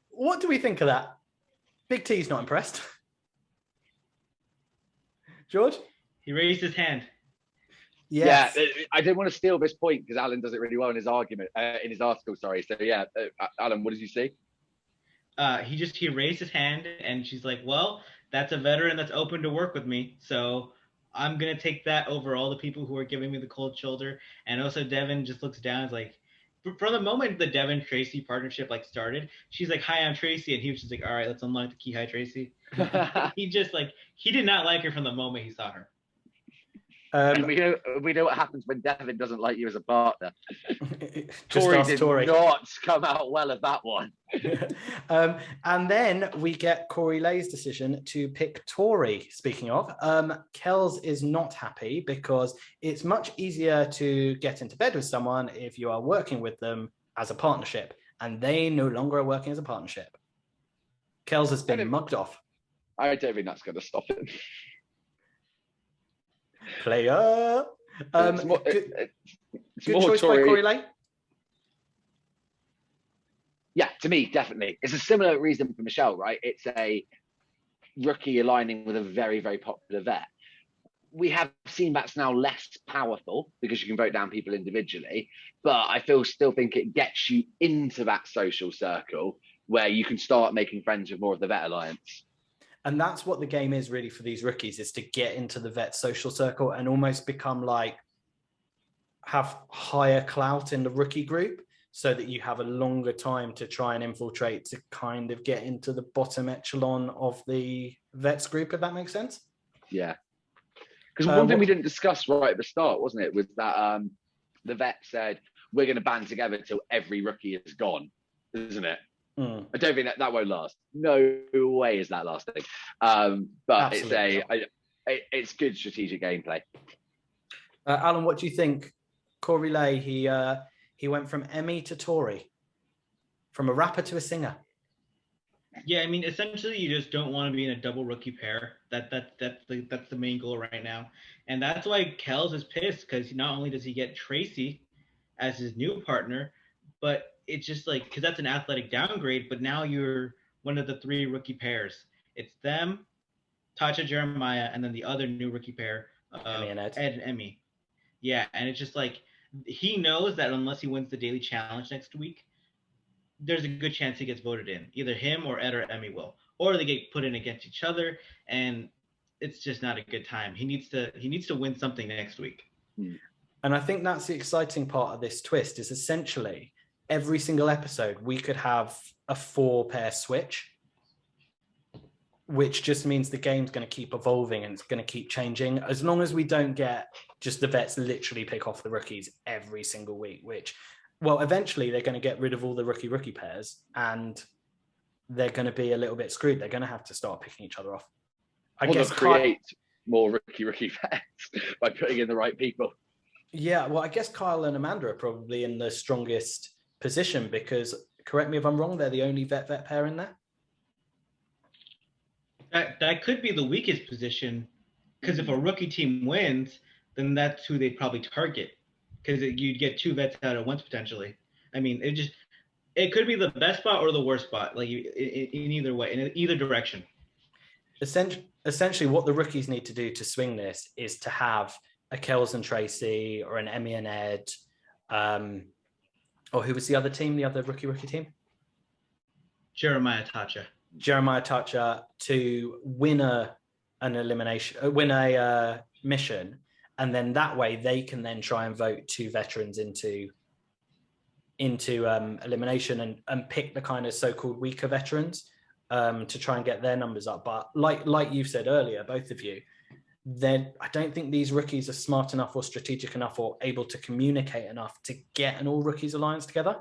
Speaker 1: What do we think of that? Big T's not impressed. George?
Speaker 3: He raised his hand.
Speaker 2: Yes. Yeah, I didn't want to steal this point because Alan does it really well in his article. Sorry. So yeah, Alan, what did you say?
Speaker 3: He raised his hand and she's like, well, that's a veteran that's open to work with me. So I'm going to take that over all the people who are giving me the cold shoulder. And also Devin just looks down and is like, from the moment the Devin Tracy partnership started, she's like, hi, I'm Tracy. And he was just like, all right, let's unlock the key. Hi, Tracy. He just he did not like her from the moment he saw her.
Speaker 2: We know what happens when Devin doesn't like you as a partner.
Speaker 1: Tori
Speaker 2: did
Speaker 1: Tori.
Speaker 2: not come out well of that one.
Speaker 1: And then we get Corey Lay's decision to pick Tori. Speaking of, Kells is not happy because it's much easier to get into bed with someone if you are working with them as a partnership, and they no longer are working as a partnership. Kells has been mugged off.
Speaker 2: I don't think that's going to stop him.
Speaker 1: Player. Good choice by Corey Lay.
Speaker 2: Yeah, to me, definitely. It's a similar reason for Michelle, right? It's a rookie aligning with a very, very popular vet. We have seen that's now less powerful because you can vote down people individually, but I still think it gets you into that social circle where you can start making friends with more of the vet alliance.
Speaker 1: And that's what the game is really for these rookies, is to get into the vet social circle and almost become have higher clout in the rookie group so that you have a longer time to try and infiltrate to kind of get into the bottom echelon of the vets group, if that makes sense.
Speaker 2: Yeah. Because one thing we didn't discuss right at the start, wasn't it, was that the vet said, we're going to band together till every rookie is gone, isn't it? I don't think that won't last. No way is that lasting. But absolutely it's good strategic gameplay.
Speaker 1: Alan, what do you think? Corey Lay, he went from Emmy to Tori, from a rapper to a singer.
Speaker 3: Yeah, I mean, essentially, you just don't want to be in a double rookie pair. That's the main goal right now, and that's why Kells is pissed, because not only does he get Tracy as his new partner, but it's just because that's an athletic downgrade, but now you're one of the 3 rookie pairs. It's them, Tasha, Jeremiah, and then the other new rookie pair,
Speaker 1: Emmy and Ed.
Speaker 3: Ed and Emmy. Yeah, and it's just he knows that unless he wins the daily challenge next week, there's a good chance he gets voted in. Either him or Ed or Emmy will. Or they get put in against each other, and it's just not a good time. He needs to win something next week.
Speaker 1: And I think that's the exciting part of this twist, is essentially every single episode we could have a 4-pair switch, which just means the game's going to keep evolving and it's going to keep changing, as long as we don't get just the vets literally pick off the rookies every single week, which, well, eventually they're going to get rid of all the rookie pairs and they're going to be a little bit screwed. They're going to have to start picking each other off. I guess
Speaker 2: create more rookie vets by putting in the right people.
Speaker 1: Yeah, well, I guess Kyle and Amanda are probably in the strongest position because, correct me if I'm wrong, they're the only vet pair in there.
Speaker 3: That could be the weakest position, because if a rookie team wins, then that's who they'd probably target, because you'd get 2 vets out at once potentially. I mean, it could be the best spot or the worst spot, like in either way, in either direction.
Speaker 1: Essentially, what the rookies need to do to swing this is to have a Kells and Tracy or an Emmy and Ed, or who was the other team, the other rookie team?
Speaker 3: Jeremiah Tacha
Speaker 1: to win an elimination, win a mission, and then that way they can then try and vote 2 veterans into elimination and pick the kind of so-called weaker veterans to try and get their numbers up. But like you've said earlier, both of you, then I don't think these rookies are smart enough or strategic enough or able to communicate enough to get an all rookies alliance together,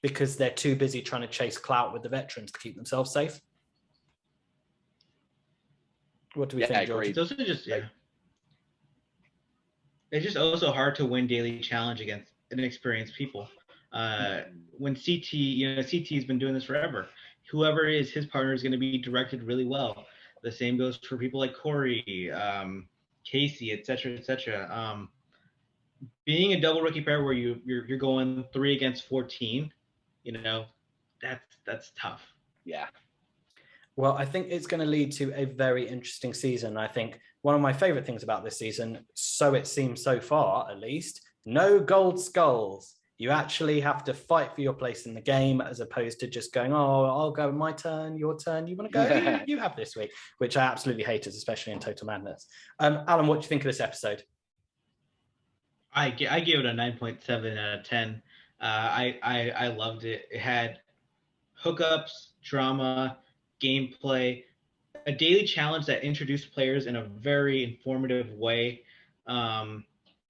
Speaker 1: because they're too busy trying to chase clout with the veterans to keep themselves safe. What do we think, George?
Speaker 3: Those are just, it's just also hard to win daily challenge against inexperienced people. When CT has been doing this forever. Whoever is his partner is going to be directed really well. The same goes for people like Corey, Casey, etc. Being a double rookie pair where you're going 3 against 14, that's tough.
Speaker 2: Yeah.
Speaker 1: Well, I think it's going to lead to a very interesting season. I think one of my favorite things about this season, so it seems so far at least, no gold skulls. You actually have to fight for your place in the game as opposed to just going, oh, I'll go my turn, your turn. You want to go? You have this week, which I absolutely hated, especially in Total Madness. Alan, what do you think of this episode?
Speaker 3: I give it a 9.7 out of 10. I loved it. It had hookups, drama, gameplay, a daily challenge that introduced players in a very informative way,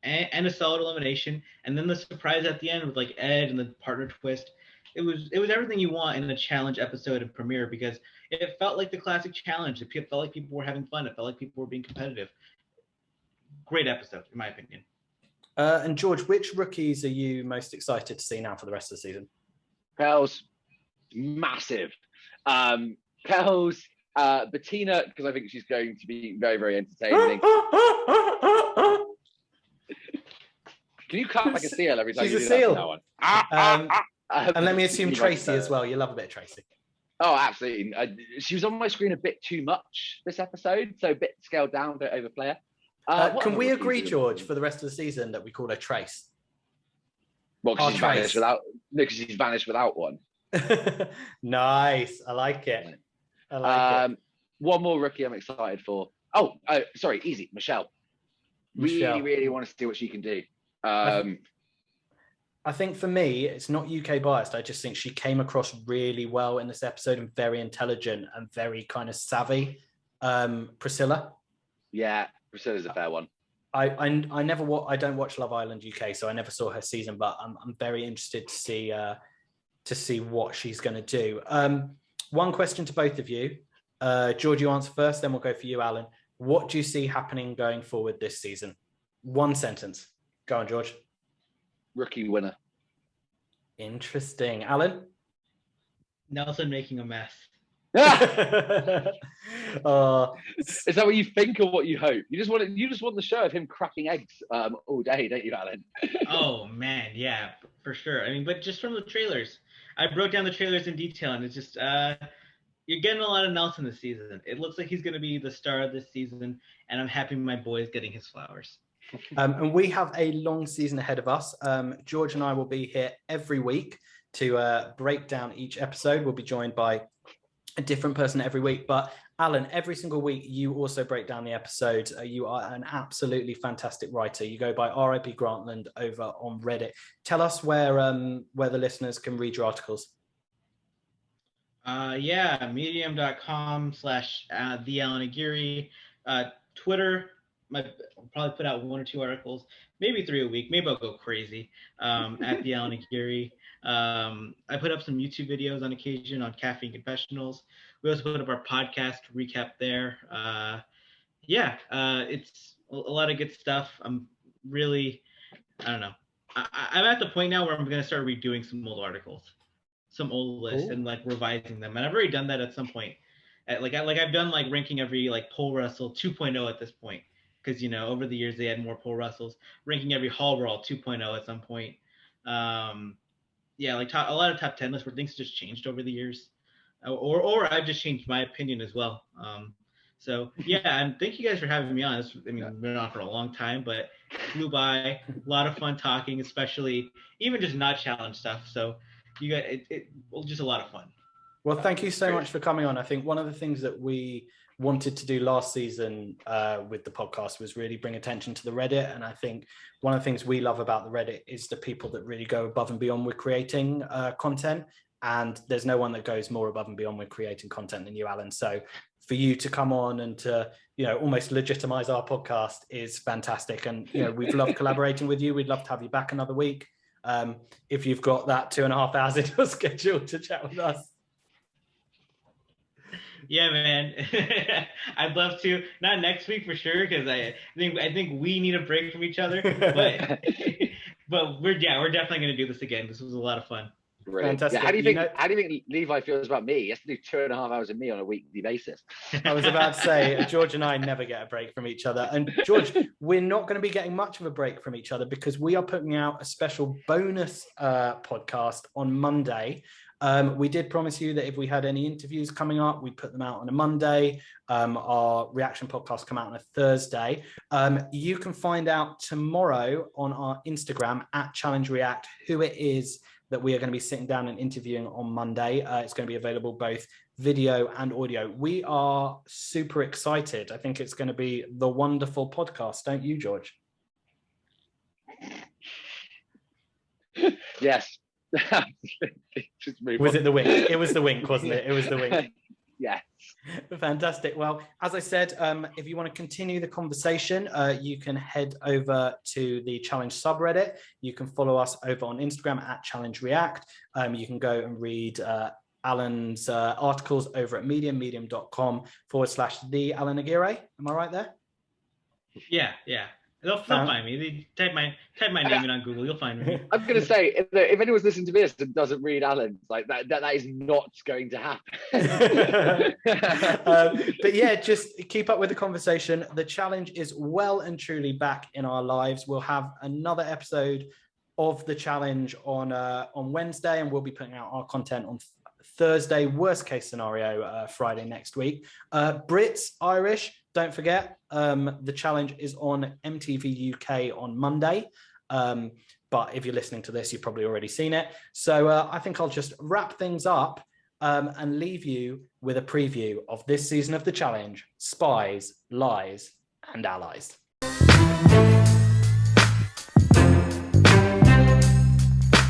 Speaker 3: and a solid elimination, and then the surprise at the end with like Ed and the partner twist. It was everything you want in a challenge episode and premiere, because it felt like the classic challenge. It felt like people were having fun. It felt like people were being competitive. Great episode, in my opinion.
Speaker 1: And George, which rookies are you most excited to see now for the rest of the season?
Speaker 2: Kells, massive. Kells, Bettina, because I think she's going to be very, very entertaining. Can you clap like a seal every time
Speaker 1: she's
Speaker 2: you
Speaker 1: do
Speaker 2: a
Speaker 1: that
Speaker 2: seal? That one?
Speaker 1: And let me assume Tracy as well. You love a bit of Tracy.
Speaker 2: Oh, absolutely. She was on my screen a bit too much this episode, so a bit scaled down, don't overplay her.
Speaker 1: Can we agree, George, for the rest of the season that we call her Trace?
Speaker 2: Well, because she's vanished without one.
Speaker 1: Nice. I like it.
Speaker 2: One more rookie I'm excited for. Oh, sorry, easy. Michelle. Really, really want to see what she can do.
Speaker 1: I think for me, it's not UK biased. I just think she came across really well in this episode and very intelligent and very kind of savvy. Priscilla.
Speaker 2: Yeah, Priscilla's a fair one.
Speaker 1: I don't watch Love Island UK, so I never saw her season, but I'm very interested to see what she's going to do. One question to both of you. George, you answer first, then we'll go for you, Alan. What do you see happening going forward this season? One sentence. Go on, George.
Speaker 2: Rookie winner.
Speaker 1: Interesting. Alan?
Speaker 3: Nelson making a mess.
Speaker 2: Is that what you think or what you hope? You just want the show of him cracking eggs all day, don't you, Alan?
Speaker 3: Oh man, yeah, for sure. I mean, but just from the trailers, I broke down the trailers in detail, and it's just you're getting a lot of Nelson this season. It looks like he's going to be the star of this season, and I'm happy my boy's getting his flowers.
Speaker 1: And we have a long season ahead of us. George and I will be here every week to break down each episode. We'll be joined by a different person every week. But Alan, every single week, you also break down the episodes. You are an absolutely fantastic writer. You go by RIP Grantland over on Reddit. Tell us where the listeners can read your articles.
Speaker 3: Medium.com/the Allan Aguirre. Twitter, I'll probably put out 1 or 2 articles, maybe 3 a week. Maybe I'll go crazy at the Allan Aguirre. I put up some YouTube videos on occasion on Caffeine Confessionals. We also put up our podcast recap there. It's a lot of good stuff. I'm really I don't know. I'm at the point now where I'm going to start redoing some old articles, some old lists, and like revising them. And I've already done that at some point. I've done like ranking every like Paul Russell 2.0 at this point, because over the years they had more Paul Russells. Ranking every Hall Brawl 2.0 at some point. Yeah, like a lot of top 10 lists where things just changed over the years, or I've just changed my opinion as well. So yeah, and thank you guys for having me on. We've been on for a long time, but flew by. A lot of fun talking, especially even just not challenge stuff. So you got it just a lot of fun.
Speaker 1: Well, thank you so much for coming on. I think one of the things that we wanted to do last season with the podcast was really bring attention to the Reddit. And I think one of the things we love about the Reddit is the people that really go above and beyond with creating content. And there's no one that goes more above and beyond with creating content than you, Allan. So for you to come on and to, almost legitimize our podcast is fantastic. And, we've loved collaborating with you. We'd love to have you back another week. If you've got that 2.5 hours in your schedule to chat with us.
Speaker 3: Yeah, man. I'd love to. Not next week for sure, because I think we need a break from each other. But we're definitely going to do this again. This was a lot of fun.
Speaker 2: Fantastic. Yeah, how do you think Levi feels about me? He has to do 2.5 hours of me on a weekly basis.
Speaker 1: I was about to say, George and I never get a break from each other. And George, we're not going to be getting much of a break from each other because we are putting out a special bonus podcast on Monday. We did promise you that if we had any interviews coming up, we'd put them out on a Monday. Our reaction podcast come out on a Thursday. You can find out tomorrow on our Instagram at Challenge React who it is that we are going to be sitting down and interviewing on Monday. It's going to be available both video and audio. We are super excited. I think it's going to be the wonderful podcast, don't you, George?
Speaker 2: Yes.
Speaker 1: Was it the wink? It was the wink, wasn't it? It was the wink.
Speaker 2: Yes.
Speaker 1: Fantastic. Well, as I said, if you want to continue the conversation, you can head over to the Challenge subreddit. You can follow us over on Instagram at Challenge React. You can go and read Allan's articles over at medium.com/the Allan Aguirre. Am I right there?
Speaker 3: Yeah. They'll find me. Type my name in on Google. You'll find me.
Speaker 2: I'm going to say, if anyone's listening to this and doesn't read Allan's, like that is not going to happen.
Speaker 1: But yeah, just keep up with the conversation. The challenge is well and truly back in our lives. We'll have another episode of the challenge on Wednesday, and we'll be putting out our content on Thursday. Worst case scenario, Friday next week. Brits, Irish. Don't forget, the challenge is on MTV UK on Monday. But if you're listening to this, you've probably already seen it. So I think I'll just wrap things up and leave you with a preview of this season of the challenge: Spies, Lies, and Allies.